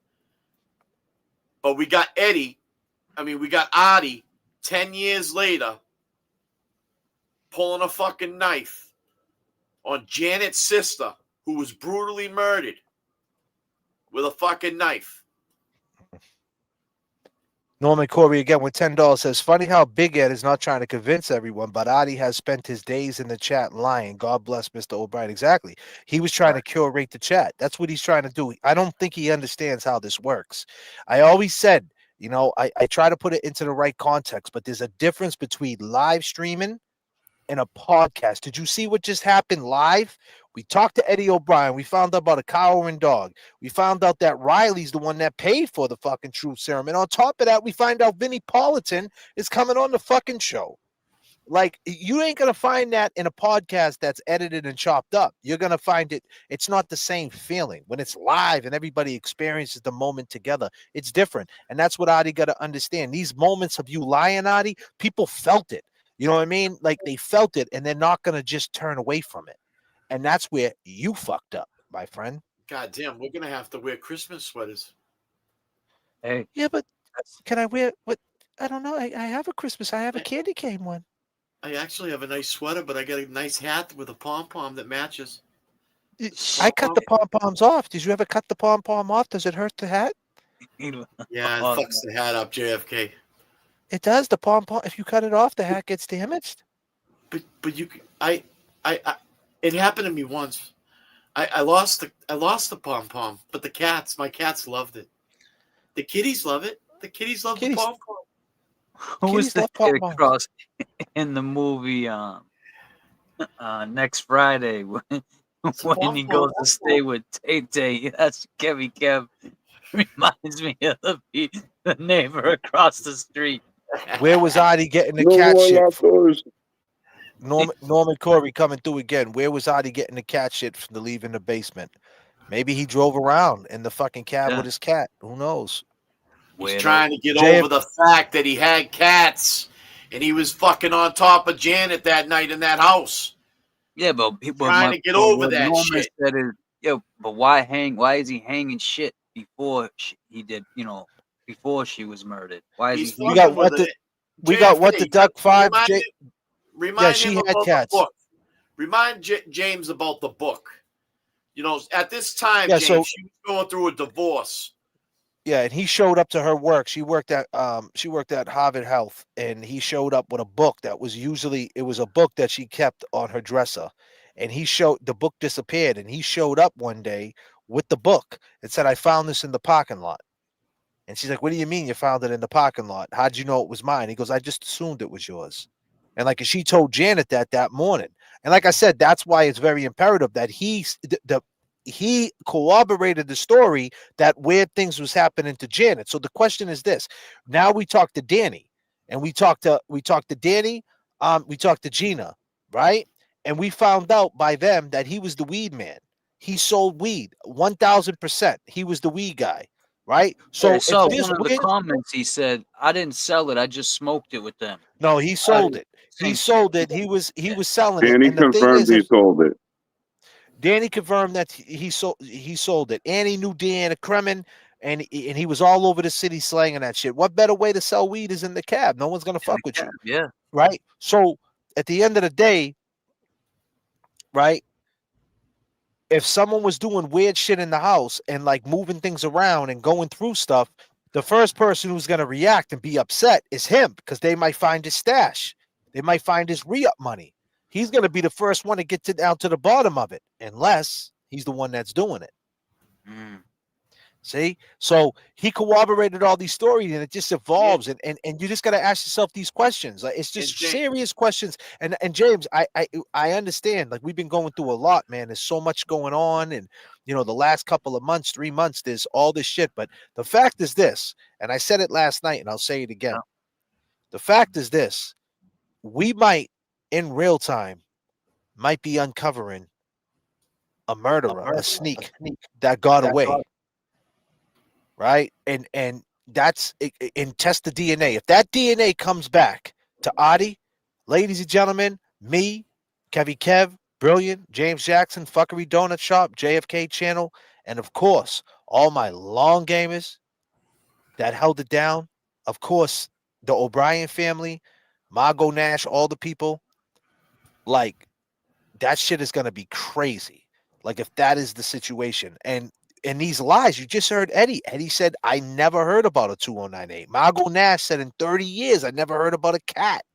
But we got Adi 10 years later pulling a fucking knife on Janet's sister, who was brutally murdered with a fucking knife. Norman Corey again with $10 says, funny how Big Ed is not trying to convince everyone, but Adi has spent his days in the chat lying. God bless Mr. O'Brien. Exactly. He was trying to curate the chat. That's what he's trying to do. I don't think he understands how this works. I always said, you know, I try to put it into the right context, but there's a difference between live streaming and a podcast. Did you see what just happened live? We talked to Eddie O'Brien. We found out about a cowering dog. We found out that Riley's the one that paid for the fucking truth serum. And on top of that, we find out Vinnie Politan is coming on the fucking show. Like, you ain't going to find that in a podcast that's edited and chopped up. You're going to find it's not the same feeling. When it's live and everybody experiences the moment together, it's different. And that's what Adi got to understand. These moments of you lying, Adi, people felt it. You know what I mean? Like, they felt it, and they're not going to just turn away from it. And that's where you fucked up, my friend. God damn, we're going to have to wear Christmas sweaters. Hey. Yeah, but can I wear what? I don't know. I have a Christmas. I have a candy cane one. I actually have a nice sweater, but I got a nice hat with a pom-pom that matches. I cut the pom-poms off. Did you ever cut the pom-pom off? Does it hurt the hat? Yeah, it fucks the hat up, JFK. It does. The pom-pom. If you cut it off, the hat gets damaged. But you, it happened to me once. I lost the pom-pom, but my cats loved it. The kitties love it. The kitties love the pom-pom. Who was the Kid Cross in the movie next Friday when he goes to stay with Tay-Tay? That's Kevy Kev. Reminds me of the neighbor across the street. Where was Adi getting the cat shit? Norman Corey coming through again. Where was Adi getting the cat shit from the leaving the basement? Maybe he drove around in the fucking cab with his cat. Who knows? He's trying to get over the fact that he had cats and he was fucking on top of Janet that night in that house. Yeah, but trying to get over that shit. But why is he hanging shit before he did? You know, before she was murdered. Why is he? We got what the Duck 5. Remind him about the book. Remind James about the book. You know, at this time, James, she was going through a divorce. Yeah, and he showed up to her work. She worked at Harvard Health, and he showed up with a book that was a book that she kept on her dresser. And the book disappeared, and he showed up one day with the book and said, I found this in the parking lot. And she's like, what do you mean you found it in the parking lot? How'd you know it was mine? He goes, I just assumed it was yours. And like, she told Janet that morning. And like I said, that's why it's very imperative that he corroborated the story that weird things was happening to Janet. So the question is this: now we talk to Danny, and we talked to Danny, we talked to Gina, right? And we found out by them that he was the weed man. He sold weed 1,000%. He was the weed guy, right? So So if this one of the comments, he said, "I didn't sell it. I just smoked it with them." no, he sold it. He sold it. He was selling it. Danny And the thing confirmed he is, sold it. Danny confirmed that he sold it. And he knew Deanna Kremen, and he was all over the city slanging that shit. What better way to sell weed is in the cab? No one's gonna fuck with you. Yeah. Right? So at the end of the day, right? If someone was doing weird shit in the house and like moving things around and going through stuff, the first person who's gonna react and be upset is him, because they might find his stash. They might find his re-up money. He's going to be the first one to get down to the bottom of it, unless he's the one that's doing it. See? So he corroborated all these stories, and it just evolves. And you just got to ask yourself these questions. Like, it's just serious questions. And James, I understand. Like, we've been going through a lot, man. There's so much going on. And, you know, the last couple of months, 3 months, there's all this shit. But the fact is this, and I said it last night, and I'll say it again. The fact is this: we might, in real time, might be uncovering a murderer, a sneak that got away, right? And that's and test the DNA. If that DNA comes back to Adi, ladies and gentlemen, me, Kevy Kev, Brilliant, James Jackson, Fuckery Donut Shop, JFK Channel, and of course, all my long gamers that held it down, of course, the O'Brien family, Margot Nash, all the people, like, that shit is going to be crazy. Like, if that is the situation. And these lies, you just heard Eddie. Eddie said, I never heard about a 2098. Margot Nash said, in 30 years, I never heard about a cat.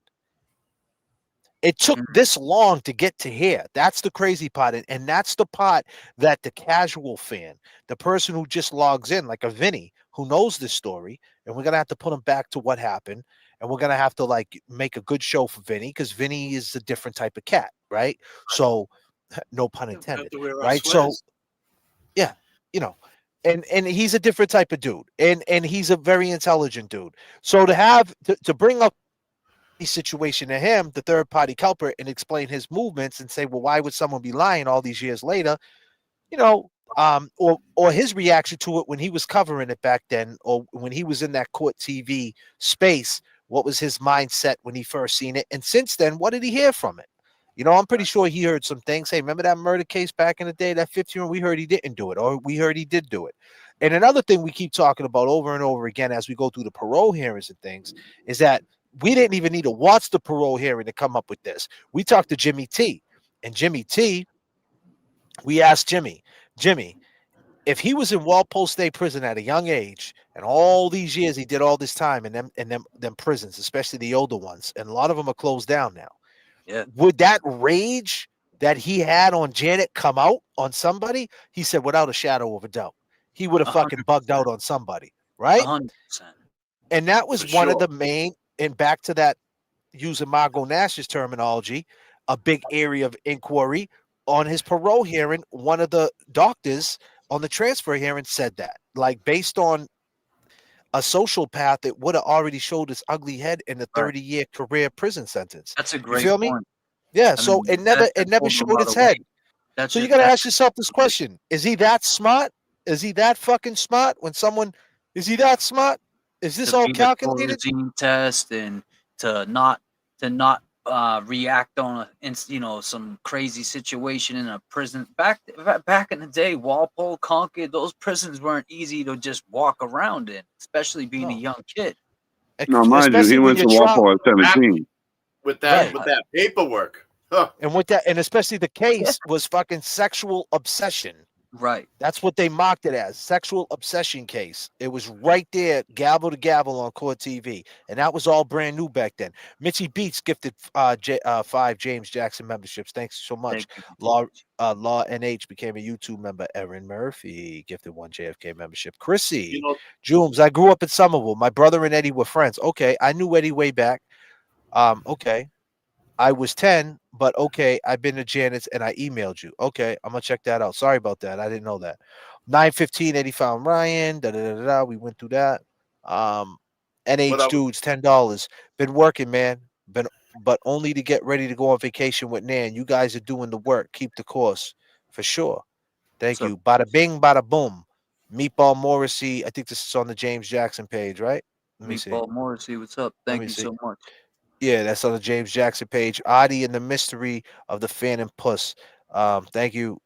It took this long to get to here. That's the crazy part. And that's the part that the casual fan, the person who just logs in, like a Vinny, who knows this story, and we're going to have to put him back to what happened. And we're going to have to like make a good show for Vinny, because Vinny is a different type of cat, right? So no pun intended, right? So yeah, you know, and he's a different type of dude, and he's a very intelligent dude. So to bring up the situation to him, the third party culprit, and explain his movements and say, well, why would someone be lying all these years later? You know, or his reaction to it when he was covering it back then, or when he was in that court TV space. What was his mindset when he first seen it? And since then, what did he hear from it? You know, I'm pretty sure he heard some things. Hey, remember that murder case back in the day, that 15-year-old? We heard he didn't do it, or we heard he did do it. And another thing we keep talking about over and over again as we go through the parole hearings and things is that we didn't even need to watch the parole hearing to come up with this. We talked to Jimmy T. And Jimmy T, we asked Jimmy, if he was in Walpole State Prison at a young age, and all these years he did all this time in them prisons, especially the older ones, and a lot of them are closed down now. Yeah. Would that rage that he had on Janet come out on somebody? He said, without a shadow of a doubt, he would have fucking bugged out on somebody, right? 100%. And that was one of the main, and back to that, using Margot Nash's terminology, a big area of inquiry on his parole hearing. One of the doctors on the transfer hearing said that, like, based on a social path, it would have already showed its ugly head in the 30-year career prison sentence. That's a great You feel me? point. Yeah, I so mean, it never showed its head. So you got to ask yourself this question: is he that smart? Is he that fucking smart? Is he that smart? Is this all calculated? Test and to not react on some crazy situation in a prison. Back in the day, Walpole, Concord, those prisons weren't easy to just walk around in, especially being a young kid. No, mind you, he went to Walpole at 17. With that paperwork. Huh. And with that, and especially the case was fucking sexual obsession. Right. That's what they mocked it as, sexual obsession case. It was right there, gavel to gavel on Court TV, and that was all brand new back then. Mitchie Beats gifted 5 James Jackson memberships. Thanks so much. Law NH became a YouTube member. Erin Murphy gifted 1 JFK membership. Chrissy, Jooms, I grew up in Somerville. My brother and Eddie were friends. Okay, I knew Eddie way back. Okay. I was 10, but okay, I've been to Janet's and I emailed you. Okay, I'm gonna check that out. Sorry about that. I didn't know that. 9:15, Eddie found Ryan. We went through that. NH dudes, $10. Been working, man. But only to get ready to go on vacation with Nan. You guys are doing the work. Keep the course for sure. Thank you. Bada bing, bada boom. Meatball Morrissey. I think this is on the James Jackson page, right? Let me see. Meatball Morrissey, what's up? Thank you so much. Yeah, that's on the James Jackson page. Adi and the Mystery of the Phantom Puss. Thank you,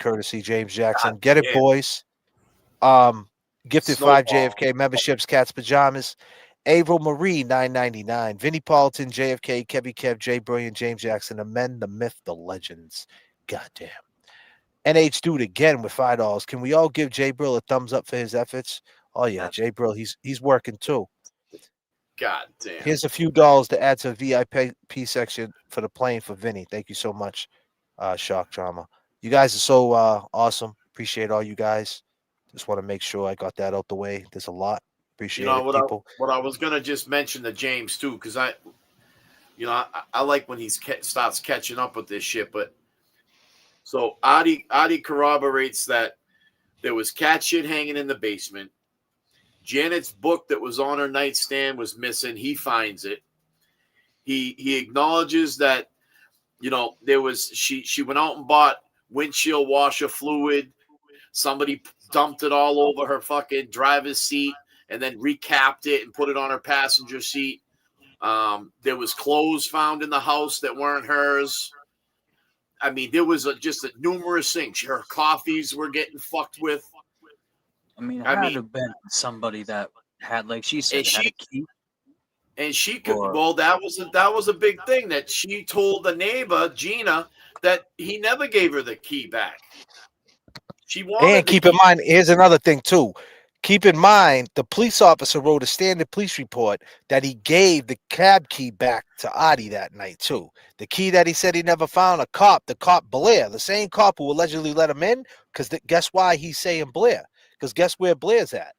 courtesy James Jackson. Get it, boys. Gifted 5 JFK memberships, Cat's Pajamas. Avril Marie, $9.99. Vinnie Paulton, JFK, Kevy Kev, Jay Brilliant, James Jackson, the men, the myth, the legends. Goddamn. NH Dude again with $5. Can we all give Jay Brill a thumbs up for his efforts? Oh yeah, Jay Brill, he's working too. God damn. Here's a few dollars to add to the VIP section for the plane for Vinny. Thank you so much, Shock Drama. You guys are so awesome. Appreciate all you guys. Just want to make sure I got that out the way. There's a lot. Appreciate it, people. What I was gonna just mention to James too, because I like when he starts catching up with this shit. But so Adi corroborates that there was cat shit hanging in the basement. Janet's book that was on her nightstand was missing. He finds it. He acknowledges that, there was she went out and bought windshield washer fluid. Somebody dumped it all over her fucking driver's seat and then recapped it and put it on her passenger seat. There was clothes found in the house that weren't hers. I mean, there was just numerous things. Her coffees were getting fucked with. I mean, it had to have been somebody that had, like she said, had a key. And she could. Well, that was a big thing that she told the neighbor Gina that he never gave her the key back. She wanted. And keep in mind, here's another thing too. Keep in mind, the police officer wrote a standard police report that he gave the cab key back to Adi that night too. The key that he said he never found, the cop Blair, the same cop who allegedly let him in. Because guess why he's saying Blair? Because guess where Blair's at?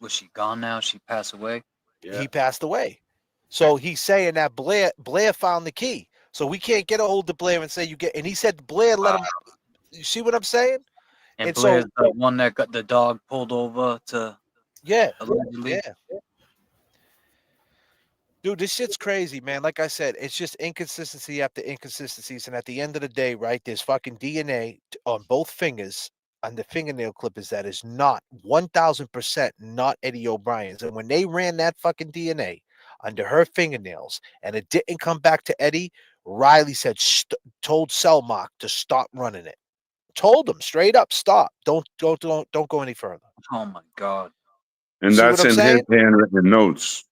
Was she gone now? She passed away? Yeah. He passed away. So he's saying that Blair found the key. So we can't get a hold of Blair and say and he said Blair let him. You see what I'm saying? And Blair's the one that got the dog pulled over to. Yeah. Allegedly. Yeah. Dude, this shit's crazy, man. Like I said, it's just inconsistency after inconsistencies. And at the end of the day, right, there's fucking DNA on both fingers. On the fingernail clippers that is not 1000% not Eddie O'Brien's. And when they ran that fucking DNA under her fingernails and it didn't come back to Eddie, Riley said, told Selmark to stop running it. Told him straight up, stop. Don't go any further. Oh my God. And that's in his handwritten notes.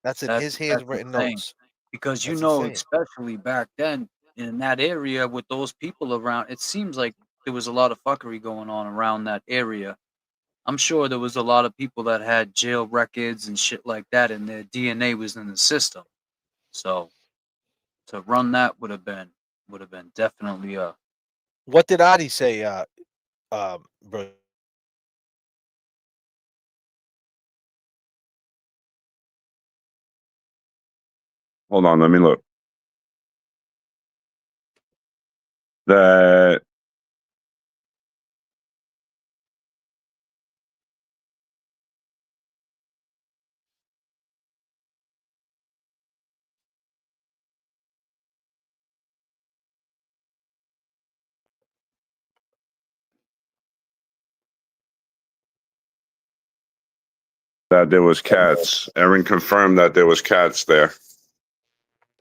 That's in his handwritten notes. Because especially back then in that area with those people around, it seems like there was a lot of fuckery going on around that area. I'm sure there was a lot of people that had jail records and shit like that, and their DNA was in the system. So to run that would have been definitely a. What did Adi say, bro? Hold on, let me look. That there was cats. Erin confirmed that there was cats there.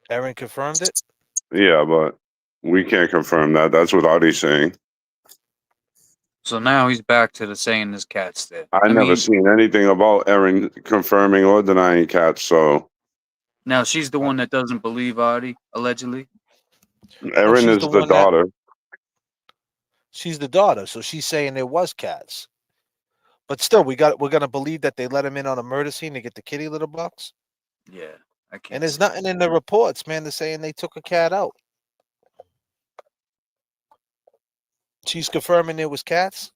Erin confirmed it? Yeah, but we can't confirm that. That's what Adi's saying. So now he's back to the saying there's cats there. I never seen anything about Erin confirming or denying cats, so. Now she's the one that doesn't believe Adi, allegedly? Erin is the daughter. She's the daughter, so she's saying there was cats. But still, we're gonna believe that they let him in on a murder scene to get the kitty litter box. Yeah, I can't. And there's nothing in the reports, man. They're saying they took a cat out. She's confirming there was cats.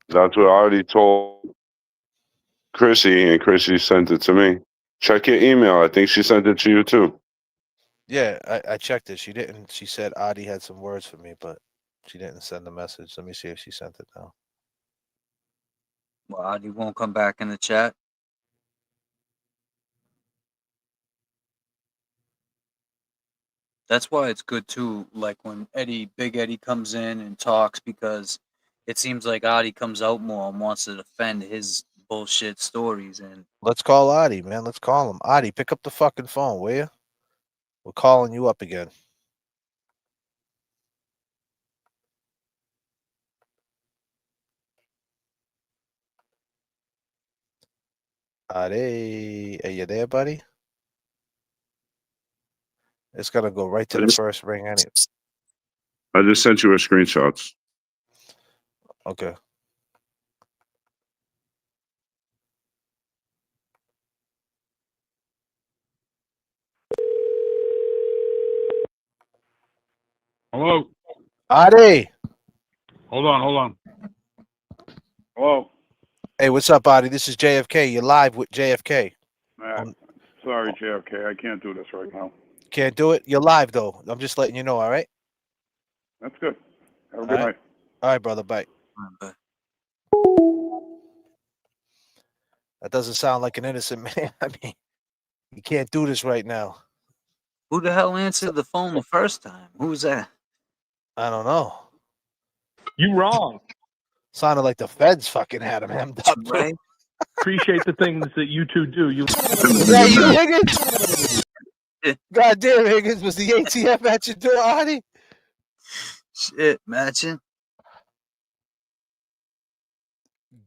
That's what I already told Chrissy, and Chrissy sent it to me. Check your email. I think she sent it to you too. Yeah, I checked it. She didn't. She said Adi had some words for me, but she didn't send the message. Let me see if she sent it now. Well, Adi won't come back in the chat. That's why it's good too, like when Big Eddie comes in and talks, because it seems like Adi comes out more and wants to defend his bullshit stories. And Let's call Adi, man. Let's call him. Adi, pick up the fucking phone, will you? We're calling you up again. Adi, are you there, buddy? It's gonna go right to the first ring, anyway. I just sent you a screenshot. Okay. Hello. Adi. Hold on. Hello. Hey, what's up, Adi? This is JFK. You're live with JFK. Sorry, JFK. I can't do this right now. Can't do it? You're live, though. I'm just letting you know, all right? That's good. Have a good night. All right, brother. Bye. That doesn't sound like an innocent man. I mean, you can't do this right now. who the hell answered the phone the first time? Who's that? I don't know. You wrong. Sounded like the feds fucking had him hemmed up. Right? Appreciate the things that you two do. You. Yeah, you Higgins? God damn, Higgins. Was the ATF at your door, Adi? Shit, imagine.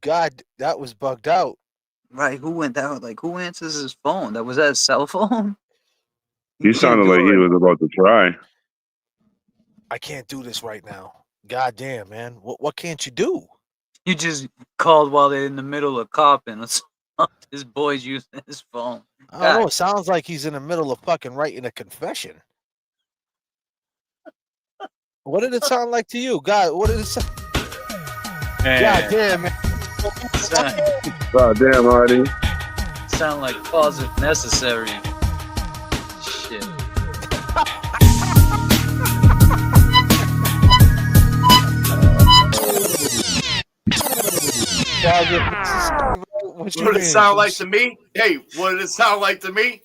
God, that was bugged out. Right? Who went out? Like, who answers his phone? That was that his cell phone? He sounded like he was about to try. I can't do this right now. God damn, man. What can't you do? You just called while they're in the middle of copping. His boy's using his phone. I don't know. It sounds like he's in the middle of fucking writing a confession. What did it sound like to you? God, what did it sound? God damn, man. God damn, Artie. Sound like pause if necessary. Shit. What did it sound like to me? Hey, what did it sound like to me?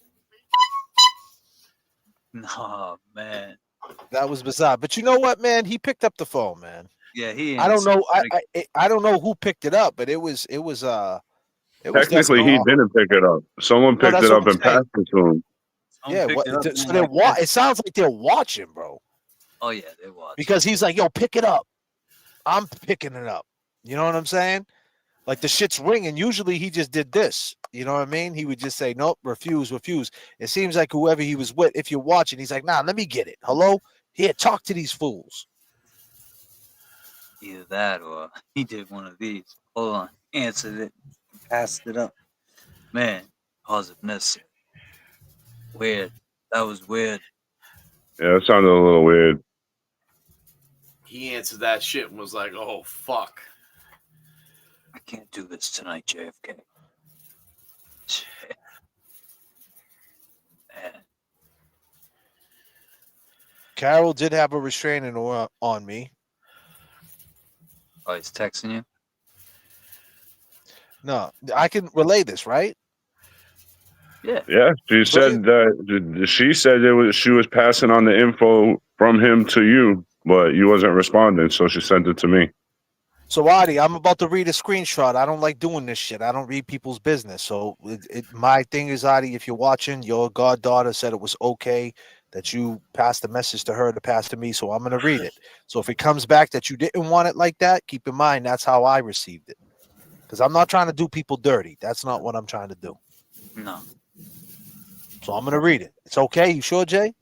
No, man. That was bizarre. But you know what, man? He picked up the phone, man. Yeah, he. I don't know. I don't know who picked it up, but it was Technically, he didn't pick it up. Someone picked it up and passed it to him. Yeah, so they're it sounds like they're watching, bro. Oh yeah, they're watching. Because he's like, "Yo, pick it up." I'm picking it up. You know what I'm saying? Like the shit's ringing. Usually he just did this. You know what I mean? He would just say, "Nope, refuse." It seems like whoever he was with, if you're watching, he's like, "Nah, let me get it. Hello, here, talk to these fools." Either that or he did one of these. Hold on, answered it, passed it up. Man, positive necessary. Weird. That was weird. Yeah, it sounded a little weird. He answered that shit and was like, "Oh fuck, I can't do this tonight, JFK." Man. Carol did have a restraining order on me. Oh, he's texting you? No, I can relay this, right? Yeah. Yeah, she said that she was passing on the info from him to you, but you wasn't responding, so she sent it to me. So, Adi, I'm about to read a screenshot. I don't like doing this shit. I don't read people's business. So, my thing is, Adi, if you're watching, your goddaughter said it was okay that you passed the message to her to pass to me. So, I'm going to read it. So, if it comes back that you didn't want it like that, keep in mind that's how I received it. Because I'm not trying to do people dirty. That's not what I'm trying to do. No. So, I'm going to read it. It's okay. You sure, Jay?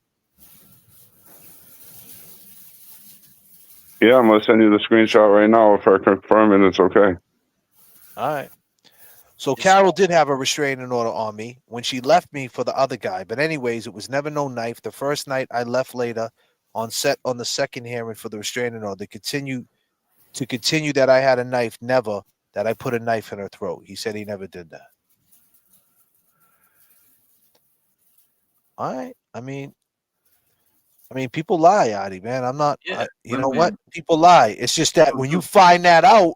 Yeah, I'm gonna send you the screenshot right now of her confirming it's okay. All right. So Carol did have a restraining order on me when she left me for the other guy. But anyways, it was never no knife. The first night I left later on set on the second hearing for the restraining order. Continue that I had a knife, never that I put a knife in her throat. He said he never did that. All right. I mean, people lie, Adi, man. I'm not. You know what? People lie. It's just that when you find that out,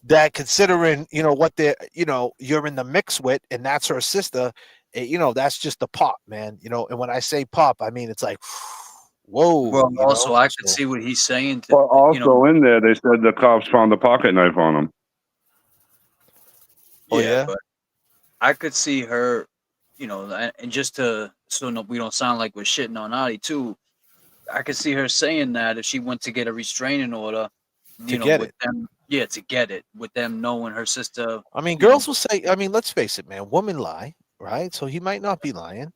that considering what they're you're in the mix with, and that's her sister, that's just the pop, man. And when I say pop, I mean it's like, whoa. Well, also I could see what he's saying. But also in there, they said the cops found a pocket knife on him. Oh yeah. But I could see her, and just so we don't sound like we're shitting on Adi too. I could see her saying that if she went to get a restraining order, with them. Yeah, to get it with them knowing her sister. I mean, girls will say. I mean, let's face it, man. Women lie, right? So he might not be lying,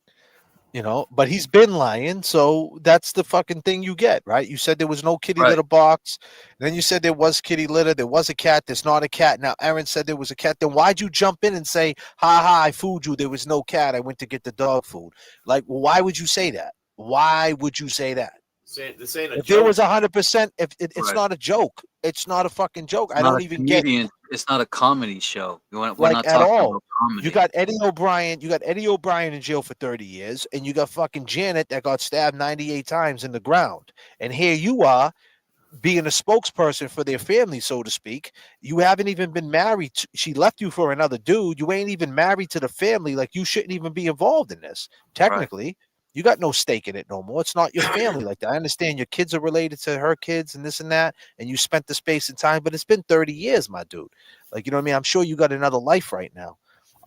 but he's been lying. So that's the fucking thing you get, right? You said there was no kitty litter box. Then you said there was kitty litter. There was a cat. There's not a cat. Now Aaron said there was a cat. Then why'd you jump in and say, "Ha ha, I fooled you. There was no cat. I went to get the dog food." Like, why would you say that? Why would you say that? This ain't a If joke. there was 100%, it's not a joke. It's not a fucking joke. I don't even get it. It's not a comedy show. We're Like not at talking all. about comedy. You got Eddie O'Brien. You got Eddie O'Brien in jail for 30 years, and you got fucking Janet that got stabbed 98 times in the ground. And here you are, being a spokesperson for their family, so to speak. You haven't even been married. She left you for another dude. You ain't even married to the family. Like, you shouldn't even be involved in this. Technically, you got no stake in it no more. It's not your family like that. I understand your kids are related to her kids and this and that, and you spent the space and time, but it's been 30 years, my dude. Like, you know what I mean? I'm sure you got another life right now.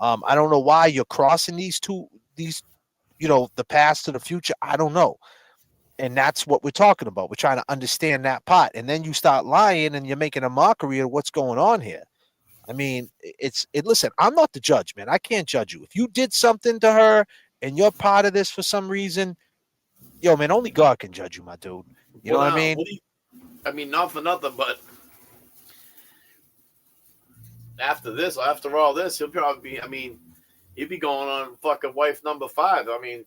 I don't know why you're crossing these, the past to the future. I don't know. And that's what we're talking about. We're trying to understand that part. And then you start lying and you're making a mockery of what's going on here. I mean, listen, I'm not the judge, man. I can't judge you. If you did something to her and you're part of this for some reason, yo, man, only God can judge you, my dude. You know what I mean? I mean, not for nothing, but after all this, he'll probably be, he'd be going on fucking wife number 5. I mean,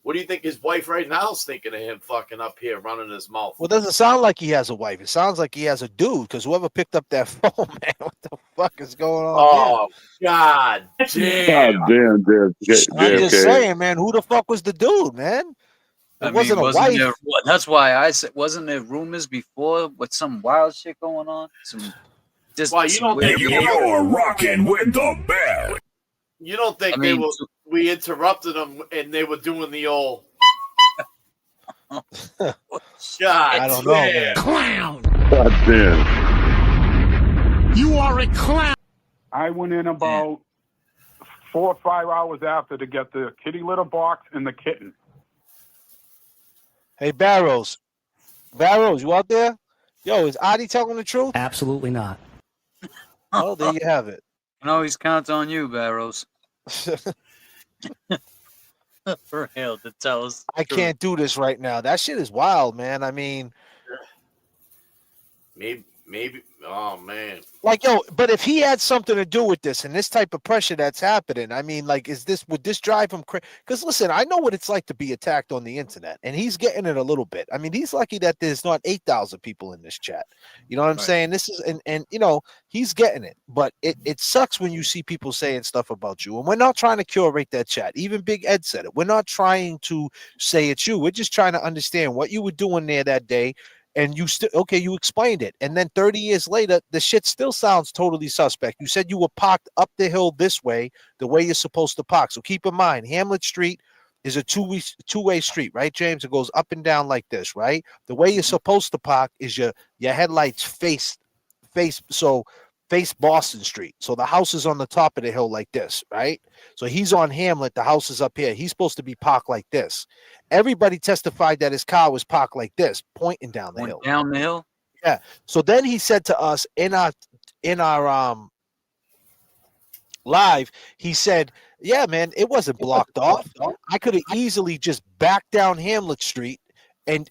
what do you think his wife right now is thinking of him fucking up here running his mouth? Well, it doesn't sound like he has a wife. It sounds like he has a dude, because whoever picked up that phone, man, what the fuck is going on? Oh, God damn. God damn, I'm just saying, man, who the fuck was the dude, man? It wasn't a wife. That's why I said, wasn't there rumors before with some wild shit going on? Why, you don't think you're rocking with the best? You don't think we interrupted them and they were doing the old God, I don't know, man. Clown. God damn. You are a clown. I went in about 4 or 5 hours after to get the kitty litter box and the kitten. Hey, Barrows, you out there? Yo, is Adi telling the truth? Absolutely not. Oh, there you have it. No, he's counting on you, Barrows. For hell to tell us. I can't do this right now. That shit is wild, man. I mean, maybe. Oh man. Like, yo, but if he had something to do with this and this type of pressure that's happening, I mean, like, would this drive him crazy? Because listen, I know what it's like to be attacked on the internet, and he's getting it a little bit. I mean, he's lucky that there's not 8,000 people in this chat. You know what I'm saying? This is, and he's getting it, but it sucks when you see people saying stuff about you. And we're not trying to curate that chat. Even Big Ed said it. We're not trying to say it's you. We're just trying to understand what you were doing there that day. And you you explained it. And then 30 years later, the shit still sounds totally suspect. You said you were parked up the hill this way, the way you're supposed to park. So keep in mind, Hamlet Street is a two-way street, right, James? It goes up and down like this, right? The way you're supposed to park is your headlights face Boston Street. So the house is on the top of the hill like this, right? So he's on Hamlet. The house is up here. He's supposed to be parked like this. Everybody testified that his car was parked like this, pointing down the hill. Down the hill? Yeah. So then he said to us in our live, he said, yeah, man, it wasn't blocked off. I could have easily just backed down Hamlet Street and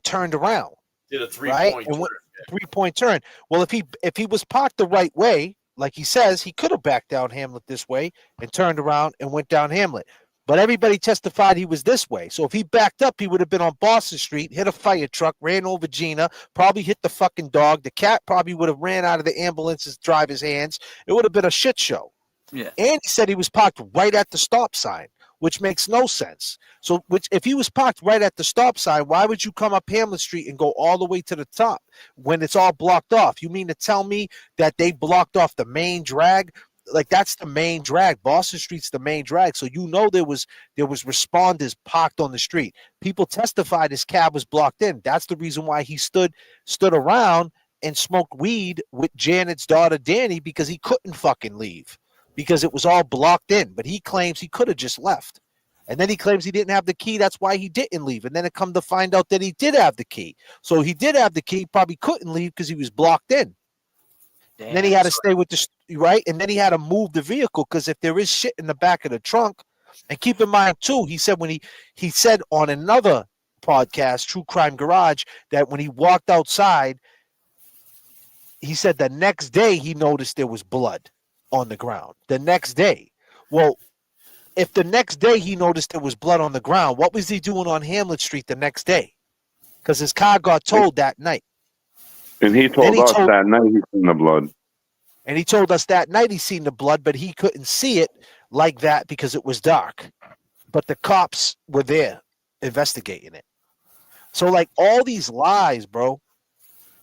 turned around. Did a right? 3-point And turn. 3-point turn. Well, if he was parked the right way, like he says, he could have backed down Hamlet this way and turned around and went down Hamlet. But everybody testified he was this way. So if he backed up, he would have been on Boston Street, hit a fire truck, ran over Gina, probably hit the fucking dog. The cat probably would have ran out of the ambulance's driver's hands. It would have been a shit show. Yeah. And he said he was parked right at the stop sign, which makes no sense. So if he was parked right at the stop sign, why would you come up Hamlet Street and go all the way to the top when it's all blocked off? You mean to tell me that they blocked off the main drag? Like, that's the main drag. Boston Street's the main drag. So you know there was responders parked on the street. People testified his cab was blocked in. That's the reason why he stood around and smoked weed with Janet's daughter Danny, because he couldn't fucking leave because it was all blocked in. But he claims he could have just left. And then he claims he didn't have the key. That's why he didn't leave. And then it come to find out that he did have the key. So he did have the key, probably couldn't leave because he was blocked in. Damn, and then he had to stay with the right, and then he had to move the vehicle because if there is shit in the back of the trunk, and keep in mind too, he said he said on another podcast, True Crime Garage, that when he walked outside, he said the next day he noticed there was blood on the ground. The next day, well, if the next day he noticed there was blood on the ground, what was he doing on Hamlet Street the next day? Because his car got towed that night. And he told us that night he seen the blood. And he told us that night he seen the blood, but he couldn't see it like that because it was dark. But the cops were there investigating it. So, like, all these lies, bro.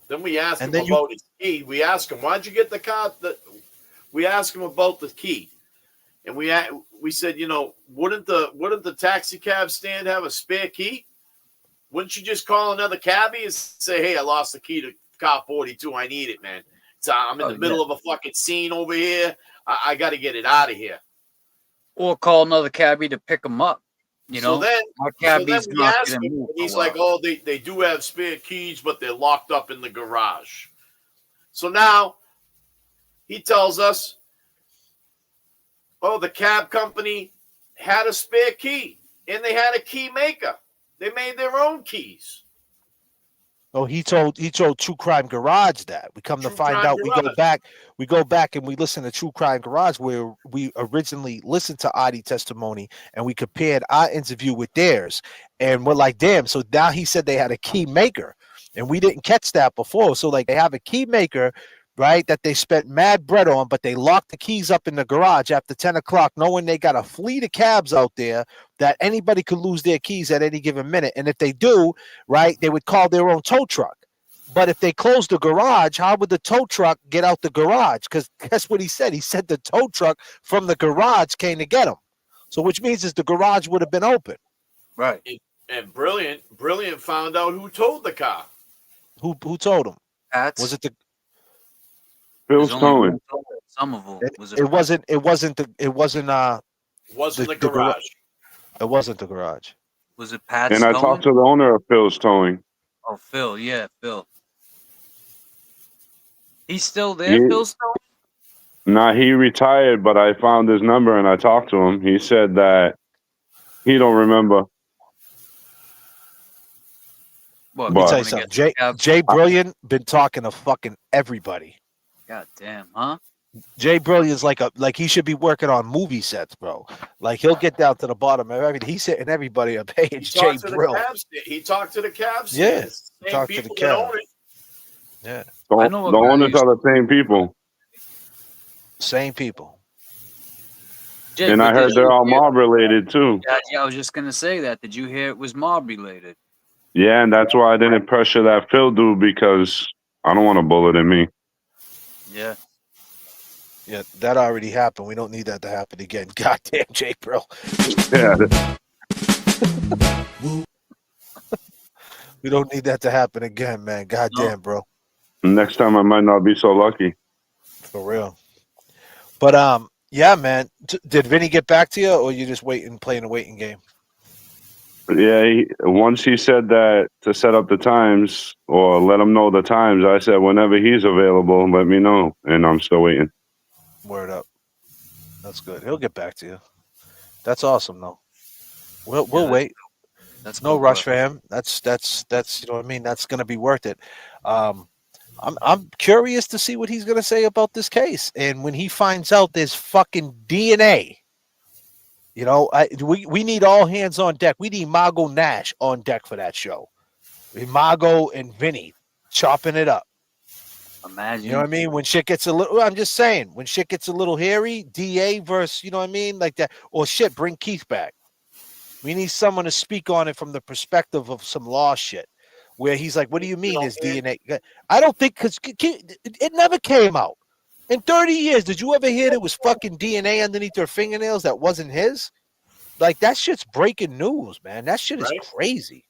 Then we asked him about his key. We asked him, why'd you get the car? We asked him about the key. And we said, you know, wouldn't the taxi cab stand have a spare key? Wouldn't you just call another cabbie and say, hey, I lost the key to car 42. I need it, man. I'm in the middle of a fucking scene over here. I got to get it out of here. Or call another cabbie to pick him up. You know, so then cabbie's we not ask gonna him, move and he's for a like, while. oh, they do have spare keys, but they're locked up in the garage. So now he tells us, oh, the cab company had a spare key, and they had a key maker. They made their own keys. Oh, he told True Crime Garage that. We come to find out, we go back and we listen to True Crime Garage, where we originally listened to Adi testimony and we compared our interview with theirs. And we're like, damn, so now he said they had a key maker. And we didn't catch that before. So like they have a key maker, right, that they spent mad bread on, but they locked the keys up in the garage after 10 o'clock, knowing they got a fleet of cabs out there that anybody could lose their keys at any given minute. And if they do, right, they would call their own tow truck. But if they closed the garage, how would the tow truck get out the garage? Because guess what he said? He said the tow truck from the garage came to get him. So which means is the garage would have been open. Right. And Brilliant found out who towed the car. Who told him? That's, was it the Phil's towing? Some of them. It wasn't the garage. It wasn't the garage. Was it Pat's And I towing? talked to the owner of Phil's towing. Oh, Phil. Yeah, Phil. He's still there, Yeah. Phil's still? Nah, he retired, but I found his number and I talked to him. He said that he don't remember. Let me tell you something. Jay Brilliant been talking to fucking everybody. God damn, huh? Jay Brilliant's like he should be working on movie sets, bro. Like he'll get down to the bottom of everything. He's hitting everybody a page. Jay Brilliant. He talked to the cabs. Yeah, Same talked to the people that own cabs. it. Yeah. The owners are the same people. Same people. Jay, And but I heard did they're you all hear- mob related too. Yeah, I was just gonna say that. Did you hear it was mob related? Yeah, and that's why I didn't pressure that Phil dude, because I don't want a bullet in me. Yeah. Yeah, that already happened. We don't need that to happen again. Goddamn, Jay, bro. Yeah. We don't need that to happen again, man. Goddamn, bro. Next time I might not be so lucky. For real. But yeah, man. Did Vinny get back to you, or you just playing a waiting game? Yeah, once he said that to set up the times or let him know the times, I said whenever he's available, let me know. And I'm still waiting. Word up. That's good. He'll get back to you. That's awesome, though. We'll wait. That's No good rush work. for him. That's you know what I mean. That's gonna be worth it. I'm curious to see what he's gonna say about this case. And when he finds out there's fucking DNA, you know, we need all hands on deck. We need Margot Nash on deck for that show. Margot and Vinny chopping it up. Imagine. You know what I mean? When shit gets a little, I'm just saying, when shit gets a little hairy, DA versus, you know what I mean? Like that. Or shit, bring Keith back. We need someone to speak on it from the perspective of some law shit, where he's like, what do you mean is DNA? I don't think, because it never came out. In 30 years, did you ever hear there was fucking DNA underneath their fingernails that wasn't his? Like, that shit's breaking news, man. That shit is crazy.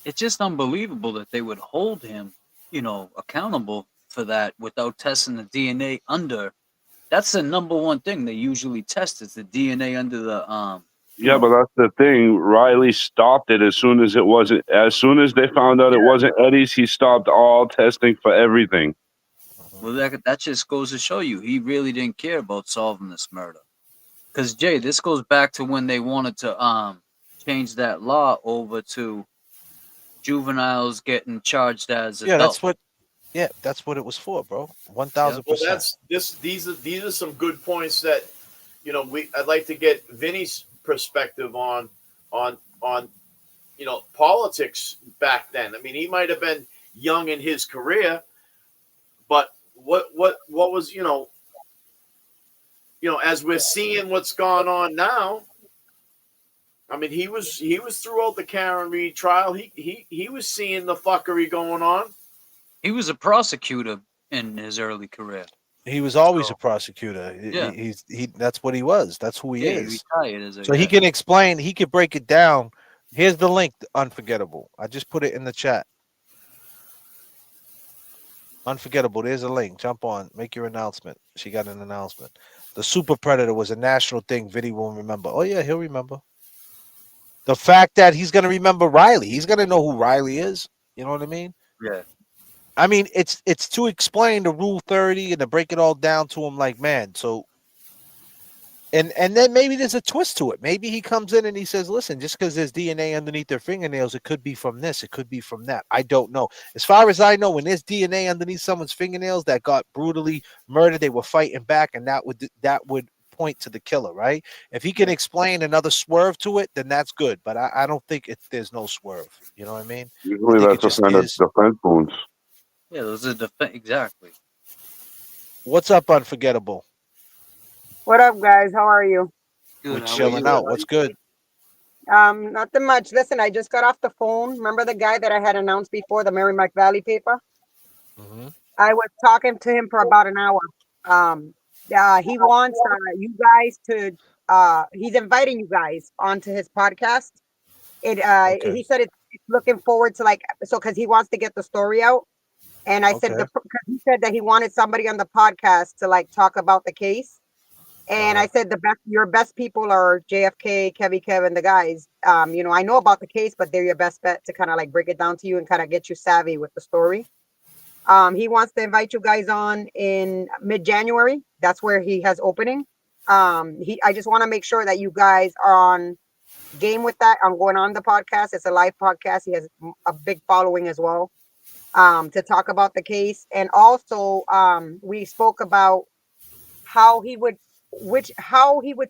It's just unbelievable that they would hold him, you know, accountable for that without testing the DNA under. That's the number one thing they usually test is the DNA under the Yeah, but that's the thing. Riley stopped it as soon as it wasn't. As soon as they found out it wasn't Eddie's, he stopped all testing for everything. Well, that just goes to show you he really didn't care about solving this murder. Because Jay, this goes back to when they wanted to change that law over to juveniles getting charged as adults. That's what it was for, bro. 1,000%. Well, these are some good points that, you know, I'd like to get Vinny's perspective on you know, politics back then. I mean, he might have been young in his career, but what was, you know, as we're seeing what's gone on now, I mean, he was throughout the Karen Reed trial. He was seeing the fuckery going on. He was a prosecutor in his early career. He was always a prosecutor. Yeah. He that's what he was. That's who he is. He retired as a So he can explain, he could break it down. Here's the link, Unforgettable. I just put it in the chat. Unforgettable. There's a link. Jump on. Make your announcement. She got an announcement. The Super Predator was a national thing. Vinny won't remember. Oh, yeah, he'll remember. The fact that he's going to remember Riley. He's going to know who Riley is. You know what I mean? Yeah. I mean, it's to explain the Rule 30 and to break it all down to him like, man, so and then maybe there's a twist to it. Maybe he comes in and he says, listen, just because there's DNA underneath their fingernails, it could be from this, it could be from that. I don't know. As far as I know, when there's DNA underneath someone's fingernails that got brutally murdered, they were fighting back, and that would point to the killer, right? If he can explain another swerve to it, then that's good. But I don't think there's no swerve. You know what I mean? Usually that's a sign of defense wounds. Yeah, those are exactly. What's up, Unforgettable? What up, guys? How are you? We're chilling out. What's good? Nothing much. Listen, I just got off the phone. Remember the guy that I had announced before, the Mary McValley paper? Mm-hmm. I was talking to him for about an hour. He wants you guys to. He's inviting you guys onto his podcast. He said it's looking forward to because he wants to get the story out. And I said because he said that he wanted somebody on the podcast to talk about the case. And I said your best people are JFK, Kevin, the guys. I know about the case, but they're your best bet to kind of break it down to you and kind of get you savvy with the story. He wants to invite you guys on in mid-January. That's where he has opening. I just want to make sure that you guys are on game with that. I'm going on the podcast. It's a live podcast. He has a big following as well. To talk about the case. And also we spoke about how he would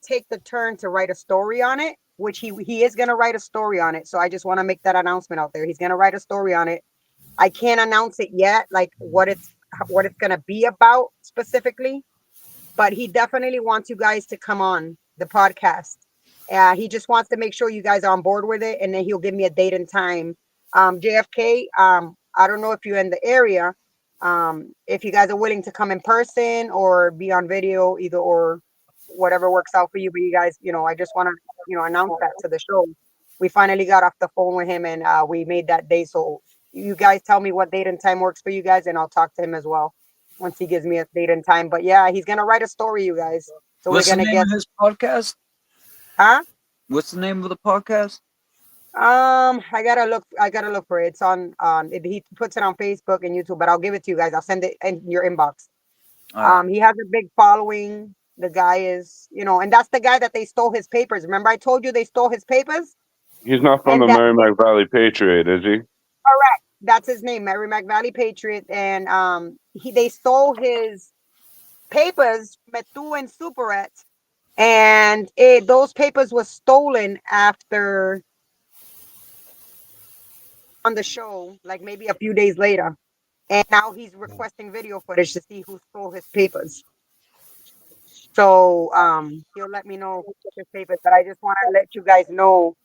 take the turn to write a story on it, which he is going to write a story on it. So I just want to make that announcement out there. He's going to write a story on it. I can't announce it yet, what it's going to be about specifically, but he definitely wants you guys to come on the podcast. He just wants to make sure you guys are on board with it, and then he'll give me a date and time. JFK, I don't know if you're in the area, if you guys are willing to come in person or be on video, either or, whatever works out for you. But you guys, I just want to, announce that to the show. We finally got off the phone with him, and we made that day. So you guys tell me what date and time works for you guys, and I'll talk to him as well once he gives me a date and time. But yeah, he's gonna write a story, you guys. So What's we're gonna the name of his podcast? Huh? What's the name of the podcast? I gotta look for it. It's on he puts it on Facebook and YouTube, but I'll give it to you guys. I'll send it in your inbox. He has a big following. The guy is, and that's the guy that they stole his papers. Remember I told you they stole his papers? He's not from And the that Merrimack Valley Patriot, is he? correct. That's his name, Merrimack Valley Patriot, and they stole his papers, Metu and Superette, and those papers were stolen after on the show, like maybe a few days later, and now he's requesting video footage to see who stole his papers. So he'll let me know who took his papers, but I just want to let you guys know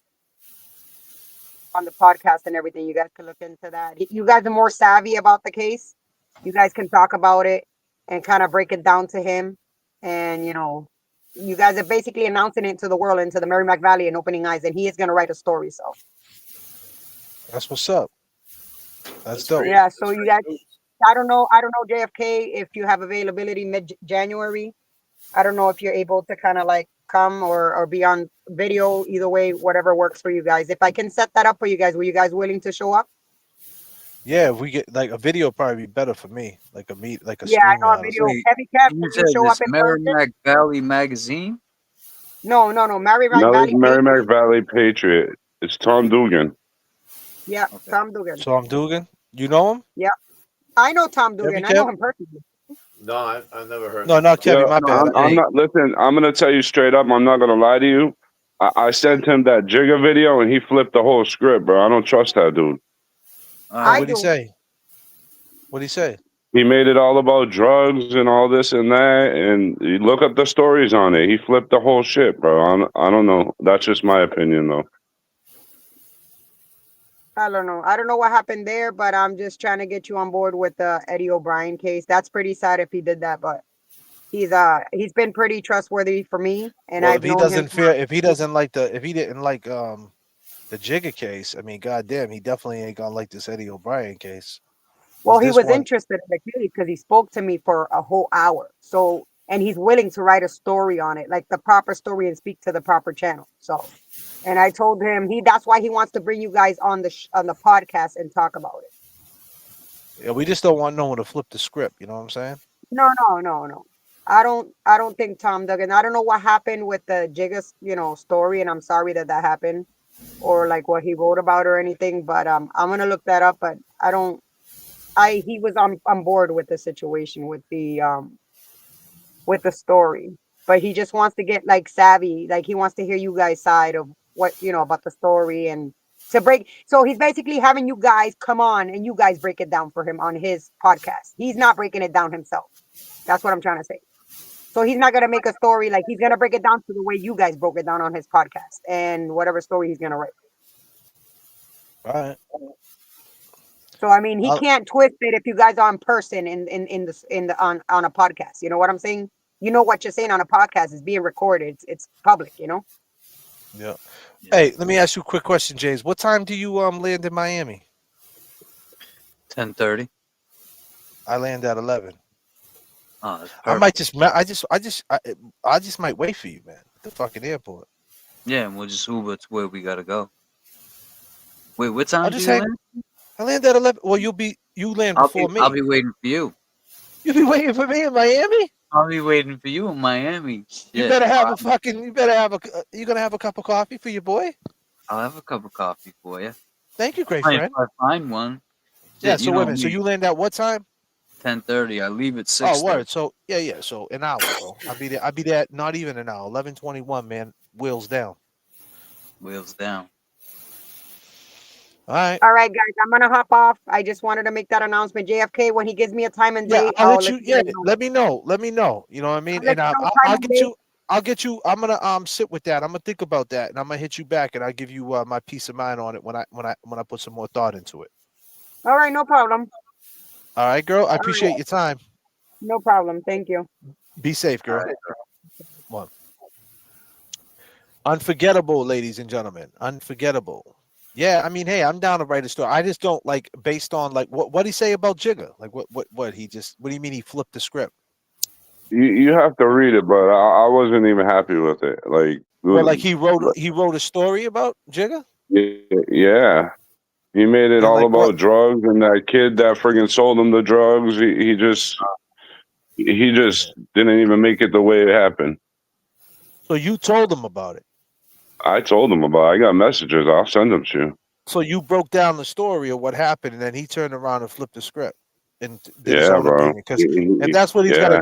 on the podcast and everything. You guys can look into that. You guys are more savvy about the case. You guys can talk about it and kind of break it down to him. And, you know, you guys are basically announcing it to the world and to the Merrimack Valley and opening eyes. And he is going to write a story. So That's what's up. That's dope. yeah. So you guys, I don't know, JFK, if you have availability mid-January. I don't know if you're able to kind of like come or be on video. Either way, whatever works for you guys. If I can set that up for you guys, were you guys willing to show up? Yeah, if we get like a video, probably be better for me. Like a meet, like a Yeah, I stream know a out. video. Heavy Cap, You would said you show this up in person? Merrimack Valley magazine? No. Merrimack No, Valley. it's Merrimack Valley Patriot. It's Tom Dugan. Yeah, Tom Dugan. Tom Dugan, you know him? Yeah, I know Tom Dugan. I know him personally. No, I've never heard. No, not Kevin. Yeah, My bad. I'm not. Listen, I'm gonna tell you straight up. I'm not gonna lie to you. I sent him that Jigga video, and he flipped the whole script, bro. I don't trust that dude. What'd he say? What'd he say? He made it all about drugs and all this and that, and you look up the stories on it. He flipped the whole shit, bro. I don't know. That's just my opinion, though. I don't know. I don't know what happened there, but I'm just trying to get you on board with the Eddie O'Brien case. That's pretty sad if he did that, but he's been pretty trustworthy for me, and Well, I've if he known doesn't him fear, if he didn't like the Jigga case, I mean, goddamn, he definitely ain't gonna like this Eddie O'Brien case. Well, he This was one- interested in the case because he spoke to me for a whole hour. So, and he's willing to write a story on it, like the proper story, and speak to the proper channel. So, and I told him that's why he wants to bring you guys on the podcast and talk about it. Yeah, we just don't want no one to flip the script. You know what I'm saying? No. I don't think Tom Duggan. I don't know what happened with the Jigga, story, and I'm sorry that happened, or like what he wrote about or anything. But I'm gonna look that up. But he was on board with the situation with the story, but he just wants to get like savvy. Like he wants to hear you guys' side of what about the story and to break. So he's basically having you guys come on and you guys break it down for him on his podcast. He's not breaking it down himself. That's what I'm trying to say. So he's not gonna make a story, like he's gonna break it down to the way you guys broke it down on his podcast and whatever story he's gonna write. All right. So I mean, he can't twist it if you guys are in person on a podcast. You know what I'm saying? You know what you're saying on a podcast is being recorded. It's public. Yeah. Hey, let me ask you a quick question, James. What time do you land in Miami? 10:30. I land at 11. Oh, that's I perfect. might I just might wait for you, man, at the fucking airport. Yeah, and we'll just Uber to where we gotta go. Wait, what time I'll do just you hang. land? I land at 11. Well, you land before me. I'll be waiting for you. You be waiting for me in Miami? I'll be waiting for you in Miami. You Shit. better have a fucking. You gonna have a cup of coffee for your boy? I'll have a cup of coffee for you. Thank you, great If friend. I find one. Yeah. Shit, So you wait know a minute. So me. you land at what time? 10:30. I leave at 6. Oh, word. So yeah. So an hour, bro. I'll be there. I'll be there. Not even an hour. 11:21, man. Wheels down. Wheels down. All right. All right, guys, I'm gonna hop off. I just wanted to make that announcement. JFK, when he gives me a time and Yeah, date, I'll I'll let you. let Yeah, you know. let me know. Let me know. You know what I mean? I'll let And you know I'll time and get you. I'll get you. I'm gonna sit with that. I'm gonna think about that, and I'm gonna hit you back, and I'll give you my peace of mind on it when I put some more thought into it. All right, no problem. All right, girl. I All appreciate right. your time. No problem. Thank you. Be safe, girl. One. Unforgettable, ladies and gentlemen. Unforgettable. Yeah, I mean, hey, I'm down to write a story. I just don't like based on like what he say about Jigga. Like what he just. What do you mean he flipped the script? You have to read it, but I wasn't even happy with it. Well, like he wrote a story about Jigga. Yeah. He made it And all like about what? drugs and that kid that friggin' sold him the drugs. He just didn't even make it the way it happened. So you told him about it. I told him about it. I got messages. I'll send them to you. So you broke down the story of what happened, and then he turned around and flipped the script and did his Yeah, own bro. opinion. Because if that's what he's Yeah. gonna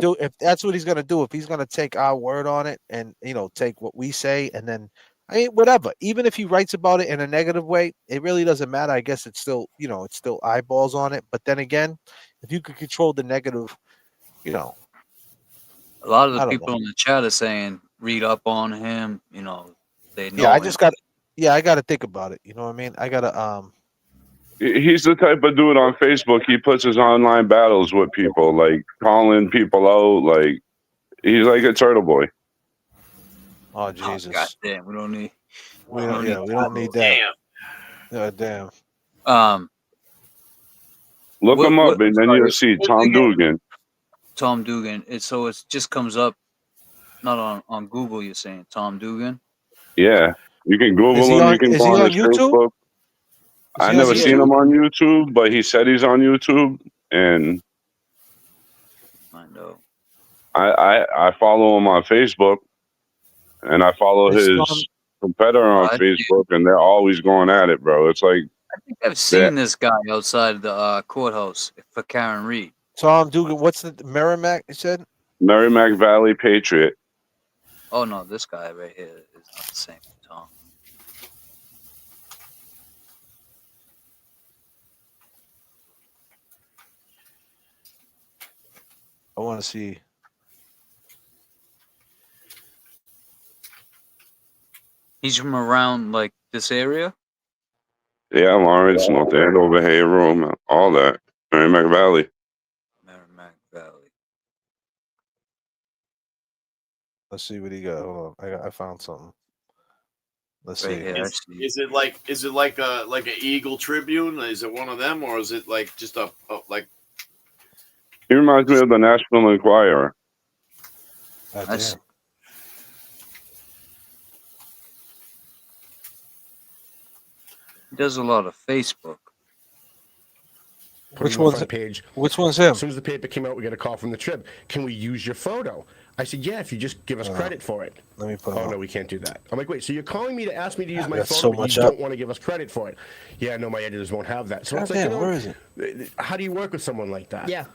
do, if he's gonna take our word on it and take what we say, and then whatever. Even if he writes about it in a negative way, it really doesn't matter. I guess it's still it's still eyeballs on it. But then again, if you could control the negative, A lot of I the don't people know. in the chat are saying read up on him. They know. Yeah, I him. just got. Yeah, I got to think about it. You know what I mean? I gotta. He's the type of dude on Facebook. He puts his online battles with people, like calling people out. Like he's like a turtle boy. Oh Jesus! God damn, we don't need. We don't. Yeah, we don't need that. Damn. Look What- him up, what- and then sorry, you'll see what Tom again? Dugan. Tom Dugan. It just comes up, not on Google. You're saying Tom Dugan. Yeah, you can Google Is he him. on- You can is go he on on his YouTube? Facebook. Is I he on never seen YouTube? him on YouTube, but he said he's on YouTube, and I know. I follow him on Facebook, and I follow Is his Tom- competitor on I- Facebook, and they're always going at it, bro. It's like I think I've seen this guy outside the courthouse for Karen Reed. Tom Dugan. What's the Merrimack? You said. Merrimack Valley Patriot. Oh no, this guy right here is not the same Tom. I want to see. He's from around like this area. Yeah, Lawrence, North Andover, Hayroom, all that. Merrimack Valley. Merrimack Valley. Let's see what he got. Hold on. I found something. Let's Right see. here. Is it like an Eagle Tribune? Is it one of them, or is it like just a like? He reminds me of the National Enquirer. God That's- damn. He does a lot of Facebook. Which Putting on the one's front page? Which one's him? As soon as the paper came out, we got a call from the Trib. Can we use your photo? I said, yeah, if you just give us credit for it. Let me put. Oh, no, we can't do that. I'm like, wait, so you're calling me to ask me to use my That's photo, so but much you up. don't want to give us credit for it? Yeah, no, my editors won't have that. So God it's like, damn, where is it? How do you work with someone like that? Yeah.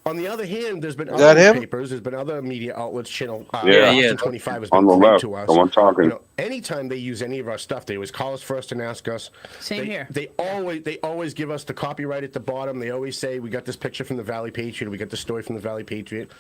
On the other hand, there's been Is that other him? papers, there's been other media outlets, channel Yeah. Austin 25 has been On the great left, to us. the one talking. You know, anytime they use any of our stuff, they always call us first and ask us. Same here. They always give us the copyright at the bottom. They always say, we got this picture from the Valley Patriot, we got this story from the Valley Patriot.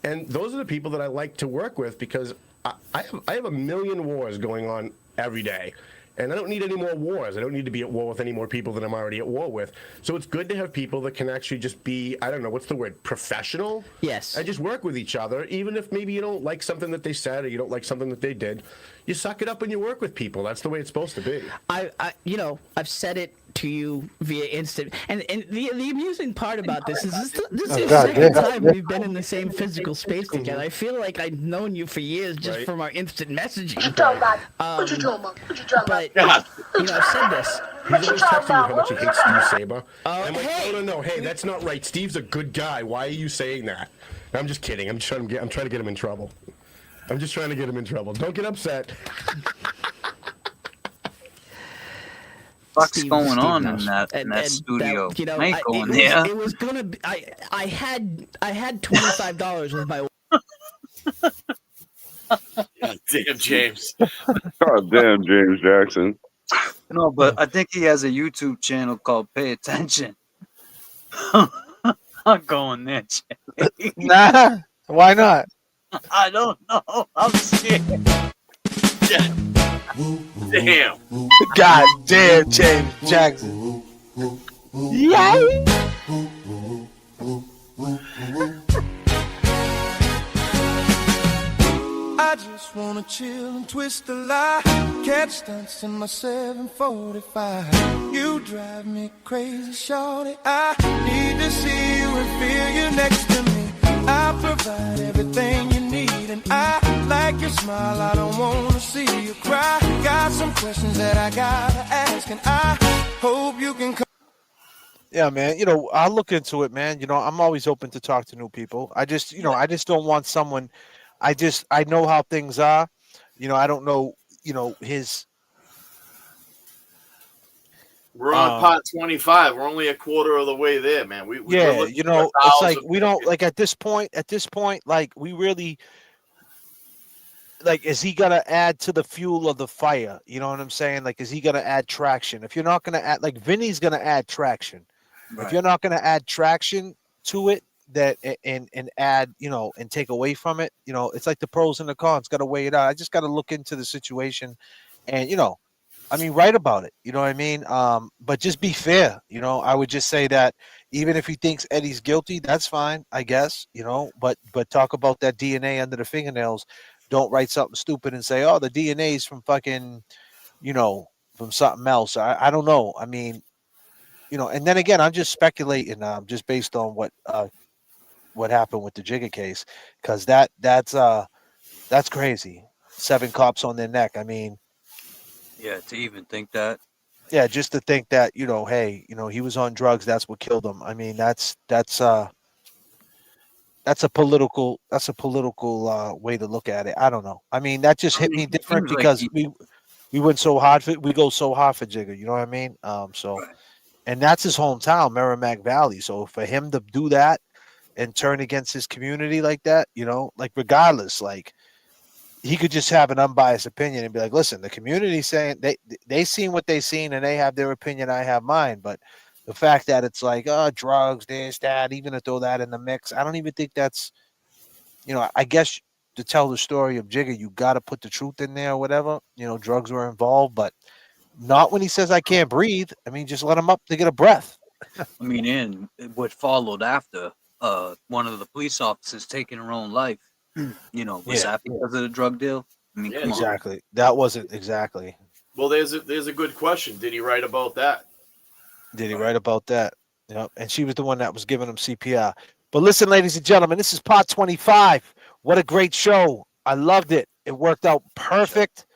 And those are the people that I like to work with because I have a million wars going on every day. And I don't need any more wars. I don't need to be at war with any more people than I'm already at war with. So it's good to have people that can actually just be, I don't know, what's the word, professional? Yes. And just work with each other, even if maybe you don't like something that they said or you don't like something that they did. You suck it up and you work with people. That's the way it's supposed to be. I've said it to you via instant, and the amusing part about this is this Oh, is the God, second yeah. time we've been in the same physical space together. I feel like I've known you for years just Right. from our instant messaging. What you talking about? What you talking about? But I've said this. He's always texting me how much he hates Steve Saber. Oh, I'm like, hey. no, hey, that's not right. Steve's a good guy. Why are you saying that? I'm just kidding. I'm trying to get him in trouble. I'm just trying to get him in trouble. Don't get upset. What's Steve- going Steve on knows. in that And studio? that, I ain't going there. it was gonna be. I had $25 with my. God damn, James. God damn, James Jackson. No, but I think he has a YouTube channel called Pay Attention. I'm going there, Jay. Nah. Why not? I don't know. I'm scared. Yeah. Damn. God damn, James Jackson. Yay! I just wanna chill and twist the lie. Catch stunts in my 745. You drive me crazy, shorty. I need to see you and feel you next to me. I provide everything you need, and I like your smile. I don't wanna see you cry. Got some questions that I gotta ask, and I hope you can come. Yeah, man. I'll look into it, man. I'm always open to talk to new people. I just don't want someone. I know how things are. I don't know. his. We're on pot 25. We're only a quarter of the way there, man. We're looking for it's like 1,000. we don't like at this point, like we really like, is he gonna add to the fuel of the fire? You know what I'm saying? Like, is he gonna add traction? If you're not gonna add, like, Vinny's gonna add traction. If Right. you're not gonna add traction to it, that and add, and take away from it, it's like the pros and the cons. Got to weigh it out. I just got to look into the situation, and write about it. You know what I mean? But just be fair. I would just say that even if he thinks Eddie's guilty, that's fine, I guess. But talk about that DNA under the fingernails. Don't write something stupid and say, "Oh, the DNA is from fucking, from something else." I don't know. I mean, and then again, I'm just speculating. Just based on what happened with the Jigga case, because that's crazy. 7 cops on their neck. I mean, Yeah, to even think that. yeah, just to think that, hey, he was on drugs, that's what killed him. I mean, that's a political way to look at it. I don't know. I mean, that just hit me different seems like because we went so hard for, we go so hard for Jigga, you know what I mean? And that's his hometown, Merrimack Valley. So for him to do that and turn against his community like that, like regardless, like he could just have an unbiased opinion and be like, listen, the community saying they seen what they seen and they have their opinion, I have mine. But the fact that it's like, drugs, this, that, even to throw that in the mix, I don't even think that's, I guess to tell the story of Jigga, you got to put the truth in there or whatever. Drugs were involved, but not when he says I can't breathe. I mean, just let him up to get a breath. I mean, and what followed after, one of the police officers taking her own life, was that because of the drug deal? I mean, Yeah, come on. Exactly. That wasn't exactly. Well, there's a good question. Did he write about that? Did he write about that? Yep. And she was the one that was giving him CPR. But listen, ladies and gentlemen, this is Pot 25. What a great show. I loved it. It worked out perfect.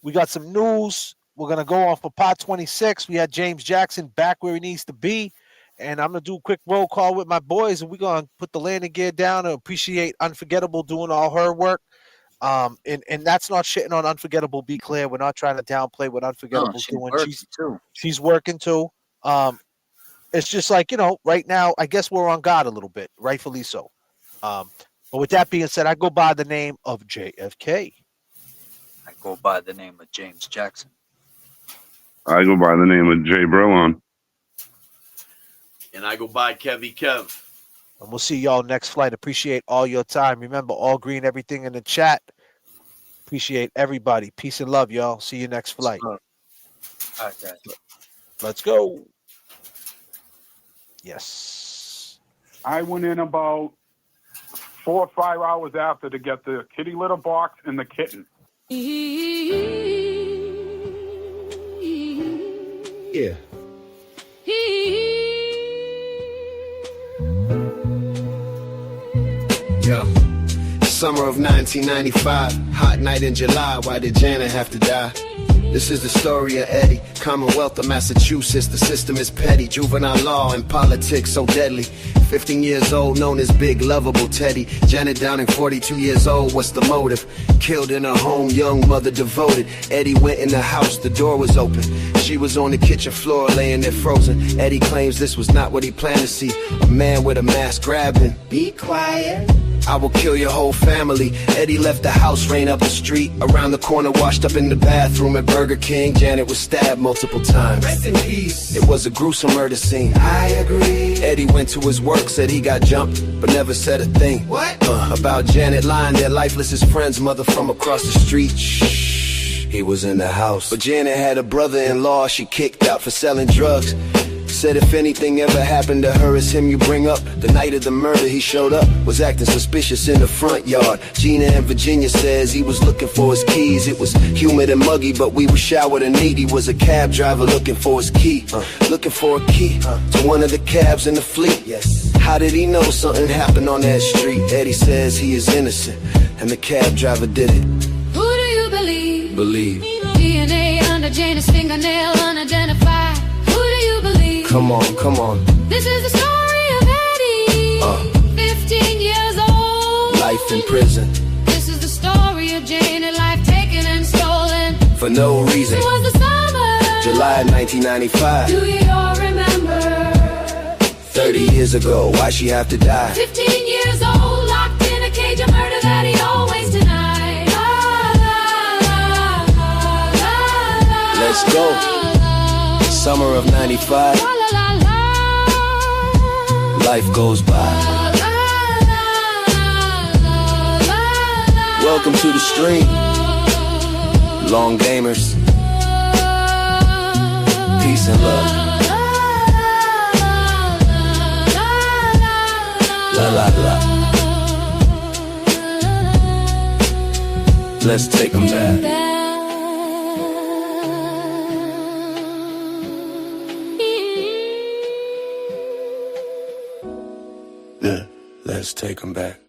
We got some news. We're going to go on for Pot 26. We had James Jackson back where he needs to be. And I'm going to do a quick roll call with my boys, and we're going to put the landing gear down and appreciate Unforgettable doing all her work. And that's not shitting on Unforgettable, be clear. We're not trying to downplay what Unforgettable's she's doing. working too. She's working too. It's just like, right now, I guess we're on guard a little bit, rightfully so. But with that being said, I go by the name of JFK. I go by the name of James Jackson. I go by the name of Jay Brillon. And I go by Kevy Kev. And we'll see y'all next flight. Appreciate all your time. Remember, all green, everything in the chat. Appreciate everybody. Peace and love, y'all. See you next flight. All right, guys. Let's go. Yes. I went in about 4 or 5 hours after to get the kitty litter box and the kitten. Yeah. Yo, summer of 1995, hot night in July. Why did Janet have to die? This is the story of Eddie, Commonwealth of Massachusetts. The system is petty, juvenile law and politics so deadly. 15 years old, known as Big Lovable Teddy. Janet Downing, 42 years old, what's the motive? Killed in her home, young mother devoted. Eddie went in the house, the door was open. She was on the kitchen floor, laying there frozen. Eddie claims this was not what he planned to see. A man with a mask grabbed him. Be quiet. I will kill your whole family. Eddie left the house, ran up the street. Around the corner, washed up in the bathroom at Burger King. Janet was stabbed multiple times. Rest in peace. It was a gruesome murder scene. I agree. Eddie went to his work, said he got jumped, but never said a thing. What? About Janet lying there lifeless, his friend's mother from across the street. Shh, he was in the house. But Janet had a brother-in-law she kicked out for selling drugs. Said if anything ever happened to her, it's him you bring up. The night of the murder he showed up, was acting suspicious in the front yard. Gina in Virginia says he was looking for his keys. It was humid and muggy, but we were showered and neat. He was a cab driver looking for his key. Looking for a key to one of the cabs in the fleet. Yes. How did he know something happened on that street? Eddie says he is innocent, and the cab driver did it. Who do you believe? Believe. DNA under Janet's fingernail, unidentified. Who do you believe? Come on, come on. This is the story of Eddie, 15 years old. Life in prison. This is the story of Janet, life taken and stolen. For for no reason. It was the summer. July 1995. Do you all remember? 30 years ago, why she have to die? 15 years old, locked in a cage of murder that he always denied. Let's go. Summer of 95. Life goes by. Welcome to the stream, long gamers. Peace and love. La la la. Let's take them back. Yeah, let's take them back.